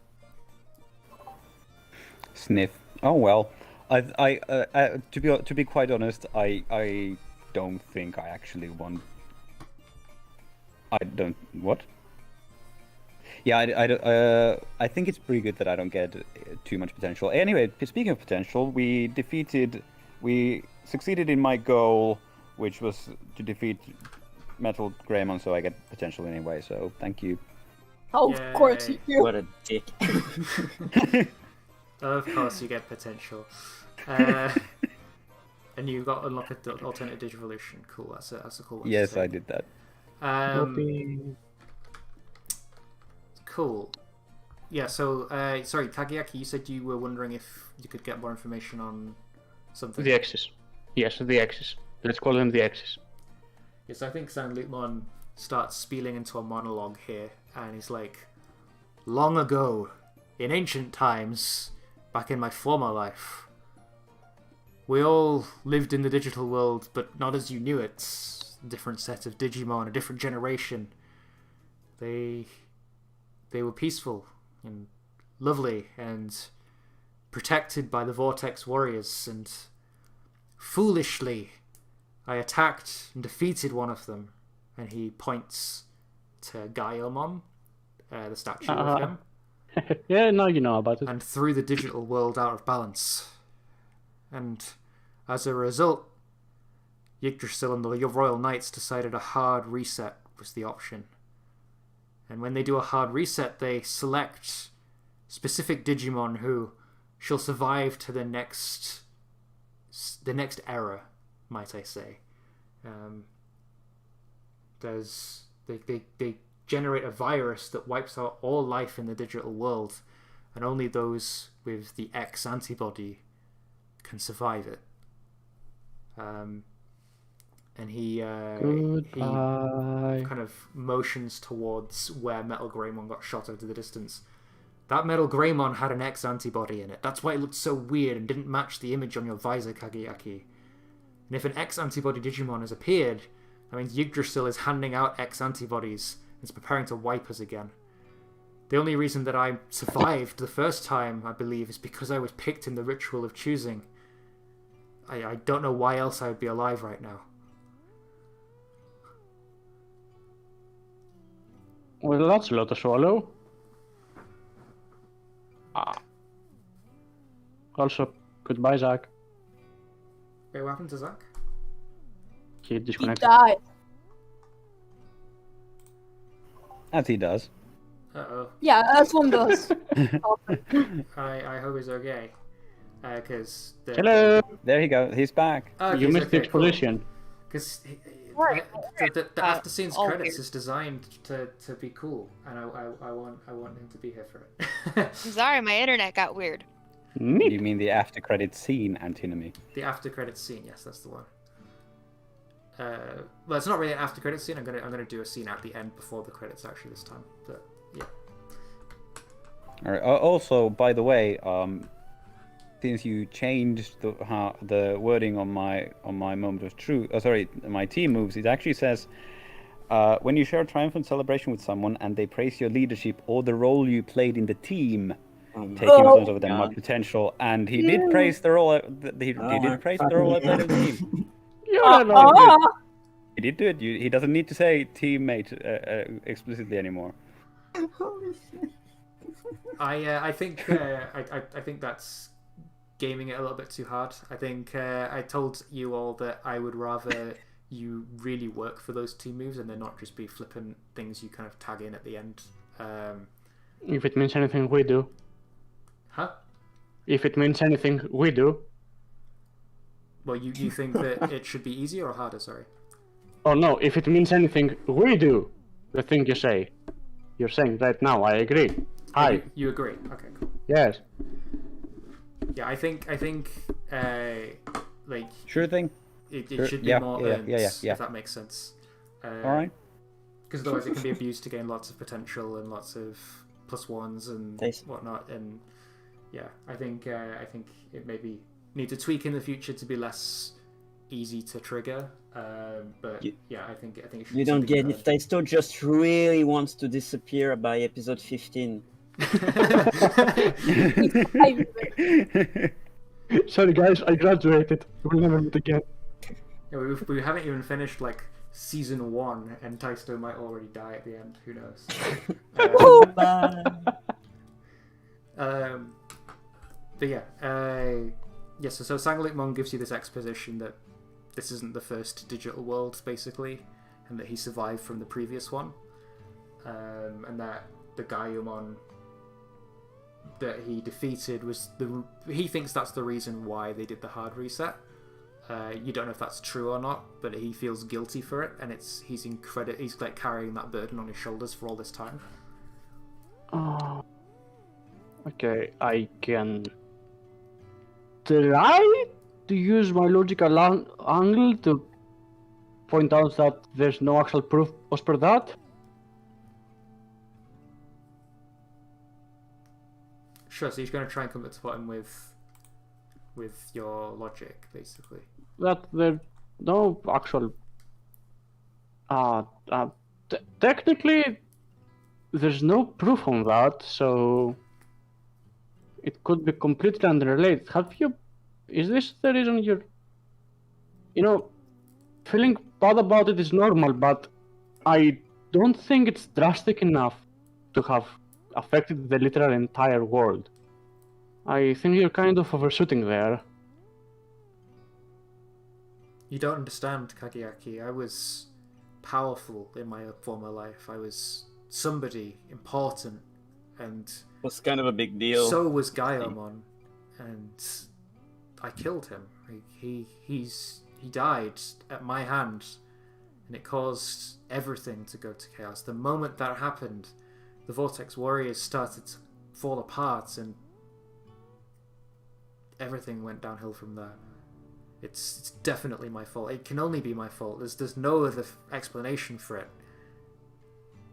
Sniff. Oh well. To be quite honest, I don't think I actually want. I don't what? Yeah, I think it's pretty good that I don't get too much potential. Anyway, speaking of potential, we succeeded in my goal, which was to defeat Metal Gairamon, so I get potential anyway. So thank you. Oh, Yay. of course you do. What a dick. Of course, you get potential. And you got unlocked the alternate Digivolution. Cool, that's a cool one. Yes, I did that. Cool. Yeah, so, sorry, Kageaki, you said you were wondering if you could get more information on something. The X's. Yes, the X's. Let's call them the X's. Yes, I think San Lutmon starts spieling into a monologue here, and he's like, long ago, in ancient times, back in my former life, we all lived in the digital world, but not as you knew it. A different set of Digimon, a different generation. They were peaceful and lovely and protected by the Vortex Warriors, and foolishly I attacked and defeated one of them. And he points to Gairamon, the statue of him, Yeah, now you know about it. and threw the digital world out of balance. And as a result, Yggdrasil and the Royal Knights decided a hard reset was the option. And when they do a hard reset, they select specific Digimon who shall survive to the next era, might I say. They generate a virus that wipes out all life in the digital world, and only those with the X antibody can survive it. And he kind of motions towards where Metal Gairamon got shot out of the distance. That Metal Gairamon had an X antibody in it. That's why it looked so weird and didn't match the image on your visor, Kageaki. And if an X antibody Digimon has appeared, that means Yggdrasil is handing out X antibodies and is preparing to wipe us again. The only reason that I survived the first time, I believe, is because I was picked in the ritual of choosing. I don't know why else I would be alive right now. Well, that's a lot to swallow. Also, goodbye, Zach. Wait, what happened to Zach? He He disconnected. died. As he does. Uh-oh. Yeah, that's one does. I hope he's okay. Because Hello! There you go. He's back. You missed the exposition. Because Right, the after scenes all credits here. is designed to be cool, and I want him to be here for it. Sorry, my internet got weird. You mean the after credit scene, antinomy? The after credits scene, yes, that's the one. Well, it's not really an after credits scene. I'm gonna do a scene at the end before the credits actually this time. But yeah. All right. Also, by the way, since you changed the wording on my moment of truth, my team moves, it actually says, when you share a triumphant celebration with someone and they praise your leadership or the role you played in the team, taking influence over them, my potential, and he did praise the role. He did praise the role I played in the team. He did do it. He doesn't need to say teammate explicitly anymore. Holy shit. I think that's gaming it a little bit too hard. I think I told you all that I would rather you really work for those two moves, and they're not just be flippant things you kind of tag in at the end. If it means anything, we do. Huh? If it means anything, we do. Well, you think that it should be easier or harder? Sorry. Oh no, if it means anything, we do. The thing you say. You're saying right now, I agree. Hi. You agree? Okay, cool. Yes. Yeah, I think like Sure thing. it Sure, should be yeah, more yeah, earned, yeah. if that makes sense. Alright. Because otherwise it can be abused to gain lots of potential and lots of +1s and Nice. whatnot. And yeah, I think it maybe needs a tweak in the future to be less easy to trigger. But yeah, I think it should. You be don't something get if Taisto just really wants to disappear by episode 15. Sorry guys, I graduated. We'll never meet again. Yeah, we haven't even finished like season 1, and Taisto might already die at the end. Who knows? But yeah, yes. So Sanglikmon gives you this exposition that this isn't the first digital world, basically, and that he survived from the previous one, and that the Gairamon that he defeated was he thinks that's the reason why they did the hard reset. You don't know if that's true or not, but he feels guilty for it, and he's like carrying that burden on his shoulders for all this time. Okay, I can try to use my logical angle to point out that there's no actual proof as per that. Sure, so you're going to try and come to the bottom with your logic, basically. That there's no actual... technically, there's no proof on that, so... It could be completely unrelated. Is this the reason you're... feeling bad about it is normal, but I don't think it's drastic enough to have affected the literal entire world. I think you're kind of overshooting there. You don't understand, Kageaki. I was powerful in my former life. I was somebody important, and Was kind of a big deal. so was Gairamon, and I killed him. He died at my hand, and it caused everything to go to chaos. The moment that happened, the Vortex Warriors started to fall apart, and everything went downhill from there. It's definitely my fault. It can only be my fault. There's no other explanation for it.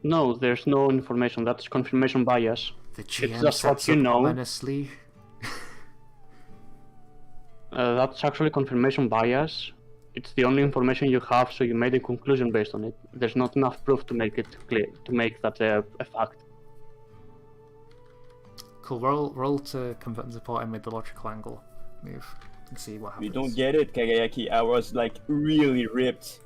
No, there's no information. That's confirmation bias. The GM just what sets you up know. ominously. That's actually confirmation bias. It's the only information you have, so you made a conclusion based on it. There's not enough proof to make it clear, to make that a fact. Cool. Roll to convert and support him with the logical angle move and see what happens. You don't get it, Kagayaki. I was like really ripped.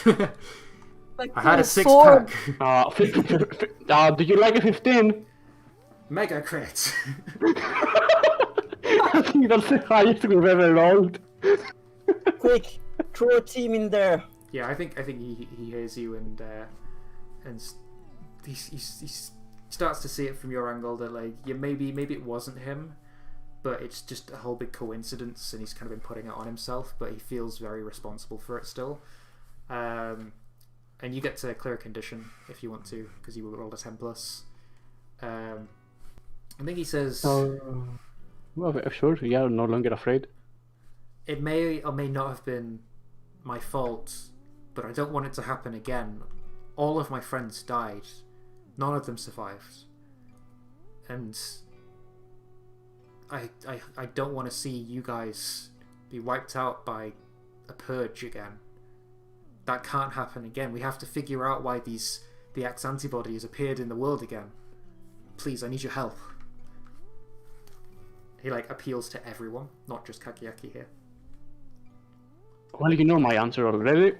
Like, I had a sword. 6-pack. Do you like a 15? Mega crit. I think that's the highest we've ever rolled. Quick, throw a team in there. Yeah, I think he hears you, and he starts to see it from your angle that like maybe it wasn't him, but it's just a whole big coincidence, and he's kind of been putting it on himself, but he feels very responsible for it still. And you get to clear a condition if you want to, because you rolled a 10+. I think he says, Well, sure, yeah, no longer afraid. it may or may not have been my fault, but I don't want it to happen again. All of my friends died. None of them survived. And I don't want to see you guys be wiped out by a purge again. That can't happen again. We have to figure out why the X antibodies appeared in the world again. Please, I need your help. He like appeals to everyone, not just Kageaki here. Well, you know my answer already.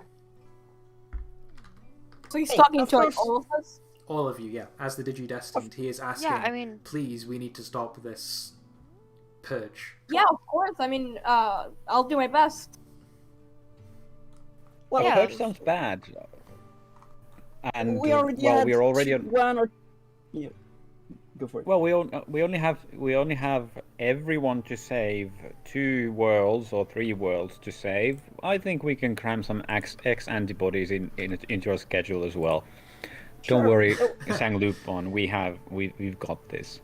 So he's Hey, talking of to like course. all of us? All of you, yeah. As the Digidestined, he is asking, Yeah, I mean- please, we need to stop this purge. Yeah, of course. I mean, I'll do my best. Well, Yeah. Purge sounds bad. And we already well, had we're already on. one or yeah. Go for it. Well, we only have everyone to save 2 worlds or 3 worlds to save. I think we can cram some X antibodies into our schedule as well. Don't Sure. worry, Sanglupon, we've got this.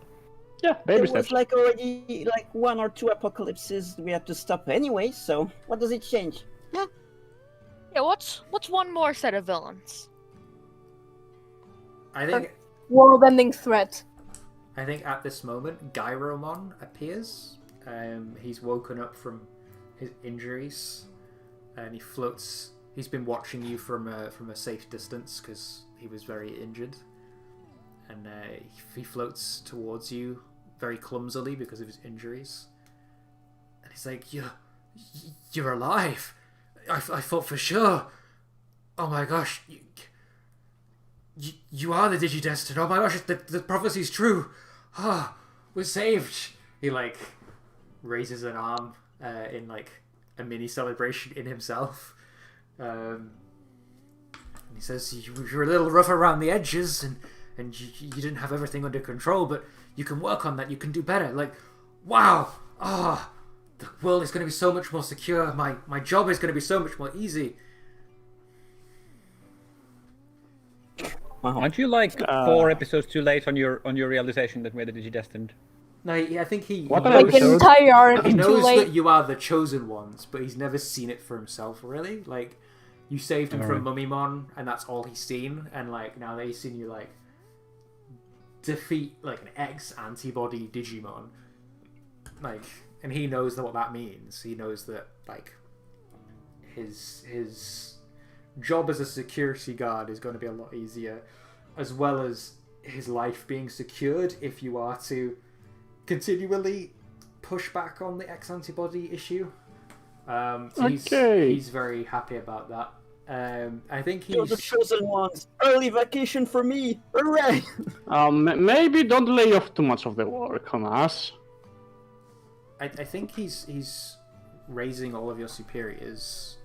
Yeah, baby There steps. was like already like 1 or 2 apocalypses we had to stop anyway. So what does it change? Yeah. Yeah, what's one more set of villains? I think World-ending threat. at this moment, Gairamon appears. He's woken up from his injuries, and he floats. He's been watching you from a safe distance because he was very injured, and he floats towards you very clumsily because of his injuries. And he's like, "You're alive! I thought for sure. Oh my gosh, you are the Digidestined. Oh my gosh, the prophecy's true. Ah, we're saved." He like raises an arm in like a mini celebration in himself. And he says, "You're a little rough around the edges, and you didn't have everything under control, but you can work on that. You can do better. Like, wow, the world is going to be so much more secure. My job is going to be so much more easy." Aren't you like 4 episodes too late on your realization that we're the Digidestined? No, I think he What knows, an Like an episode. entire arc he too knows late. that you are the chosen ones, but he's never seen it for himself, really. Like, you saved him from Mummymon, and that's all he's seen. And like now that he's seen you like defeat like an ex-antibody Digimon, like, and he knows what that means. He knows that like his job as a security guard is going to be a lot easier, as well as his life being secured if you are to continually push back on the ex-antibody issue. So Okay. he's very happy about that. I think You're the he's chosen ones. Early vacation for me. Hooray! Maybe don't lay off too much of the work on us. I think he's raising all of your superiors.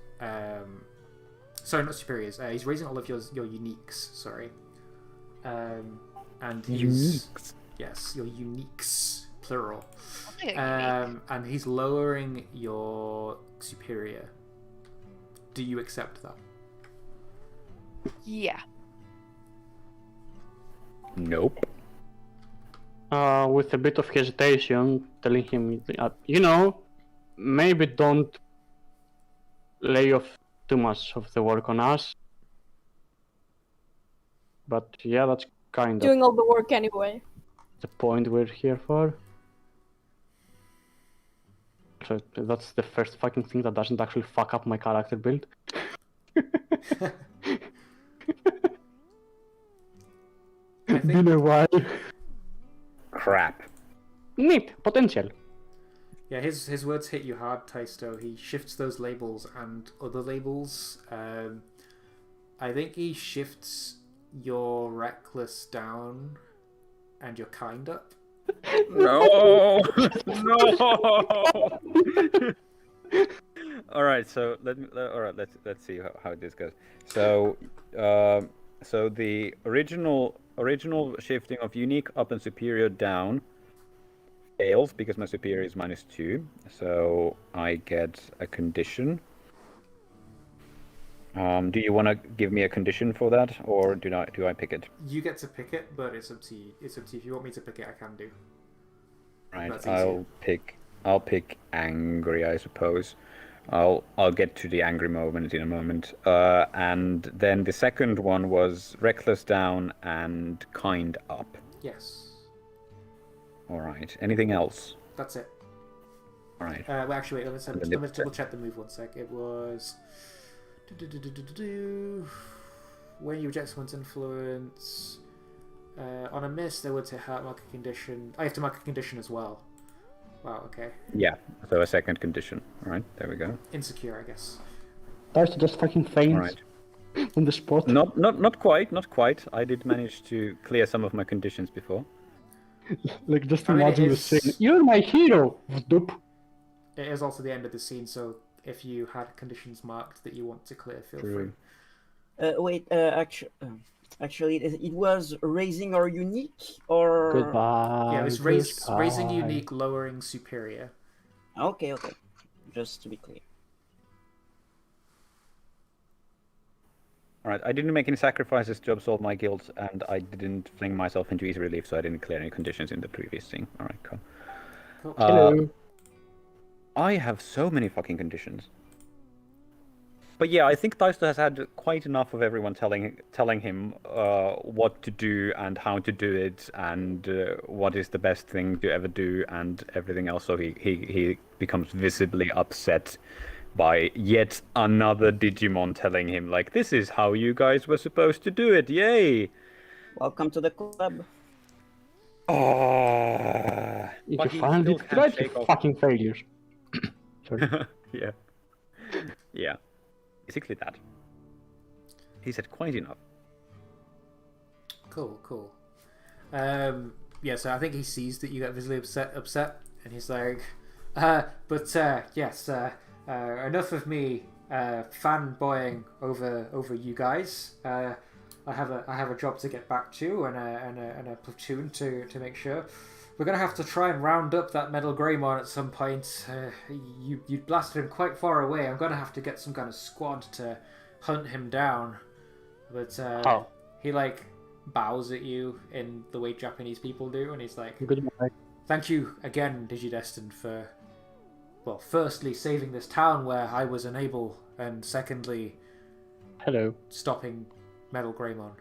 Sorry, not superiors. He's raising all of your uniques. Sorry. And he's yes, your uniques plural. And he's lowering your superior. Do you accept that? Yeah. Nope. With a bit of hesitation, telling him, maybe don't lay off too much of the work on us. But yeah, that's kind of Doing all the work anyway. the point we're here for. So that's the first fucking thing that doesn't actually fuck up my character build. I think Been a while. Crap. Neat potential. yeah, his words hit you hard, Taisto. He shifts those labels and other labels. I think he shifts your reckless down and your kind up. No. No. All right. So let's see how this goes. So so the original shifting of unique up and superior down fails because my superior is -2. So I get a condition. Do you want to give me a condition for that, or do I pick it? You get to pick it, but it's up to you. It's up to you. If you want me to pick it, I can do. Right. That's easier. I'll pick angry, I suppose. I'll get to the angry moment in a moment. And then the second one was reckless down and kind up. Yes, All right. Anything else? that's it. All right. Well, actually, wait. Let me double check the move 1 sec. It was. When you reject someone's influence, on a miss, they would mark a condition. I have to mark a condition as well. Wow. Okay. Yeah. So a second condition. All right. There we go. Insecure, I guess. Starts to just fucking All faint right. on the spot. Not quite. I did manage to clear some of my conditions before. Like just I mean, it imagine the is- scene. You're my hero. Doop. It is also the end of the scene, so if you had conditions marked that you want to clear, feel True. free. Wait, actually, it was raising our unique or Goodbye. Yeah, it was blue raising sky. unique, lowering superior. Okay, just to be clear. Alright, I didn't make any sacrifices to absolve my guilt, and I didn't fling myself into easy relief, so I didn't clear any conditions in the previous thing. Alright, cool. Cool. Hello. I have so many fucking conditions. But yeah, I think Taisto has had quite enough of everyone telling him what to do and how to do it, and what is the best thing to ever do, and everything else. So he becomes visibly upset by yet another Digimon telling him, like, this is how you guys were supposed to do it, yay! Welcome to the club. Oh, If you finally did it right, you fucking failures. Sorry. Yeah. Yeah. Basically that. He said quite enough. Cool. Yeah, so I think he sees that you get visibly upset, and he's like, yes, enough of me fanboying over you guys. I have a job to get back to, and a platoon to make sure. We're gonna have to try and round up that Metal Greymon at some point. You blasted him quite far away. I'm gonna have to get some kind of squad to hunt him down. But How? he like bows at you in the way Japanese people do, and he's like, Goodbye. "Thank you again, Digidestined, for, well, firstly saving this town where I was unable, and secondly Hello. stopping Metal Greymon."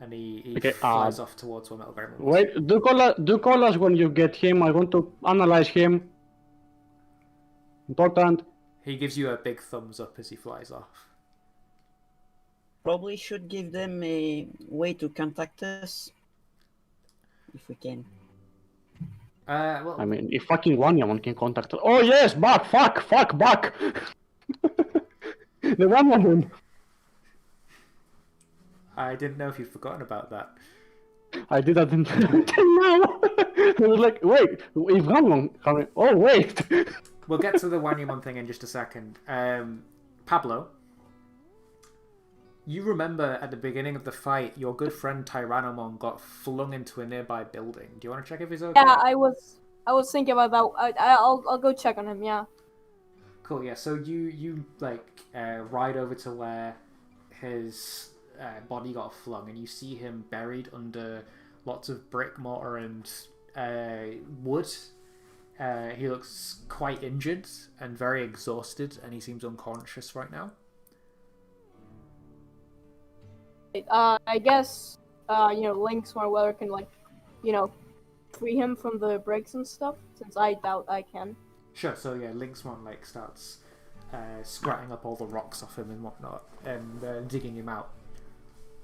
And he Okay, flies off towards where Metal Greymon was. Wait, do call us when you get him. I want to analyze him. Important. He gives you a big thumbs up as he flies off. Probably should give them a way to contact us if we can. Well, I mean, if fucking Wanyamon can contact us. Oh yes, back! Fuck, back! The Wanyamon! I didn't know if you'd forgotten about that. I did that until now! I was like, wait, if Wanyamon coming. Oh, wait! We'll get to the Wanyamon thing in just a second. Pablo, you remember at the beginning of the fight, your good friend Tyrannomon got flung into a nearby building. Do you want to check if he's okay? Yeah, I was thinking about that. I'll go check on him. Yeah. Cool. Yeah. So you ride over to where his body got flung, and you see him buried under lots of brick, mortar, and wood. He looks quite injured and very exhausted, and he seems unconscious right now. I guess Link's more weather can free him from the bricks and stuff. Since I doubt I can. Sure. So yeah, Linkswan starts scratching up all the rocks off him and whatnot, and digging him out.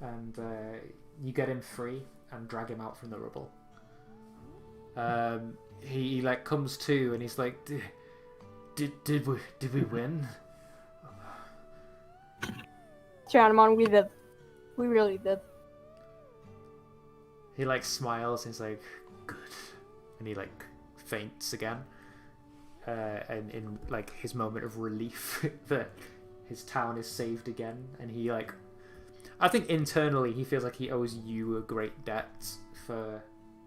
And you get him free and drag him out from the rubble. He comes to, and he's like, "Did we win?" Tyrannomon, we did. We really did. He smiles, and he's like, "Good," and he faints again. And in his moment of relief that his town is saved again, and he I think internally he feels like he owes you a great debt for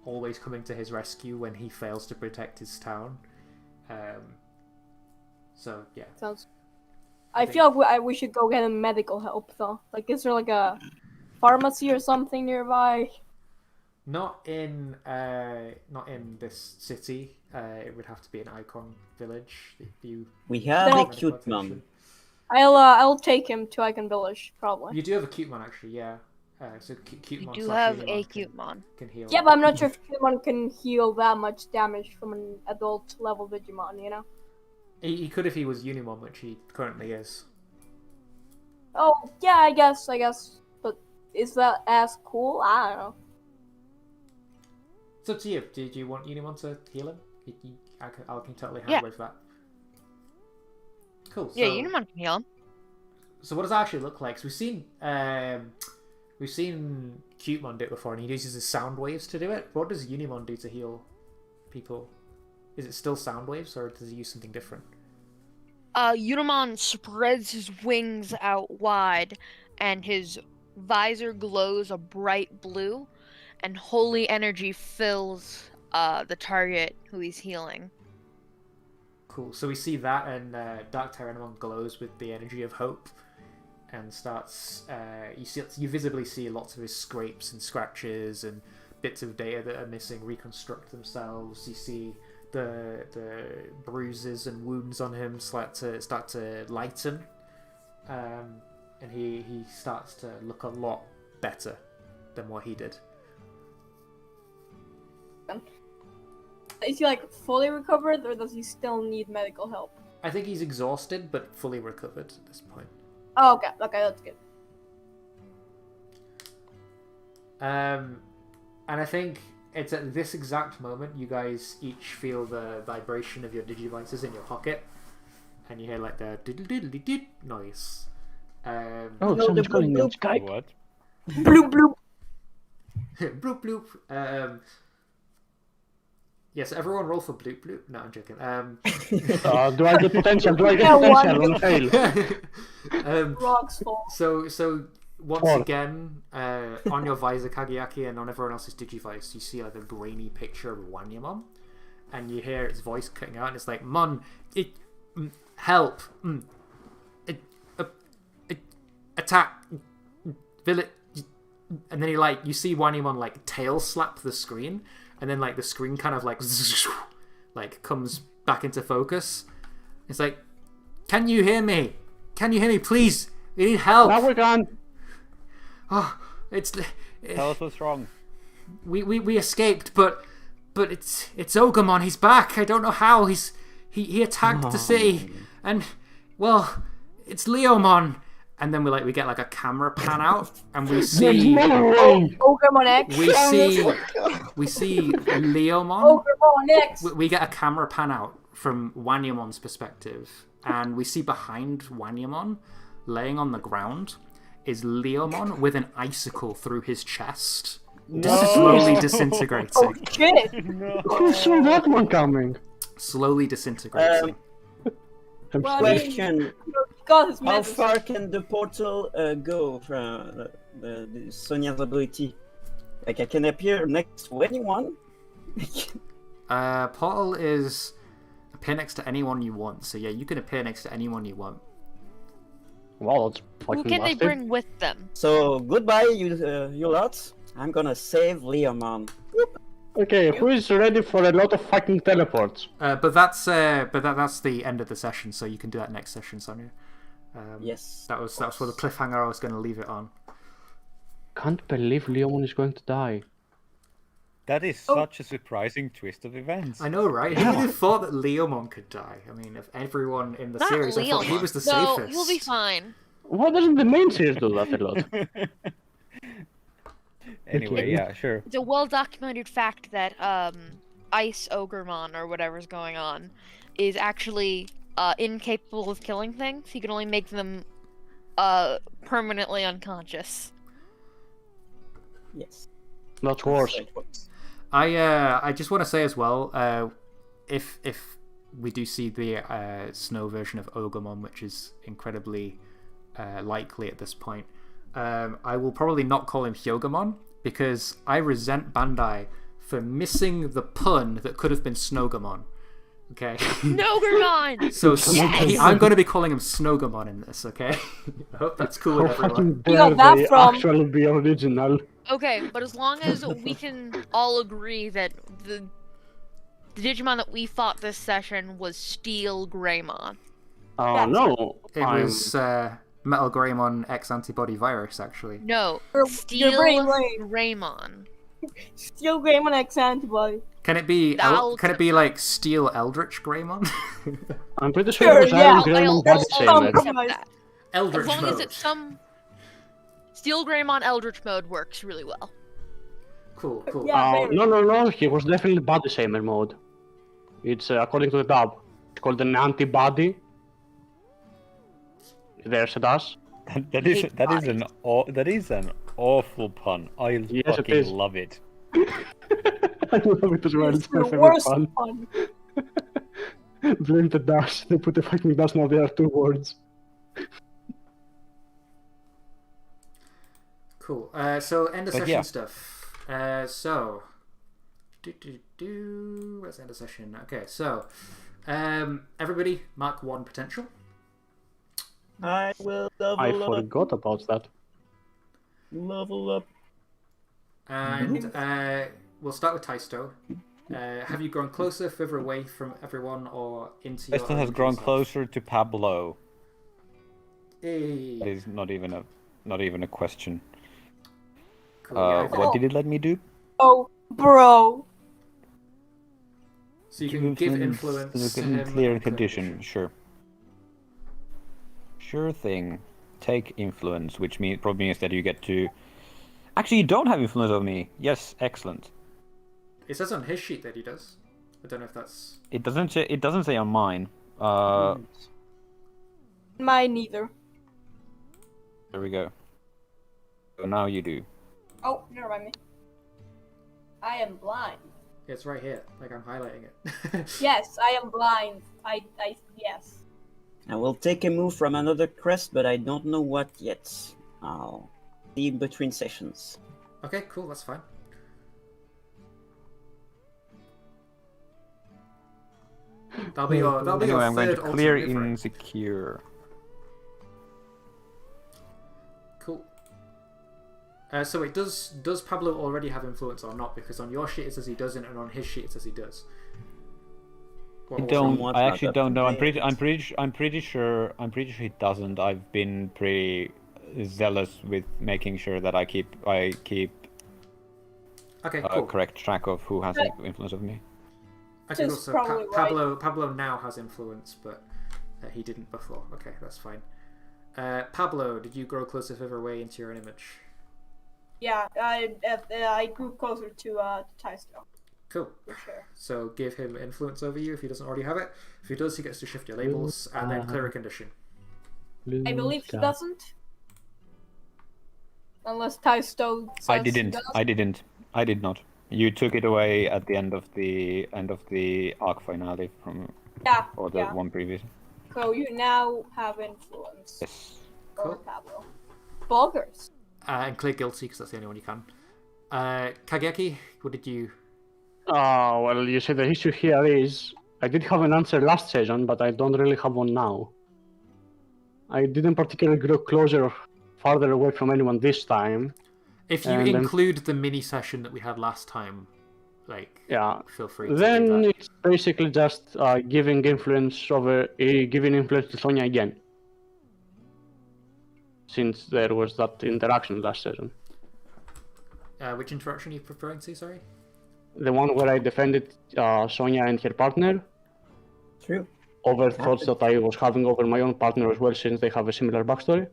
always coming to his rescue when he fails to protect his town. So yeah. Sounds. I feel like we should go get him medical help though. Is there a pharmacy or something nearby? Not in this city. It would have to be an Icon village. We have No. a cute mom. I'll take him to Icon Village probably. You do have a Cutemon actually, yeah. So You Cutemon do have a Unimon Cutemon. can heal. Yeah, but I'm not sure if Cutemon can heal that much damage from an adult level Digimon. He could if he was Unimon, which he currently is. Oh yeah, I guess. But is that as cool? I don't know. It's up to you. Did you want Unimon to heal him? I can totally Yeah. handle that. Cool. Yeah, so, Unimon can heal him. So what does that actually look like? So we've seen Cutemon do it before, and he uses his sound waves to do it. What does Unimon do to heal people? Is it still sound waves, or does he use something different? Unimon spreads his wings out wide, and his visor glows a bright blue, and holy energy fills the target who he's healing. Cool. So we see that, and Dark Tyrannomon glows with the energy of hope, and starts. You visibly see lots of his scrapes and scratches and bits of data that are missing reconstruct themselves. You see the bruises and wounds on him start to lighten, and he starts to look a lot better than what he did. Is he like fully recovered, or does he still need medical help? I think he's exhausted, but fully recovered at this point. Oh, okay, that's good. And I think it's at this exact moment you guys each feel the vibration of your digivices in your pocket, and you hear like the diddle-diddle-dee-dee noise. Oh, No, someone's the calling me on bloop, Skype. What? Bloop bloop. Bloop bloop. Yes, everyone roll for bloop bloop. No, I'm joking. Do I get potential? Do I get Yeah, potential one. on fail? Rocks fall. So once Four. again, on your visor, Kageaki, and on everyone else's digivice, you see like a grainy picture of Wanyamon, and you hear its voice cutting out, and it's like, "Mon, help, attack, village," and then you see Wanyamon like tail slap the screen, and then like the screen kind of like comes back into focus. It's like, "Can you hear me? Can you hear me, please? We need help." Now we're gone. Oh, it's Tell us what's wrong. we escaped, but it's Ogamon. He's back. I don't know how. He attacked the city, and well, it's Leomon. And then we get like a camera pan out, and we see Ogamon X. we see Leomon. Ogamon X. We get a camera pan out from Wanyamon's perspective, and we see behind Wanyamon, laying on the ground, is Leomon with an icicle through his chest, slowly disintegrating. Oh shit! Who saw that one coming? Slowly disintegrating. I'm Well, sorry. Question: God, his how medicine. far can the portal go from Sonia's ability? Like I can appear next to anyone. Portal is appear next to anyone you want. So yeah, you can appear next to anyone you want. Wow, that's Who fucking can they busted. bring with them? So goodbye, you lot. I'm gonna save Leomon. Okay, who is ready for a lot of fucking teleports? But that's the end of the session. So you can do that next session, Sonia. Yes. That was for the cliffhanger I was going to leave it on. Can't believe Leomon is going to die. That is such a surprising twist of events. I know, right? Who would have thought that Leomon could die? I mean, of everyone in the Not series, I thought he Leomon. was the No, safest. he'll be fine. Why doesn't the main series do that a lot? Anyway, yeah, sure. It's a well-documented fact that Ice Ogremon, or whatever's going on, is actually incapable of killing things. He can only make them permanently unconscious. Yes. That's worse. I just want to say as well, if we do see the snow version of Ogremon, which is incredibly likely at this point, I will probably not call him Hyogamon, because I resent Bandai for missing the pun that could have been Snowgamon. Okay? Nogremon! So I'm going to be calling him Snowgamon in this, okay? I hope that's cool How with everyone. fucking You dare got that they from- actually be original? Okay, but as long as we can all agree that the Digimon that we fought this session was Steel Greymon. Oh Yeah. no, It was Metal Greymon X Antibody Virus, actually. No, Your Steel brain lane. Greymon. Still Greymon X antibody. Can it be? I'll- Can it be like Steel Eldritch Greymon? I'm pretty sure Sure, it was yeah. Iron Greymon I'll body some- shamer. accept that. Eldritch As long mode. as it's some Steel Greymon Eldritch mode works really well. Cool, cool. Yeah. very. No, he was definitely body shamer mode. It's according to the dub. It's called an antibody. There's a dash. That is an awful pun. I Yes, it fucking is. love it. I love it as well. It's It's my the favorite worst one. one. Blame the dash. They put the fucking dash now. There are 2 words. Cool. So end of But session yeah. stuff. Where's end of session? Okay, so everybody mark 1 potential. I will I level up. forgot about that. Level up. And we'll start with Taisto. Have you grown closer, further away from everyone, or into your Taisto own has grown self? closer to Pablo. Hey. That is not even a question. Cool, yeah, What did it let me do? Oh, bro. so you can give influence to him. Clear and condition. Sure. Sure thing. Take influence, which probably means that you get to. Actually, you don't have influence over me. Yes, excellent. It says on his sheet that he does. I don't know if that's. It doesn't say. It doesn't say on mine. Mine neither. There we go. So now you do. Oh, never mind me. I am blind. It's right here. Like I'm highlighting it. Yes, I am blind. Yes. I will take a move from another crest, but I don't know what yet. I'll see between sessions. Okay, cool. That's fine. That'll be your. That'll be Anyway, your I'm going to third clear alternate different. insecure. Cool. So wait, does Pablo already have influence or not? Because on your sheet it says he doesn't, and on his sheet it says he does. I don't. somewhat I not actually up don't to know. date. I'm pretty sure he doesn't. I've been pretty zealous with making sure that I keep Okay, cool. correct track of who has Right. influence over me. Okay, cool. Just So probably right. Pablo now has influence, but he didn't before. Okay, that's fine. Pablo, did you grow closer, further away into your own image? Yeah, I grew closer to Taisto, Cool. for sure. So give him influence over you if he doesn't already have it. If he does, he gets to shift your labels and then clear a condition. I believe he doesn't. Unless Taisto says I he didn't. does. I didn't. I did not. You took it away at the end of the arc finale from Yeah, or the yeah. one previous. So you now have influence Yes. over Cool. Pablo. Bulgars. And clear guilty because that's the only one you can. Kageki, what did you? Well, you see, the issue here is I did have an answer last season, but I don't really have one now. I didn't particularly grow closer or farther away from anyone this time. If you And then- include the mini session that we had last time, like, Yeah. feel free to do Then that. it's basically just giving influence to Sonya again. Since there was that interaction last season. Which interaction are you referring to? Sorry. The one where I defended Sonya and her partner True. over thoughts that I was having over my own partner as well, since they have a similar backstory.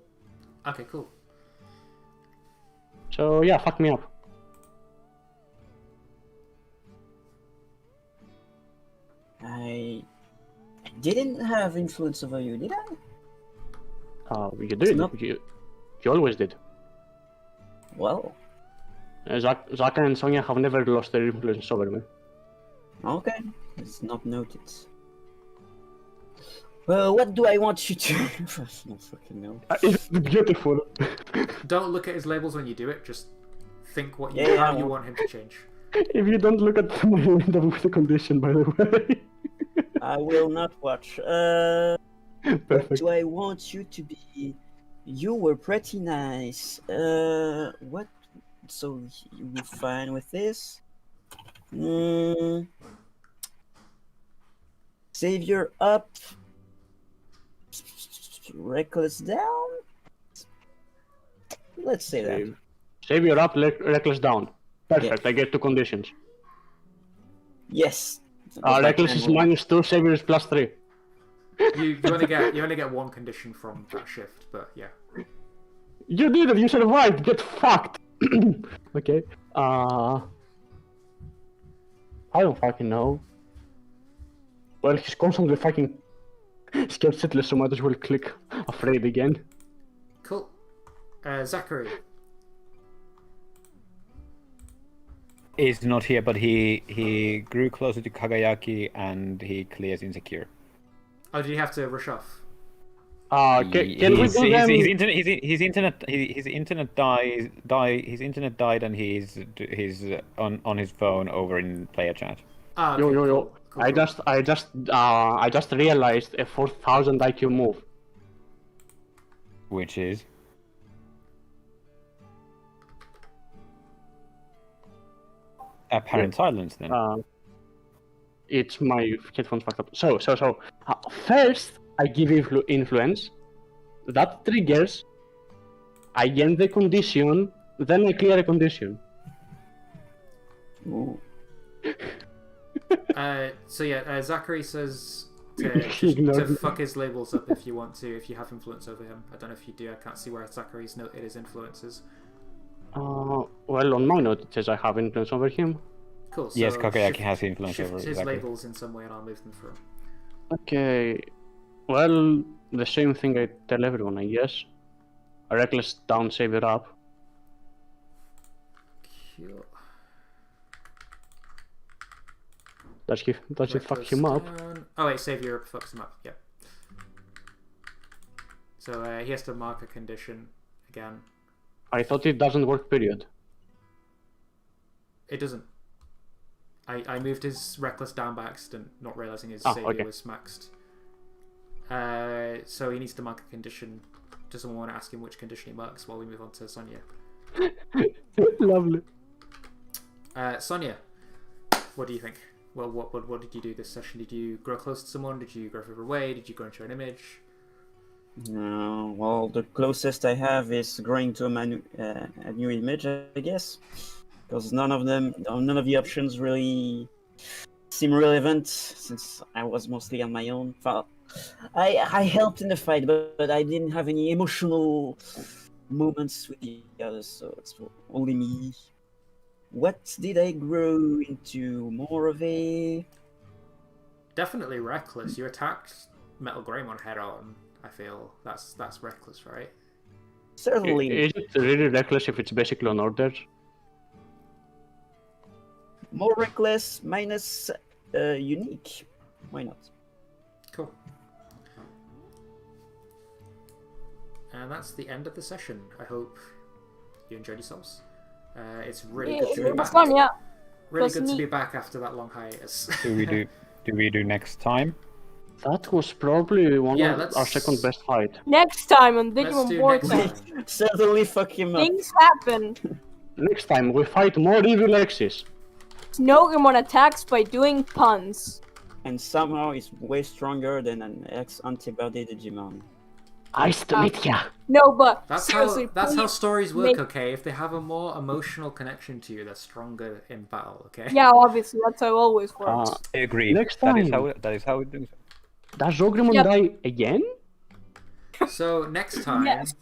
Okay, cool. So yeah, fuck me up. I didn't have influence over you, did I? You did. not- You always did. Well, Zaka and Sonya have never lost their influence over me. okay. It's not noted. Well, what do I want you to... no fucking no. It's beautiful. Don't look at his labels when you do it. Just think what you Yeah, how I you won't. want him to change. If you don't look at my window with the condition, by the way. I will not watch. What Perfect. do I want you to be? You were pretty nice. What? So you were fine with this? Savior up. Reckless down. Let's say that. Savior up, reckless down. Perfect, I get 2 conditions. Yes. That's my Reckless is plan. -2, Savior is +3. You only get one condition from that shift, but yeah. You did it, you survived, get fucked! Okay, I don't fucking know. Well, he's constantly fucking scared shitless, so might as well click afraid again. Cool. Zachary. Is not here, but he grew closer to Kagayaki and he clears insecure. Oh, did you have to rush off? Can we do his them? internet died, and he's on his phone over in player chat. Ah, okay, Yo. cool. I just realized a 4,000 IQ move. Which is apparent silence then. It's my headphones fucked up. So, first I give influence. That triggers. I gain the condition. Then I clear a condition. Ooh. Zachary says Ignore to me. fuck his labels up if you want to, if you have influence over him. I don't know if you do. I can't see where Zachary's noted his influences. Well, on my note it says I have influence over him. Cool. So Yes, Kakayaki has influence shift over his Zachary. labels in some way, and I'll move them through. Okay. Well, the same thing I tell everyone, I guess. A reckless down, save it up. Cool. Does it fuck him up? Down. Oh wait, save Europe fucks him up. Yep. So he has to mark a condition again. I thought it doesn't work, period. It doesn't. I moved his reckless down by accident, not realizing his Oh, savior okay. was maxed. So he needs to mark a condition. Does someone want to ask him which condition he marks while we move on to Sonia? Lovely. Sonia, what do you think? Well, what did you do this session? Did you grow close to someone? Did you grow further away? Did you grow into an image? No, well, the closest I have is growing to a new image, I guess, because none of the options really seem relevant since I was mostly on my own. I helped in the fight, but I didn't have any emotional moments with the others, so it's only me. What did I grow into? More of a... Definitely reckless. You attacked Metal Greymon head on. I feel that's reckless, right? Certainly. Is it really reckless if it's basically on order? More reckless, minus unique. Why not? Cool. And that's the end of the session. I hope you enjoyed yourselves. It's really good to be It was back. fun, yeah. Really was good to neat. be back after that long hiatus. Do we do next time? That was probably one Yeah, of let's- our second best fight. Next time on Let's Digimon do Vortex, next time. Certainly fuck him up. things happen. Next time we fight more evil X's. Snowgamon attacks by doing puns. And somehow he's way stronger than an ex-antibody Digimon. Nice to meet ya. No, but That's seriously, how please stories work, make- okay? If they have a more emotional connection to you, they're stronger in battle, okay? Yeah, obviously, that's how it always works. I agree. Next That is time. how it is. Does Ogremon Yep. die again? So next time, Yes.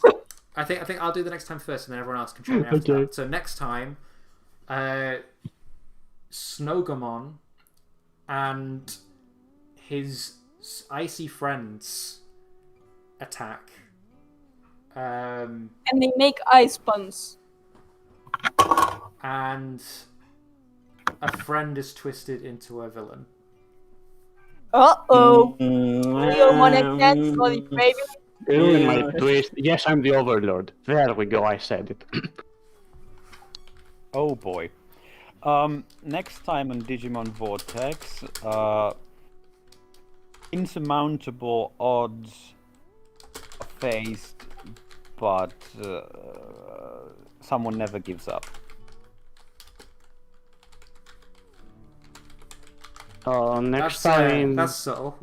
I think I'll do the next time first, and then everyone else can chime in after Okay. that. So next time, Snowgamon and his icy friends attack. And they make ice puns. And a friend is twisted into a villain. Uh-oh. Mm, Leo Monex, sorry, baby. Ruin my Yeah. twist. Yes, I'm the Overlord. There we go, I said it. Oh boy. Next time on Digimon Vortex, insurmountable odds are faced, but someone never gives up. Next time, That's subtle.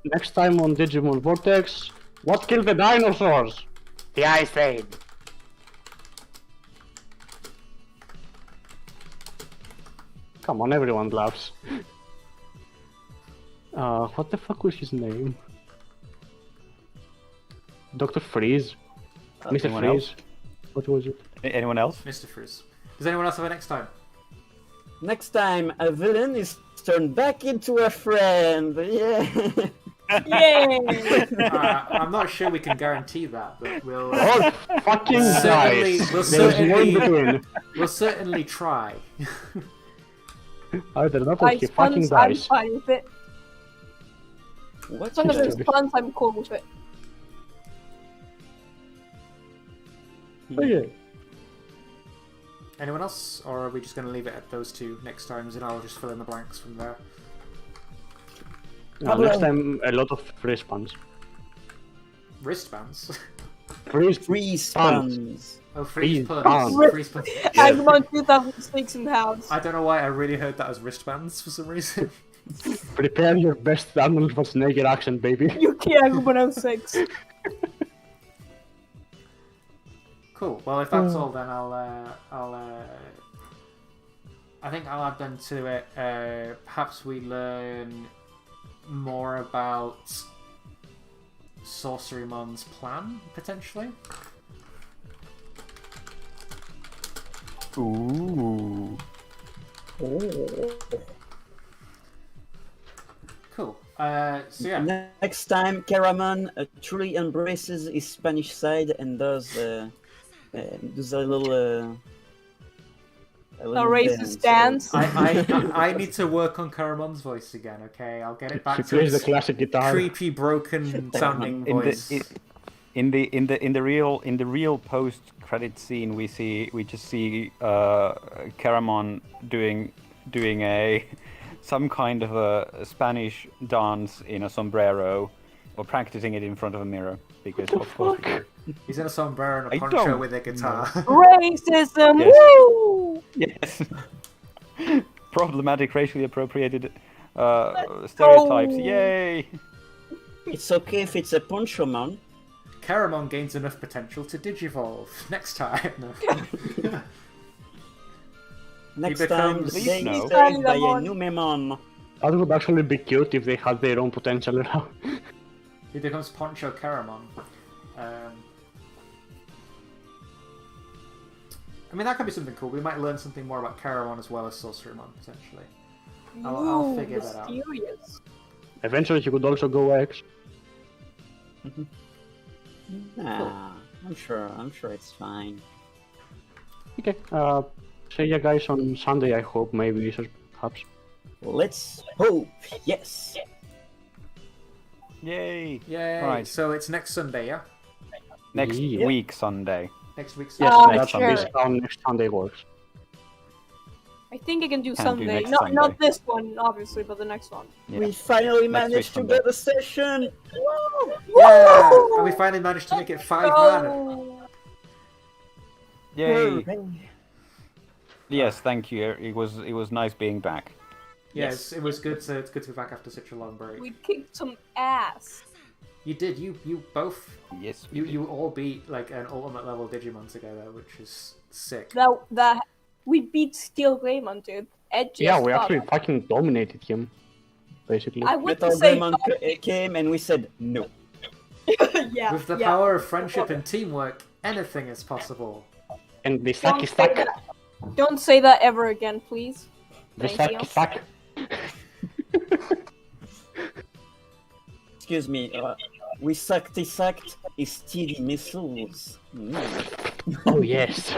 next time on Digimon Vortex, what killed the dinosaurs? The Ice Age. Come on, everyone laughs. What the fuck was his name? Dr. Freeze? Mr. anyone Freeze? else? What was it? Anyone else? Mr. Frizz. Does anyone else have a next time? Next time, a villain is turned back into a friend. Yeah. Yay! I'm not sure we can guarantee that, but we'll Oh, fucking Certainly- dice! we'll There's one certainly- between. we'll certainly try. Either that or he Ice fucking puns, I'm dies. fine with it. What? As long as there's puns, I'm cool with it. Okay. Anyone else, or are we just going to leave it at those two next times, and I'll just fill in the blanks from there? Next time, a lot of wristbands. Wristbands. Free spans. Oh, freeze Freeze puns. puns. Freeze puns. Agumon 2006 in the house. I don't know why I really heard that as wristbands for some reason. Prepare your best Arnold Schwarzenegger accent, baby. UK Agumon 06. Cool. Well, if that's all, then I think I'll add then to it. Perhaps we learn more about Sorcerymon's plan, potentially. Ooh. Cool. So yeah. Next time, Gairamon truly embraces his Spanish side and does a little racist dance. I need to work on Garamon's voice again. Okay, I'll get it back He to plays the its classic guitar. creepy, broken sounding voice. In the real post credit scene, we just see Gairamon doing a some kind of a Spanish dance in a sombrero, or practicing it in front of a mirror, because of course we do. He's in a sombrero and I a poncho don't with a guitar. Racism! Yes. Woo! Yes. Problematic, racially appropriated stereotypes. Yay! It's okay if it's a poncho man. Gairamon gains enough potential to digivolve. Next time. No. Next He time, becomes- they No. saved by a new Memon. That would actually be cute if they had their own potential now. He becomes Poncho Gairamon. I mean, that could be something cool. We might learn something more about Gairamon as well as Sorcerymon, potentially. I'll figure that out. Mysterious. Eventually, he could also go X. Nah, I'm sure it's fine. Okay. See ya guys on Sunday. I hope, maybe, perhaps. Let's hope. Yes. Yay! Yay! Right. So it's next Sunday, yeah? Next Yeah. week Sunday. Next week's Yes, Oh, that's sure. how next Sunday works. I think I can do Can do Sunday. next Not Sunday. this one, obviously, but the next one. Yeah. We finally Next managed to week get a session. Yeah! And we finally managed to make it 5 man. Oh, Yay! Yes, thank you. It was nice being back. Yes, it was good to be back after such a long break. we kicked some ass. You did. You both. Yes. You all beat like an ultimate level Digimon together, which is sick. That we beat Steel Greymon, dude. Edgy Yeah, as we fuck. actually fucking dominated him, basically. I wouldn't Metal say Greymon came and we said no. yeah. With the yeah. power of friendship and teamwork, anything is possible. And the Don't sucky say suck. that. Don't say that ever again, please. The Thank you. sucky suck. Excuse me. We sucked his TD missiles. Oh yes.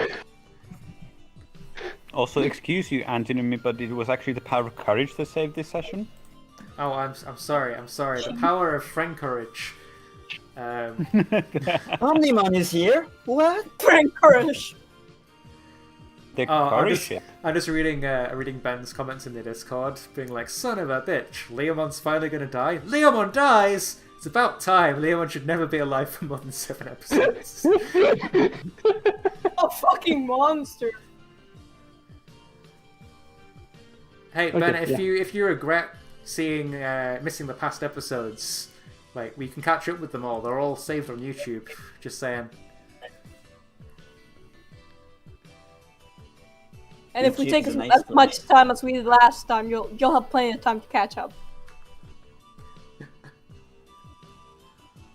Also, excuse you, Anthony, but it was actually the power of courage that saved this session. Oh, I'm sorry. The power of friend courage. Omnimon is here. What? Frank Courage. The Oh, courage ship. I'm just reading Ben's comments in the Discord, being like, "Son of a bitch, Leomon's finally gonna die. Leomon dies. It's about time. Leomon should never be alive for more than 7 episodes." A fucking monster. Hey Okay, Ben, yeah. if you regret missing the past episodes, like we can catch up with them all. They're all saved on YouTube. Just saying. And if we YouTube's take a as, nice as place. much time as we did last time, you'll have plenty of time to catch up.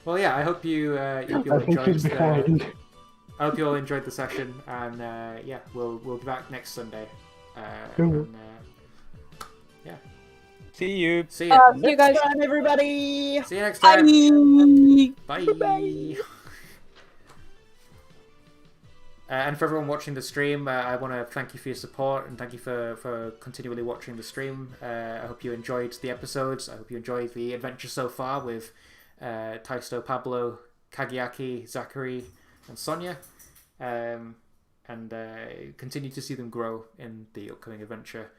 Well, yeah. I hope you I all think he's enjoyed. behind. I hope you all enjoyed the session, and yeah, we'll be back next Sunday. Cool. And, yeah. See you. See ya. See you guys. Next time, everybody. See you next time. Bye. Bye. And for everyone watching the stream, I want to thank you for your support and thank you for continually watching the stream. I hope you enjoyed the episodes. I hope you enjoyed the adventure so far with Taisto, Pablo, Kagiaki, Zachary, and Sonia. And continue to see them grow in the upcoming adventure.